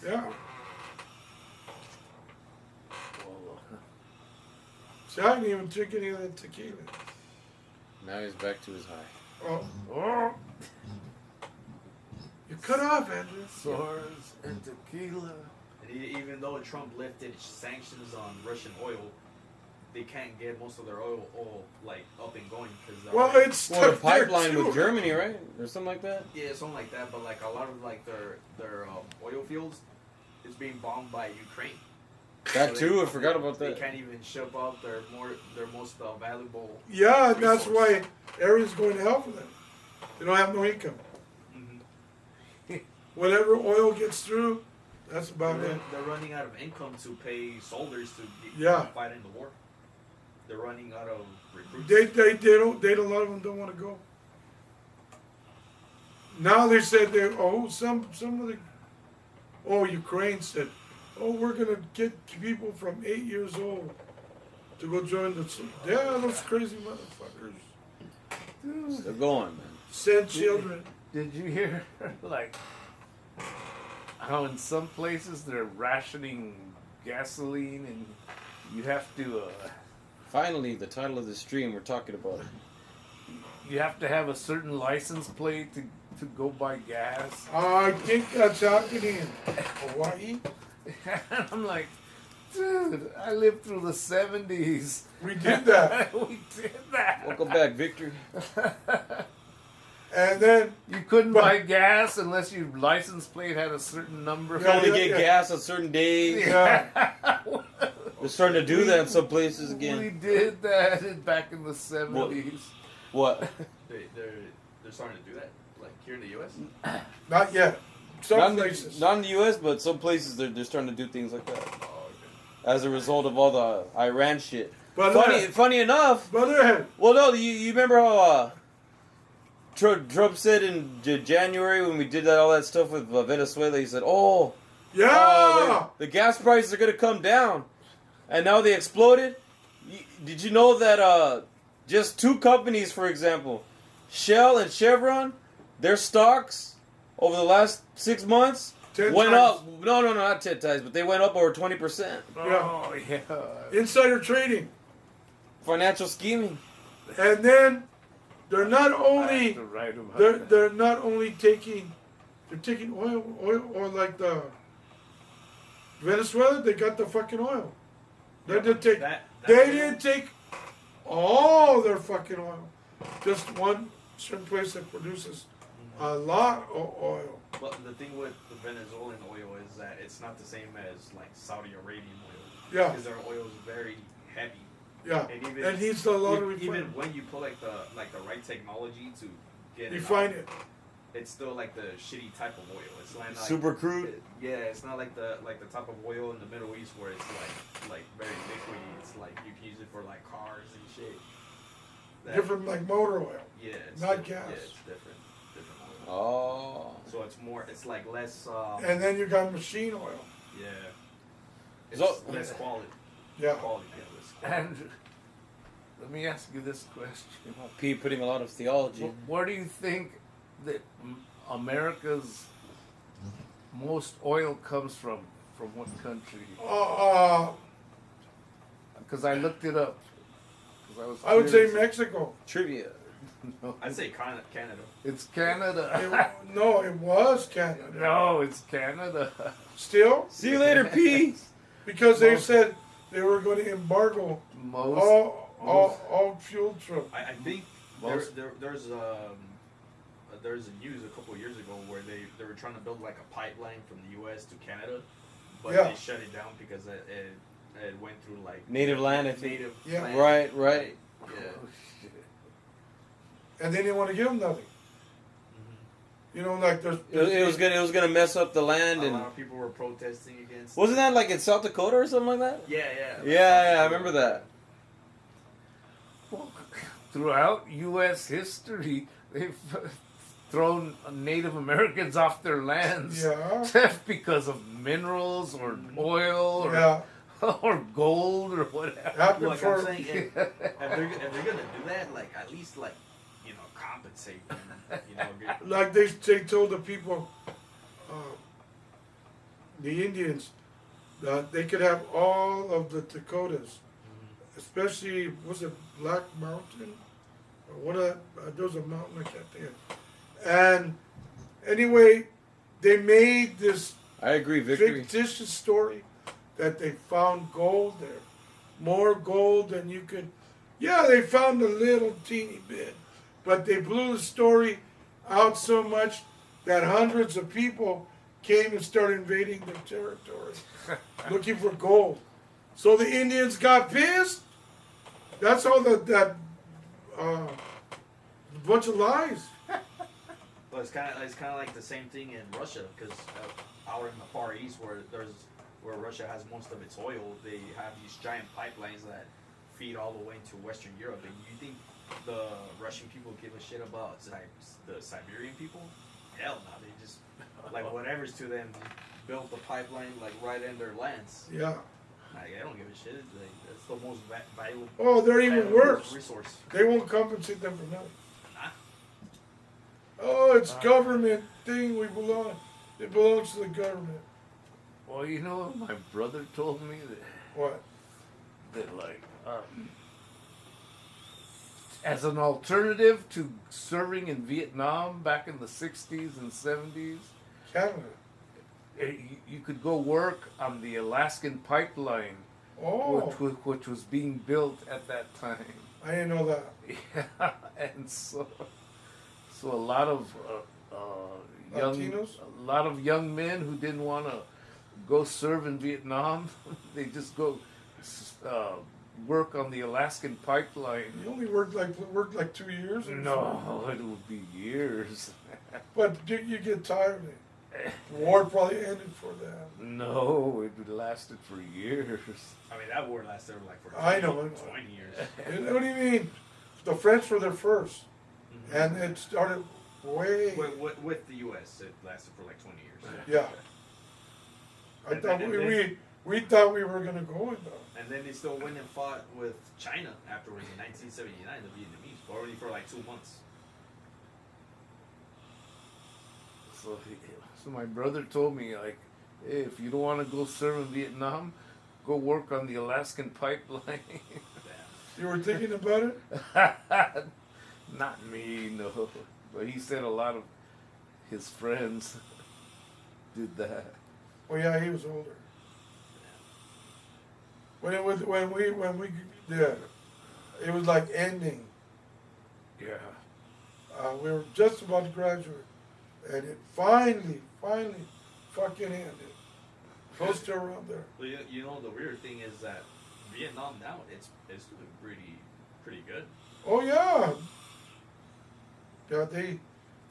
Yeah. See, I didn't even drink any of that tequila. Now he's back to his high. Oh. You cut off, Andrew. Swords and tequila. And even though Trump lifted sanctions on Russian oil, they can't get most of their oil like up and going because it's the pipeline with Germany, right, or something like that. Yeah, something like that. But like a lot of like their oil fields is being bombed by Ukraine. That too, I forgot about that. They can't even ship out their most valuable. Yeah, and that's why everything's going to hell for them. They don't have no income. Mm-hmm. Whatever oil gets through, that's about it. They're running out of income to pay soldiers to fight in the war. They're running out of recruits. They don't. A lot of them don't want to go. Now they said some of the Ukraine said, we're gonna get people from 8 years old to go join the. Yeah, those crazy motherfuckers. They're going, man. Send children. Did you hear like how in some places they're rationing gasoline and you have to. Finally, the title of the stream we're talking about. you have to have a certain license plate to go buy gas. I think that's happening in Hawaii. And I'm like, dude, I lived through the 70s. We did that. We did that. Welcome back, Victor. And then You couldn't buy gas unless your license plate had a certain number. You can only get gas on certain days. yeah, They're starting to do that in some places We again. did that back in the 70s. What? They're starting to do that, like here in the U.S. not yet. Some Not in, places. the, not in the U.S., but some places they're starting to do things like that. As a result of all the Iran shit. But Funny enough. Brother, Well, no, you remember how Trump said in January when we did all that stuff with Venezuela, he said, yeah. the gas prices are going to come down. And now they exploded. Did you know that just two companies, for example, Shell and Chevron, their stocks over the last 6 months 10 went times. up. No, not 10 times, but they went up over 20%. Oh, yeah. Insider trading. Financial scheming. And then they're not I only have to write about that. they're not only taking oil or like the Venezuela, they got the fucking oil. They didn't take they didn't take all their fucking oil. Just one certain place that produces a lot of oil. But the thing with the Venezuelan oil is that it's not the same as like Saudi Arabian oil. Yeah. Because their oil is very heavy. Yeah. And he's the lot of even refining. when you put like the right technology to get Refine it, it. it's still like the shitty type of oil. It's like Super crude? Yeah, it's not like the type of oil in the Middle East where it's like very liquidy. It's like you can use it for like cars and shit. Different like motor oil. Yeah, it's not different. gas. Yeah, it's different oil. Oh. So it's more. It's like less. And then you got machine oil. Yeah. It's So- less quality. Yeah. Quality. Yeah, less quality. And let me ask you this question. Pete putting a lot of theology. Where do you think that America's most oil comes from? From what country? Because I looked it up. 'Cause was I would say curious. Mexico. Trivia. No. I'd say Canada. It's Canada. No, it was Canada. No, it's Canada. Still? See you later, Pete. Because they said they were going to embargo Most. all fuel trucks. I think Most- there's a news a couple of years ago where they were trying to build like a pipeline from the U.S. to Canada, but Yeah. they shut it down because it went through like Native land, I think. native Yeah. land. Right. Yeah. Oh, shit. And they didn't want to give them nothing. You know, like there's. It was gonna mess up the land, A and lot of people were protesting against. wasn't that like in South Dakota or something like that? Yeah. Yeah, I remember that. Well, throughout U.S. history, they've thrown Native Americans off their lands Yeah. because of minerals or oil or Yeah. or gold or whatever. Happened Like for. I'm saying, if they're gonna do that, like at least like compensate them. Like they told the people, the Indians, that they could have all of the Dakotas, especially was it Black Mountain, or what? There was a mountain I can't think of. And anyway, they made this I agree, Victory. fictitious story that they found gold there, more gold than you could. Yeah, they found a little teeny bit, but they blew the story out so much that hundreds of people came and started invading their territory, looking for gold. So the Indians got pissed. That's all that bunch of lies. Well, it's kind of like the same thing in Russia, because out in the Far East, where Russia has most of its oil, they have these giant pipelines that feed all the way into Western Europe. And you think the Russian people give a shit about the Siberian people? Hell no, they just like whatever's to them, built the pipeline like right in their lands. Yeah. Like, I don't give a shit. Like, that's the most valuable. Oh, they're even valuable worse. resource. They won't compensate them for nothing. Nah. Oh, it's government thing. It belongs to the government. Well, you know what my brother told me that What? like as an alternative to serving in Vietnam back in the 60s and 70s. Canada. You could go work on the Alaskan pipeline, Oh, which was being built at that time. I didn't know that. Yeah, and so a lot of Latinos? a lot of young men who didn't want to go serve in Vietnam, they just go work on the Alaskan pipeline. You only worked like 2 years. Or No, something? it would be years. But did you get tired of it? The war probably ended for them. No, it lasted for years. I mean, that war lasted like for I know. 20 years. What do you mean? The French were there 1st, and it started way. With the U.S., it lasted for like 20 years. Yeah. I And thought then- we thought we were gonna go in though. And then they still went and fought with China afterwards in 1979, the Vietnamese, but only for like 2 months. So my brother told me, like, hey, if you don't want to go serve in Vietnam, go work on the Alaskan pipeline. You were thinking about it? Not me, no. But he said a lot of his friends did that. Well, yeah, he was older. When we did, it was like ending. Yeah. We were just about to graduate, and it finally fucking ended. Close to around there. Well, you know, the weird thing is that Vietnam now, it's doing pretty good. Oh yeah. Yeah,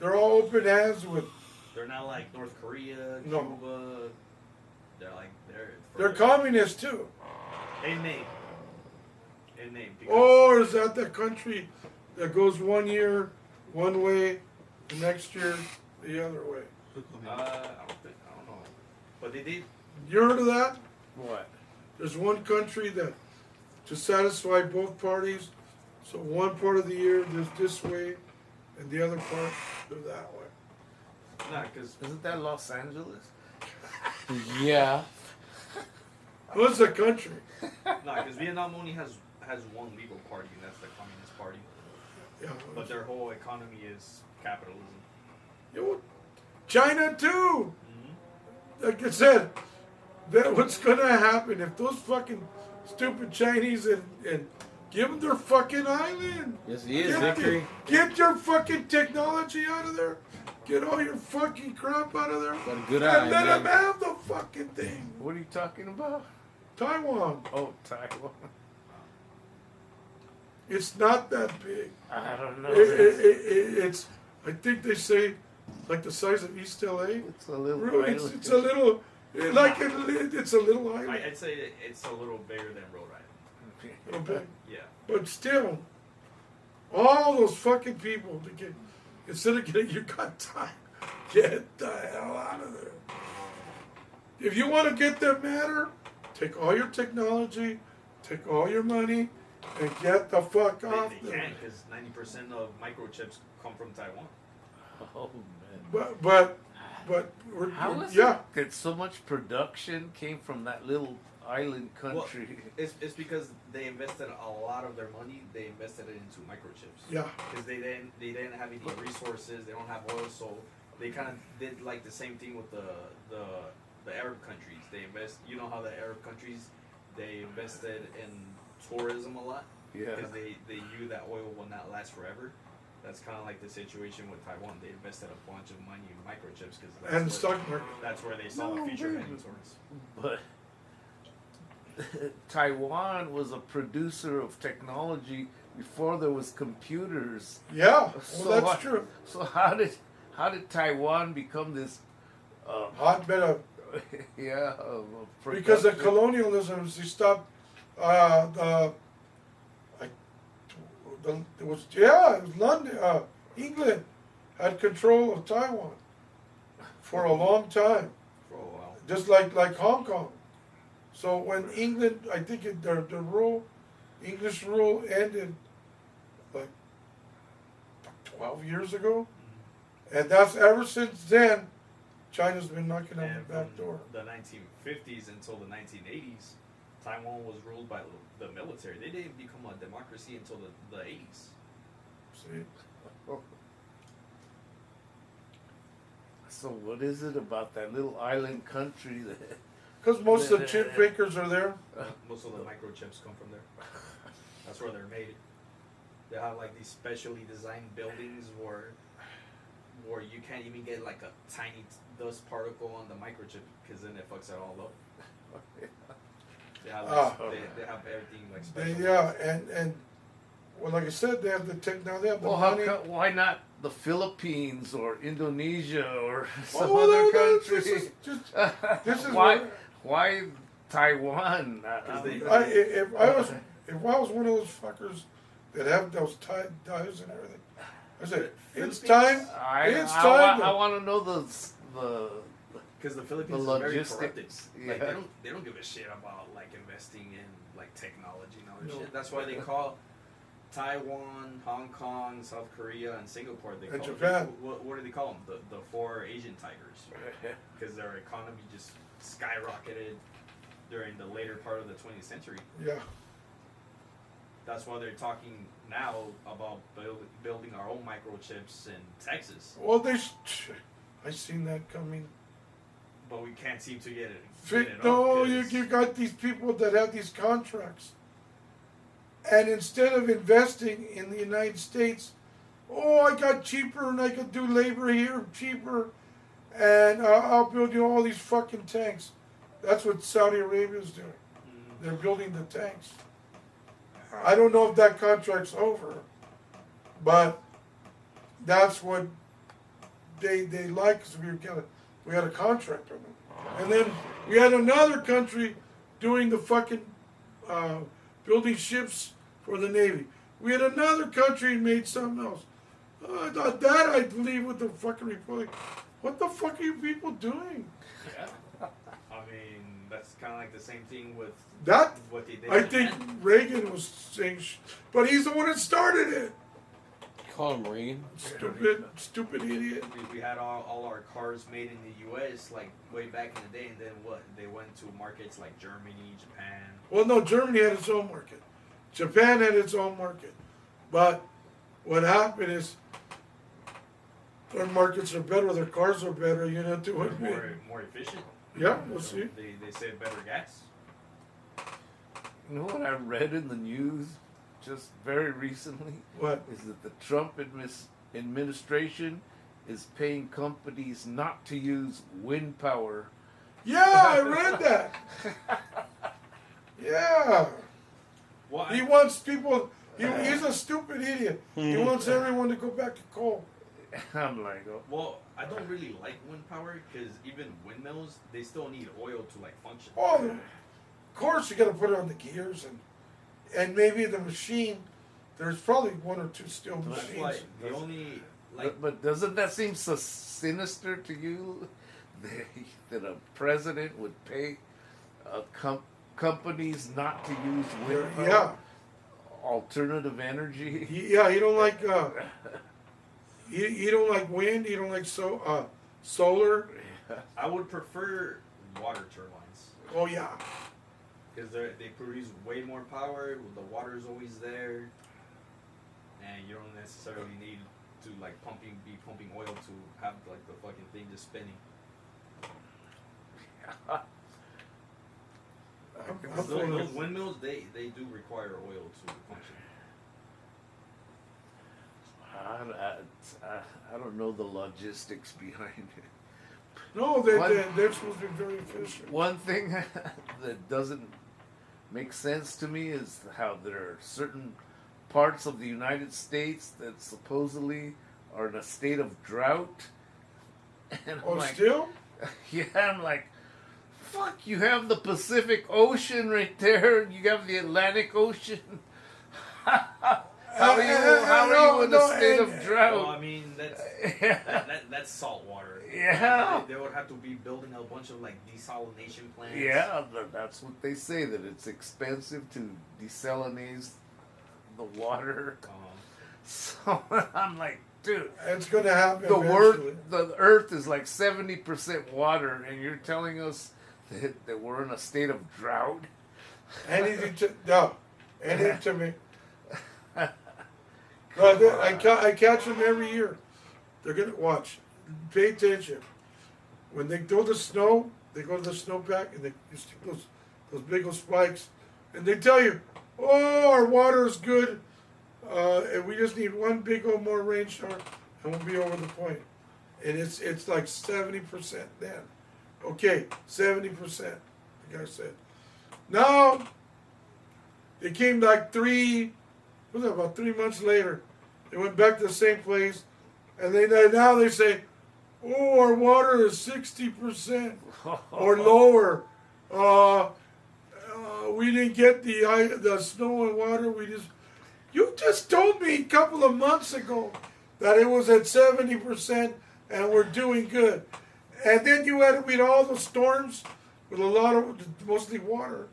they're all open hands with. They're not like North Korea, No. Cuba. They're communists too. In name. In name. Or is that the country that goes 1 year one way, the next year the other way? I don't know. But they did. You heard of that? What? There's one country that to satisfy both parties, so one part of the year there's this way, and the other part they're that way. Nah, because isn't that Los Angeles? Yeah. What's the country? Nah, because Vietnam only has one legal party, and that's the Communist Party. Yeah. But their whole economy is capitalism. China too. Like I said, that what's gonna happen if those fucking stupid Chinese and give them their fucking island. Yes, he is, Victory. Get your fucking technology out of there. Get all your fucking crap out of there. Got a good and eye, let man. them have the fucking thing. What are you talking about? Taiwan. Oh, Taiwan. It's not that big. I don't know. It's, I think they say, like the size of East LA. It's a little Really, island. it's a little, it's a little island. I'd say it's a little bigger than Rhode Island. Little bit. Yeah. But still, all those fucking people, to get, instead of getting, you got time, get the hell out of there. If you want to get that matter, take all your technology, take all your money, and get the fuck off They there. can, because 90% of microchips come from Taiwan. Oh man. But How is yeah. it that so much production came from that little island country? Well, it's because they invested a lot of their money. They invested it into microchips. Yeah. Because they didn't have any resources. They don't have oil, so they kind of did like the same thing with the Arab countries. They invest. You know how the Arab countries they invested in tourism a lot. Yeah. Because they knew that oil will not last forever. That's kind of like the situation with Taiwan. They invested a bunch of money in microchips because And stock market. That's where they saw the future heading towards. But Taiwan was a producer of technology before there was computers. Yeah, well, that's true. So how did Taiwan become this hotbed of because of production? colonialism, they stopped. It was London, England had control of Taiwan for a long time, For a while. just like Hong Kong. So when England, I think the English rule ended like 12 years ago, and that's ever since then. China's been knocking on And the back from door. the 1950s until the 1980s, Taiwan was ruled by the military. They didn't become a democracy until the 80s. See? So what is it about that little island country that? Because most of the chip makers are there. Most of the microchips come from there. That's where they're made. They have like these specially designed buildings where you can't even get like a tiny dust particle on the microchip because then it fucks it all up. They have, they have everything like special. Yeah, and well, like I said, they have the technology, they have the money. Why not the Philippines or Indonesia or some well, other no, country? This is why Taiwan? If I was one of those fuckers that have those ties and everything, I said it's time. I want to know the because the Philippines the is very logistics. corrupted. Yeah. Like they don't give a shit about like investing in like technology and all that shit. That's why they call Taiwan, Hong Kong, South Korea, and Singapore. They And call Japan. What do they call them? The four Asian tigers, because their economy just skyrocketed during the later part of the 20th century. Yeah. That's why they're talking now about building our own microchips in Texas. Well, I seen that coming. But we can't seem to get it. No, you got these people that have these contracts. And instead of investing in the United States, I got cheaper and I could do labor here cheaper. And I'll build you all these fucking tanks. That's what Saudi Arabia is doing. They're building the tanks. I don't know if that contract's over, but that's what they like because we had a contract on them. And then we had another country doing the fucking building ships for the Navy. We had another country made something else. That I believe with the fucking Republic. What the fuck are you people doing? Yeah. I mean, that's kind of like the same thing with That, what they did. I think Reagan was saying, but he's the one that started it. Call him Reagan. Stupid idiot. We had all our cars made in the U.S. like way back in the day, and then what? They went to markets like Germany, Japan. Well, no, Germany had its own market. Japan had its own market. But what happened is their markets are better, their cars are better, you know, more efficient. Yeah, we'll see. They save better gas. You know what I read in the news just very recently? What? Is that the Trump administration is paying companies not to use wind power. Yeah, I read that. Yeah. Why? He wants people, he's a stupid idiot. He wants everyone to go back to coal. I'm like, oh. Well, I don't really like wind power because even windmills, they still need oil to like function. Oh, of course you got to put it on the gears and maybe the machine. There's probably one or two steel That's machines. why the only like. But doesn't that seem so sinister to you that a president would pay companies not to use wind power? Yeah. Alternative energy. Yeah, you don't like you don't like wind. You don't like solar. I would prefer water turbines. Oh yeah. Because they produce way more power. The water's always there, and you don't necessarily need to like be pumping oil to have like the fucking thing just spinning. Those windmills, they do require oil to function. I don't know the logistics behind it. No, they're supposed to be very efficient. One thing that doesn't make sense to me is how there are certain parts of the United States that supposedly are in a state of drought. And I'm like, still? Yeah, I'm like, fuck, you have the Pacific Ocean right there, you have the Atlantic Ocean. How are you in a state of drought? Well, I mean, that's salt water. Yeah. They would have to be building a bunch of like desalination plants. Yeah, that's what they say, that it's expensive to desalinate the water. So I'm like, dude, it's gonna happen. The Earth is like 70% water, and you're telling us that we're in a state of drought? Anything to me. I catch them every year. They're gonna watch. Pay attention. When they throw the snow, they go to the snowpack and they stick those big old spikes, and they tell you, "Oh, our water is good, and we just need one big old more rain shower, and we'll be over the point." And it's like 70% then. Okay, 70%. The guy said. Now they came like about 3 months later. They went back to the same place, and now they say, "Oh, our water is 60% or lower. We didn't get the snow and water. You just told me a couple of months ago that it was at 70% and we're doing good. And then we had all the storms with a lot of mostly water,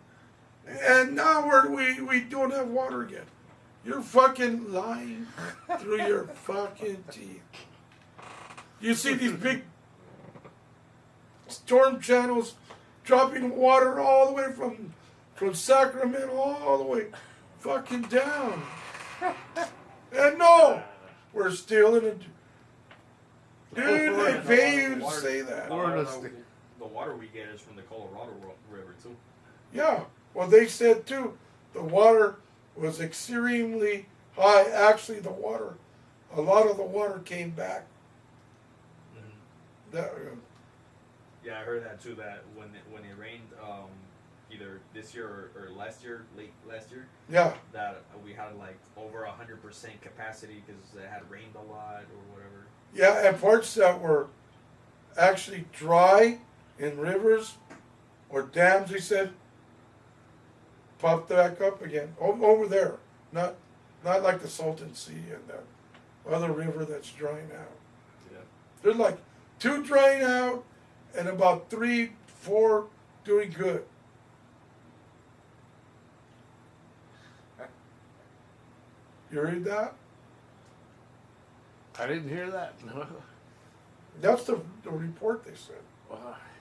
and now we don't have water again. You're fucking lying through your fucking teeth." You see these big storm channels dropping water all the way from Sacramento all the way fucking down. And no, we're still in a... Dude, they pay you to say that. The water we get is from the Colorado River, too. Yeah, well, they said, too, the water was extremely high. Actually, a lot of the water came back. Yeah, I heard that too. That when it rained, either this year or late last year. Yeah. That we had like over 100% capacity because it had rained a lot or whatever. Yeah, and parts that were actually dry in rivers or dams, he said, popped back up again over there. Not like the Salton Sea and the other river that's drying out. Yeah. There's like 2 drying out and about 3, 4 doing good. You read that? I didn't hear that. No. That's the report they said.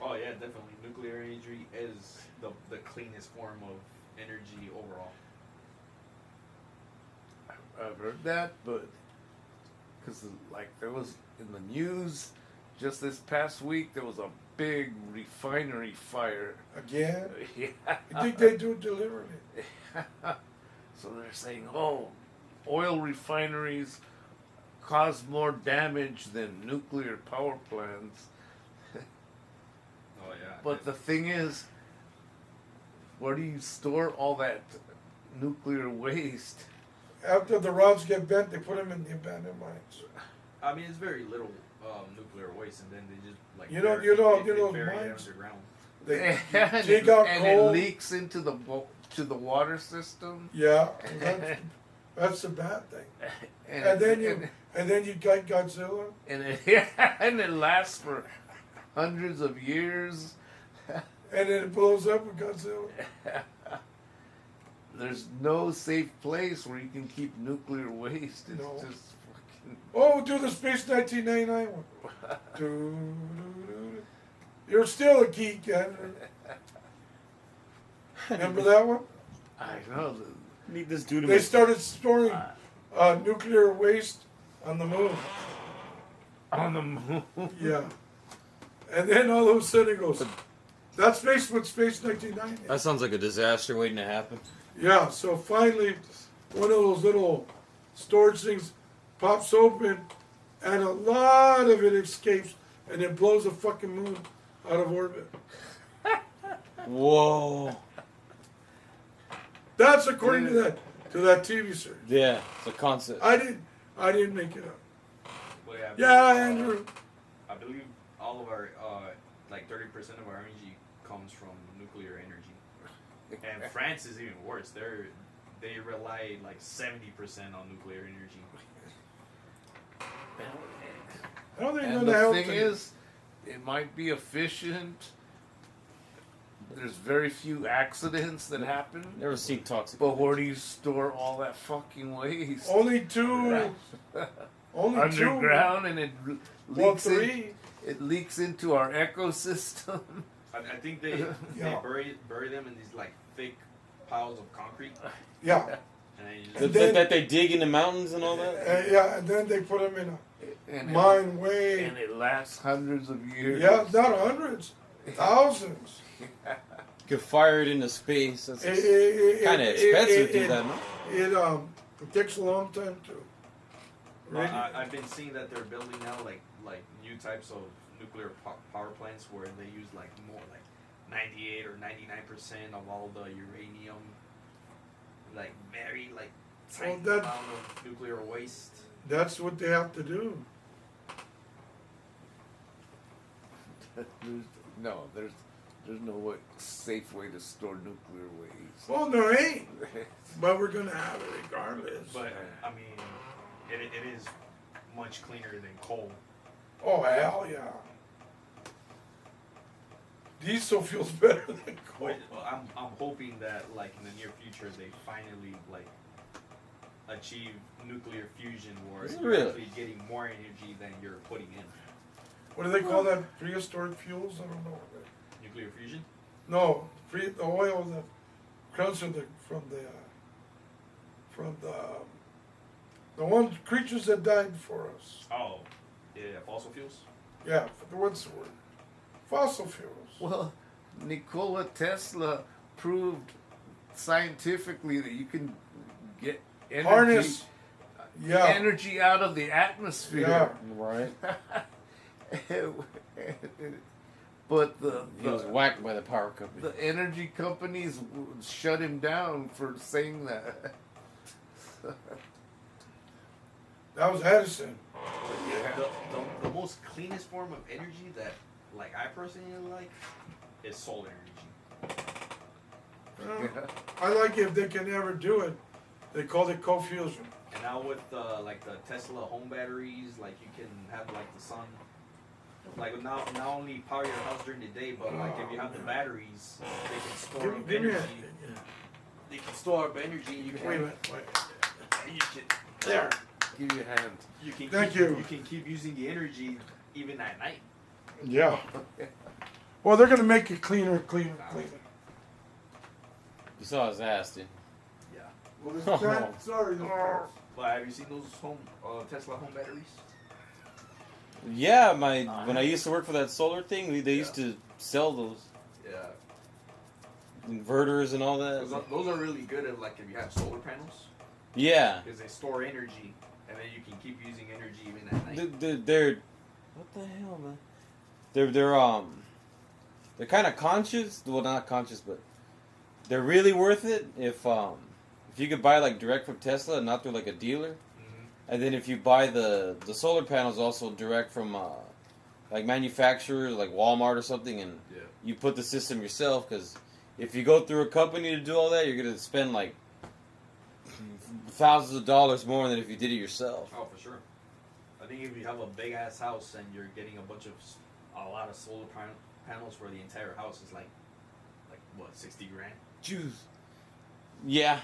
Oh yeah, definitely. Nuclear energy is the cleanest form of energy overall. I've heard that, but because like there was in the news just this past week, there was a big refinery fire. Again? Yeah. You think they do it deliberately? So they're saying, oh, oil refineries cause more damage than nuclear power plants. Oh yeah. But the thing is, where do you store all that nuclear waste? After the rods get bent, they put them in the abandoned mines. I mean, it's very little nuclear waste, and then they just like you know bury it mines. underground. They dig out and coal. it leaks into the water system. Yeah, that's the bad thing. And then you got Godzilla. And it lasts for hundreds of years. And then it blows up with Godzilla. There's no safe place where you can keep nuclear waste. It's just fucking... Oh, do the Space 1999 one. You're still a geek, Andrew. Remember that one? I know. Need this dude. They started storing nuclear waste on the moon. On the moon? Yeah. And then all of a sudden it goes, that's what Space 1999 That sounds like a disaster waiting to happen. Yeah, so finally, one of those little storage things pops open, and a lot of it escapes, and it blows the fucking moon out of orbit. Whoa. That's according to that TV series. Yeah, it's a concept. I didn't make it up. Well, Yeah, Andrew. I believe all of our like 30% of our energy comes from nuclear energy. And France is even worse. They rely like 70% on nuclear energy. I don't think And the thing is, it might be efficient. There's very few accidents that happen. Never seen toxic. But where do you store all that fucking waste? Only two. Only underground, and it leaks. Three. It leaks into our ecosystem. I think they bury them in these like thick piles of concrete. Yeah. And then you And just, then- that they dig in the mountains and all that. Yeah, and then they put them in And a mine way. and it lasts hundreds of years. Yeah, not hundreds, thousands. You could fire it into space. That's kind of It- expensive to do it- that, no? It takes a long time to. Really? I've been seeing that they're building now like new types of nuclear power plants where they use like more like 98 or 99% of all the uranium, like very like tiny that- amount of nuclear waste. That's what they have to do. There's no way, safe way to store nuclear waste. Well, there ain't. But we're gonna have it regardless. But I mean, it is much cleaner than coal. Oh hell yeah. Diesel feels better than coal. But I'm hoping that like in the near future they finally like achieve nuclear fusion where Is it you're really? actually getting more energy than you're putting in. What do they call that? Prehistoric fuels? I don't know. Nuclear fusion? No, the oil that comes from the one creatures that died for us. Oh, yeah, fossil fuels. Yeah, what's the word? Fossil fuels. Well, Nikola Tesla proved scientifically that you can get energy, Harness. Yeah. energy out of the atmosphere. Right. But He was whacked by the power company. the energy companies shut him down for saying that. That was Edison. The most cleanest form of energy that like I personally like is solar energy. I like it if they can ever do it. They call it co-fusion. And now with like the Tesla home batteries, like you can have like the sun, like not only power your house during the day, but like if you have the batteries, they can store up Give me energy. They can store up energy. You can. Wait a minute. Wait. You can, There. Give you a hand. You can. Thank keep, you. You can keep using the energy even at night. Yeah. Well, they're gonna make it cleaner. You saw his ass, dude. Yeah. Well, this time, sorry. But have you seen those Tesla home batteries? Yeah, when I used to work for that solar thing, they used to sell those Yeah. inverters and all that. Those are really good at like if you have solar panels. Yeah. Because they store energy, and then you can keep using energy even at night. They're what the hell, man? They're kind of conscious. Well, not conscious, but they're really worth it if you could buy like direct from Tesla and not through like a dealer. And then if you buy the solar panels also direct from like manufacturers like Walmart or something, and you put the system yourself, because if you go through a company to do all that, you're gonna spend like thousands of dollars more than if you did it yourself. Oh, for sure. I think if you have a big ass house and you're getting a lot of solar panels for the entire house, is like what, 60 grand? Jews. Yeah.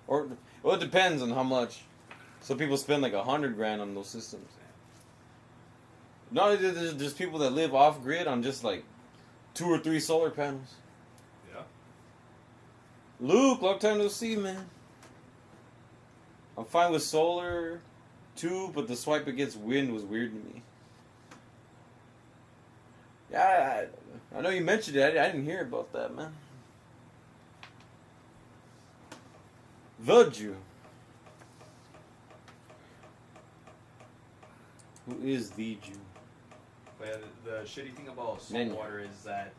Or well, it depends on how much. Some people spend like $100 grand on those systems. No, there's people that live off grid on just like 2 or 3 solar panels. Yeah. Luke, long time no see, man. I'm fine with solar too, but the swipe against wind was weird to me. Yeah, I know you mentioned it. I didn't hear about that, man. The Jew. Who is the Jew? But the shitty thing about salt Menu. water is that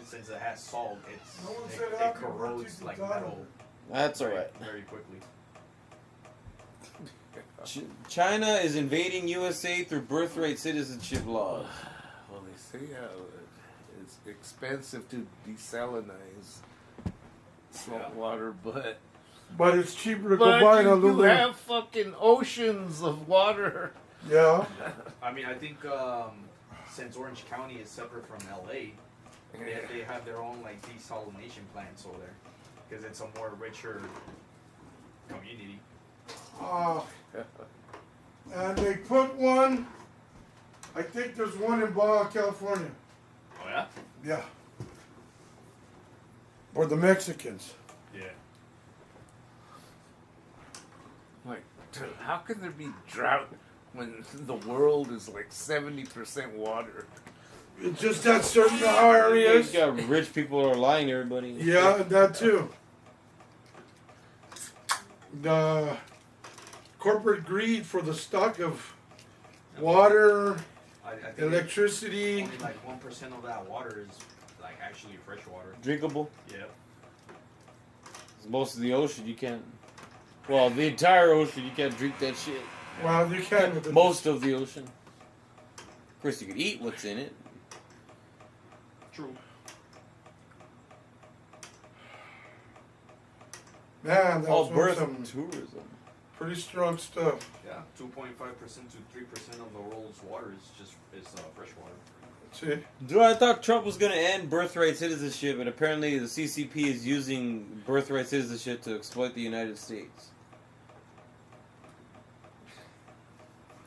since it has salt, No one said it happy corrodes birthday to like Donovan. metal. That's alright. Very quickly. China is invading USA through birthright citizenship laws. Well, they say it's expensive to desalinize salt water, but it's cheaper to go buy an you aluminum. have fucking oceans of water. Yeah. I mean, I think since Orange County is separate from LA, they have their own like desalination plants over there because it's a more richer community. And they put one. I think there's one in Baja California. Oh yeah. Yeah. For the Mexicans. Yeah. Like, how can there be drought when the world is like 70% water? It's just that certain areas. You got rich people who are lying to everybody. Yeah, that too. The corporate greed for the stock of water, I think electricity. only like 1% of that water is like actually fresh water. Drinkable. Yep. Most of the ocean, you can't. Well, the entire ocean, you can't drink that shit. Well, you can. With Most of the ocean. Of course, you can eat what's in it. True. Man, that All was birth some tourism. pretty strong stuff. Yeah, 2.5% to 3% of the world's water is fresh water. See? Dude, I thought Trump was gonna end birthright citizenship, and apparently the CCP is using birthright citizenship to exploit the United States.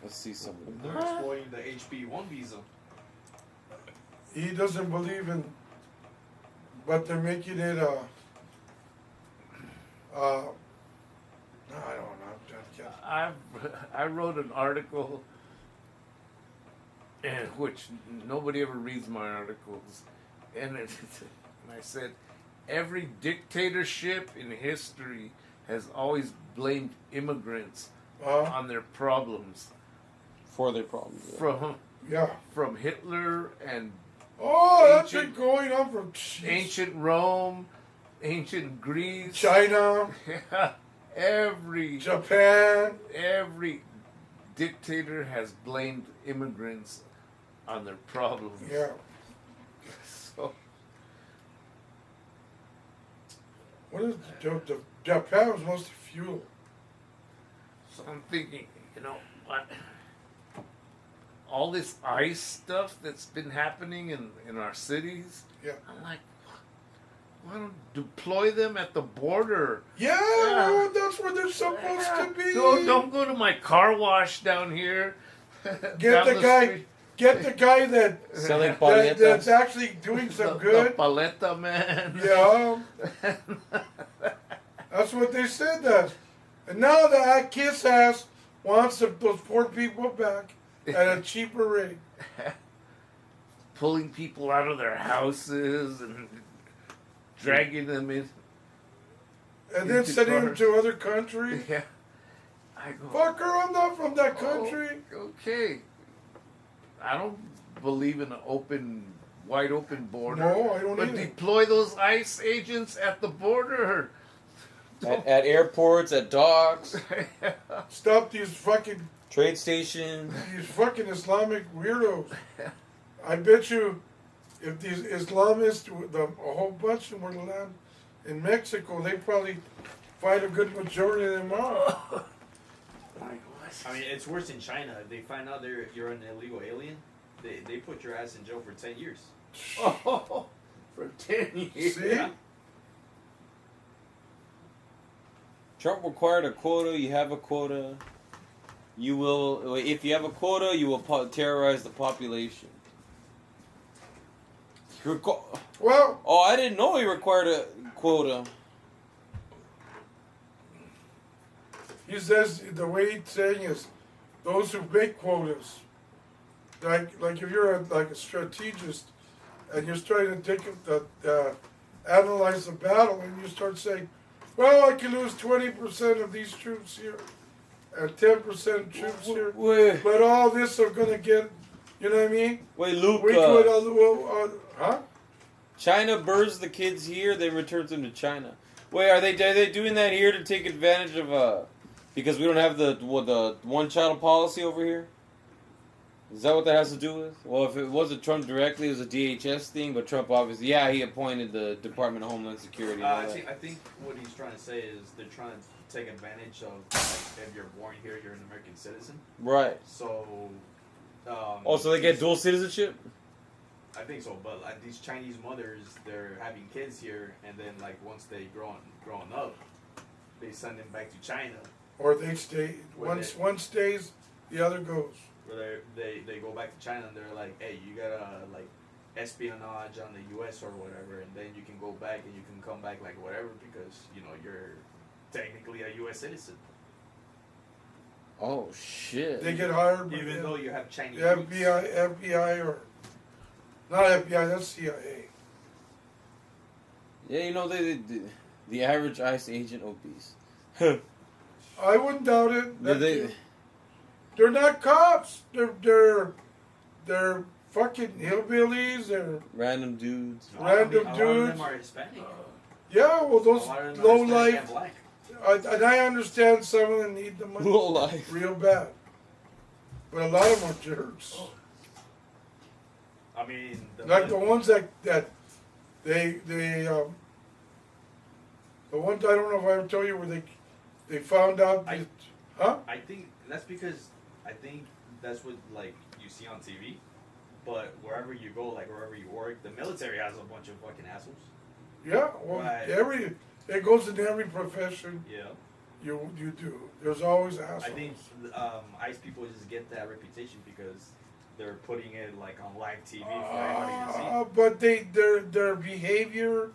Let's see some of They're them. exploiting the HB1 visa. He doesn't believe in, but they're making it no, I don't know. I wrote an article in which nobody ever reads my articles, and I said every dictatorship in history has always blamed immigrants on their problems. For their problems. Yeah. From Hitler and That's been going on from ancient Rome, ancient Greece, China, every Japan, every dictator has blamed immigrants on their problems. Yeah. So What is the Japan was mostly fuel. So I'm thinking, what? All this ICE stuff that's been happening in our cities. Yeah. I'm like, why don't deploy them at the border? Yeah, that's where they're supposed to be. Don't go to my car wash down here. Get down the guy. street. Get the guy that Selling that's actually doing some good. The paleta man. Yeah. That's what they said that. And now that Kiss ass wants those poor people back at a cheaper rate. Pulling people out of their houses and dragging them in. And then sending them to other countries. Yeah. I go, Fucker, I'm not from that country. Okay. I don't believe in an wide open border. No, I don't But either. deploy those ICE agents at the border. At airports, at docks, Stop these fucking trade stations. these fucking Islamic weirdos. I bet you, if these Islamists, a whole bunch of them were to land in Mexico, they probably find a good majority of them out. I mean, it's worse in China. If they find out you're an illegal alien, they put your ass in jail for 10 years. Oh, for 10 years. See? Yeah. Trump required a quota. You have a quota. You will, if you have a quota, you will terrorize the population. Well, oh, I didn't know he required a quota. He says the way he's saying is, those who make quotas, like if you're a strategist, and you're starting to analyze the battle, and you start saying, well, I can lose 20% of these troops here, and 10% troops here, but all this are gonna get, you know what I mean? Wait, Luke. We could, huh? China births the kids here, then returns them to China. Wait, are they doing that here to take advantage of because we don't have the one-child policy over here? Is that what that has to do with? Well, if it wasn't Trump directly, it was a DHS thing, but Trump obviously, he appointed the Department of Homeland Security. And all I that. think what he's trying to say is they're trying to take advantage of, like, if you're born here, you're an American citizen. Right. So. So they get dual citizenship? I think so, but like these Chinese mothers, they're having kids here, and then like once they grown up, they send them back to China. Or they stay. One stays, the other goes. Where they go back to China and they're like, hey, you gotta like espionage on the U.S. or whatever, and then you can go back and you can come back like whatever because you're technically a U.S. citizen. Oh shit! They get hired by Even though you have Chinese the roots. FBI or not FBI, that's CIA. Yeah, you know the average ICE agent obese. I wouldn't doubt it. they They're not cops. They're fucking hillbillies. They're random dudes. random A lot of dudes. them are Hispanic. Yeah, well, those A lot of them low are Hispanic life. and black. And I understand some of them need the money Low life. real bad, but a lot of them are jerks. I mean, Like the ones that they the ones I don't know if I ever told you where they found out that, huh? I think that's because I think that's what like you see on TV, but wherever you go, like wherever you work, the military has a bunch of fucking assholes. Yeah, well, Right. it goes in every profession. Yeah. You do. There's always assholes. I think ICE people just get that reputation because they're putting it like on live TV for everybody to see. But their behavior.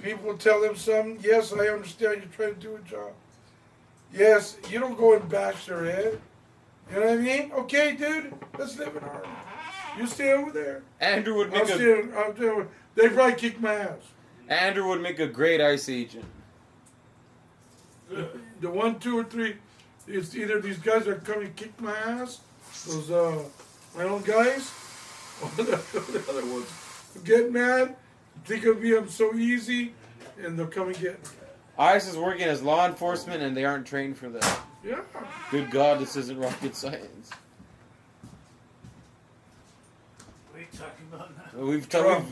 People tell them something. Yes, I understand you're trying to do a job. Yes, you don't go and bash their head. You know what I mean? Okay, dude, let's live in harmony. You stay over there. Andrew would make they probably kick my ass. Andrew would make a great ICE agent. The 1, 2, or 3, it's either these guys are coming to kick my ass, those my own guys, or the other ones who get mad, think of me I'm so easy, and they'll come and get me. ICE is working as law enforcement, and they aren't trained for that. Yeah. Good God, this isn't rocket science. What are you talking about now?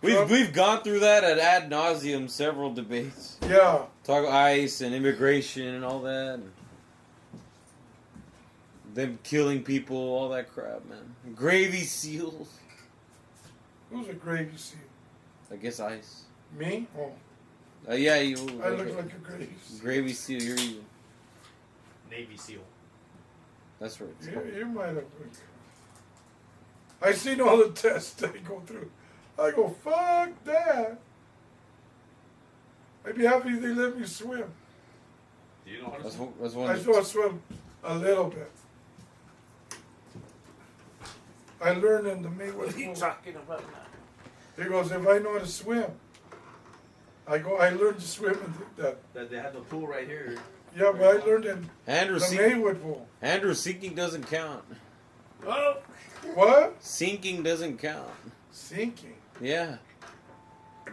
We've gone through that ad nauseum, several debates. Yeah. Talk ICE and immigration and all that. And them killing people, all that crap, man. Gravy seals. Who's a gravy seal? I guess ICE. Me? Oh. Yeah, you. I look like a gravy seal. Gravy seal, you're even. Navy SEAL. That's right. You might have. I seen all the tests they go through. I go, fuck that. I'd be happy if they let me swim. Do you know how to That's, swim? that's I one. know how to swim a little bit. I learned in the Maywood What are you pool. talking about now? He goes, if I know how to swim, I learned to swim in that. That they have the pool right here. Yeah, but I learned in Andrew, the Maywood pool. Andrew, sinking doesn't count. Oh. What? Sinking doesn't count. Sinking? Yeah.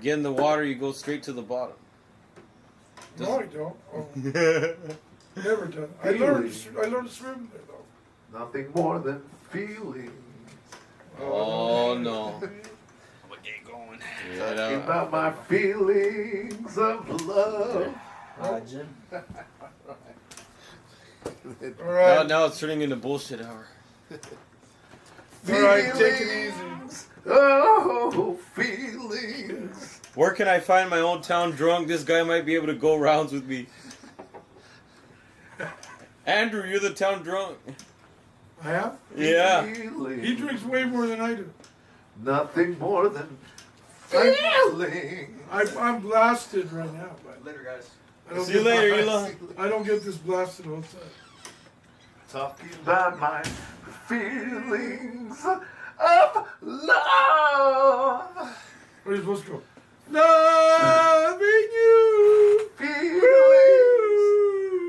Get in the water, you go straight to the bottom. No, I don't. Oh. Never done. I learned to swim there, though. Nothing more than feelings. Oh, no. What get going? Talking about my feelings of love. Jim. All right. Now it's turning into bullshit hour. All right, take it easy. Oh, feelings. Where can I find my own town drunk? This guy might be able to go rounds with me. Andrew, you're the town drunk. I am? Yeah. He drinks way more than I do. Nothing more than feeling. I'm blasted right now, but Later, guys. I don't See you get- later, Elon. I don't get this blasted all the time. Talking about my feelings of love. Where are you supposed to go? Loving you. Feelings.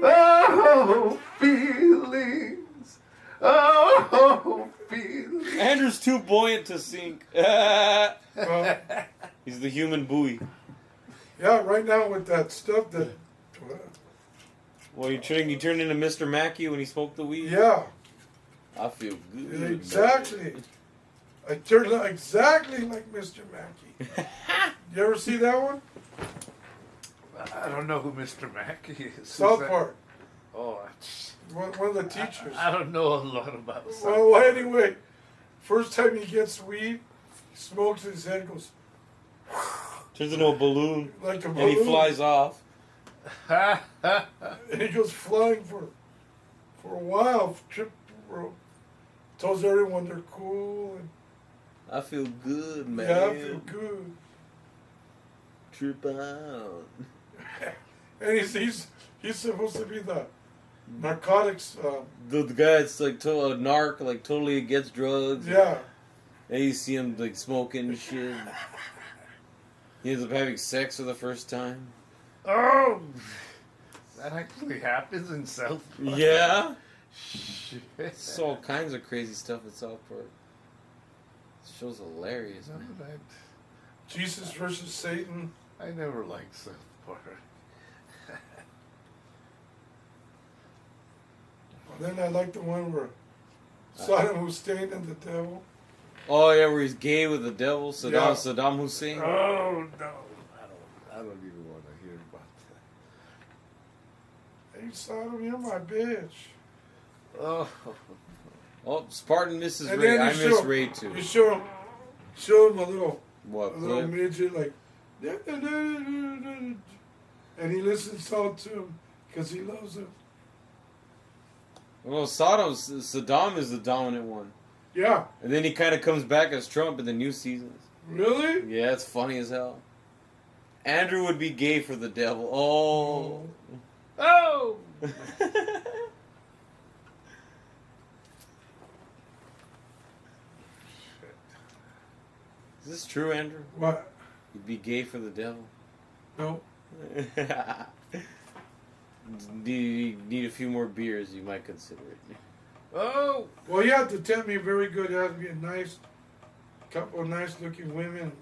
Oh, feelings. Oh, feelings. Andrew's too buoyant to sink. He's the human buoy. Yeah, right now with that stuff that. Well, you turned into Mr. Mackey when he smoked the weed? Yeah, I feel good. exactly. I turned out exactly like Mr. Mackey. You ever see that one? I don't know who Mr. Mackey is. Who's South that? Park. Oh, One of the teachers. I don't know a lot about South Well, Park. anyway, first time he gets weed, he smokes his head, goes Turns into a balloon. like a And he balloon. flies off. And he goes flying for a while. Tells everyone they're cool. And, I feel good, man. yeah, I feel good. Trip out. And he's supposed to be narcotics. The guy that's like a narc, like totally against drugs. Yeah. And you see him like smoking and shit. He ends up having sex for the first time. Oh, that actually happens in South Park. Yeah. Shit. It's all kinds of crazy stuff in South Park. This show's hilarious, man. Jesus versus Satan. I never liked South Park. Then I like the one where Saddam Hussein and the devil. Oh yeah, where he's gay with the devil, Yeah. Saddam Hussein. Oh no, I don't even want to hear about that. Hey Saddam, you're my bitch. Oh, Spartan misses And Ray. then I you miss show- Ray too. You show him a little What? midget like, and he listens all to him because he loves him. Well, Saddam is the dominant one. Yeah. And then he kind of comes back as Trump in the new seasons. Really? Yeah, it's funny as hell. Andrew would be gay for the devil. Oh. Oh. Is this true, Andrew? What? You'd be gay for the devil? No. Do you need a few more beers? You might consider it. Oh. Well, you have to tempt me very good. You have to be a nice, couple of nice-looking women.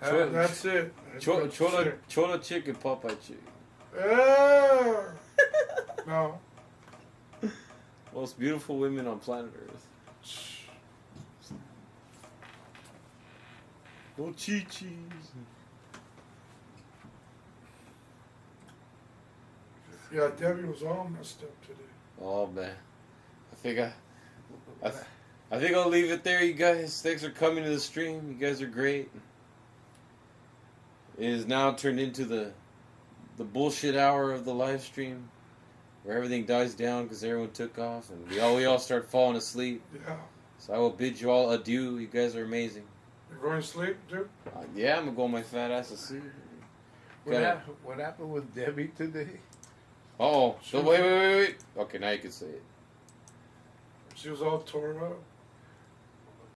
That's it. Chola chick and Popeye chick. No. Most beautiful women on planet Earth. Oh, Chi-Chis. Yeah, Debbie was all messed up today. Oh man, I think I'll leave it there, you guys. Thanks for coming to the stream. You guys are great. It is now turned into the bullshit hour of the live stream, where everything dies down because everyone took off and we all start falling asleep. Yeah. So I will bid you all adieu. You guys are amazing. You're going to sleep, too? Yeah, I'm gonna go my fat ass to sleep. What happened with Debbie today? Oh, so wait. Okay, now you can say it. She was all tore up.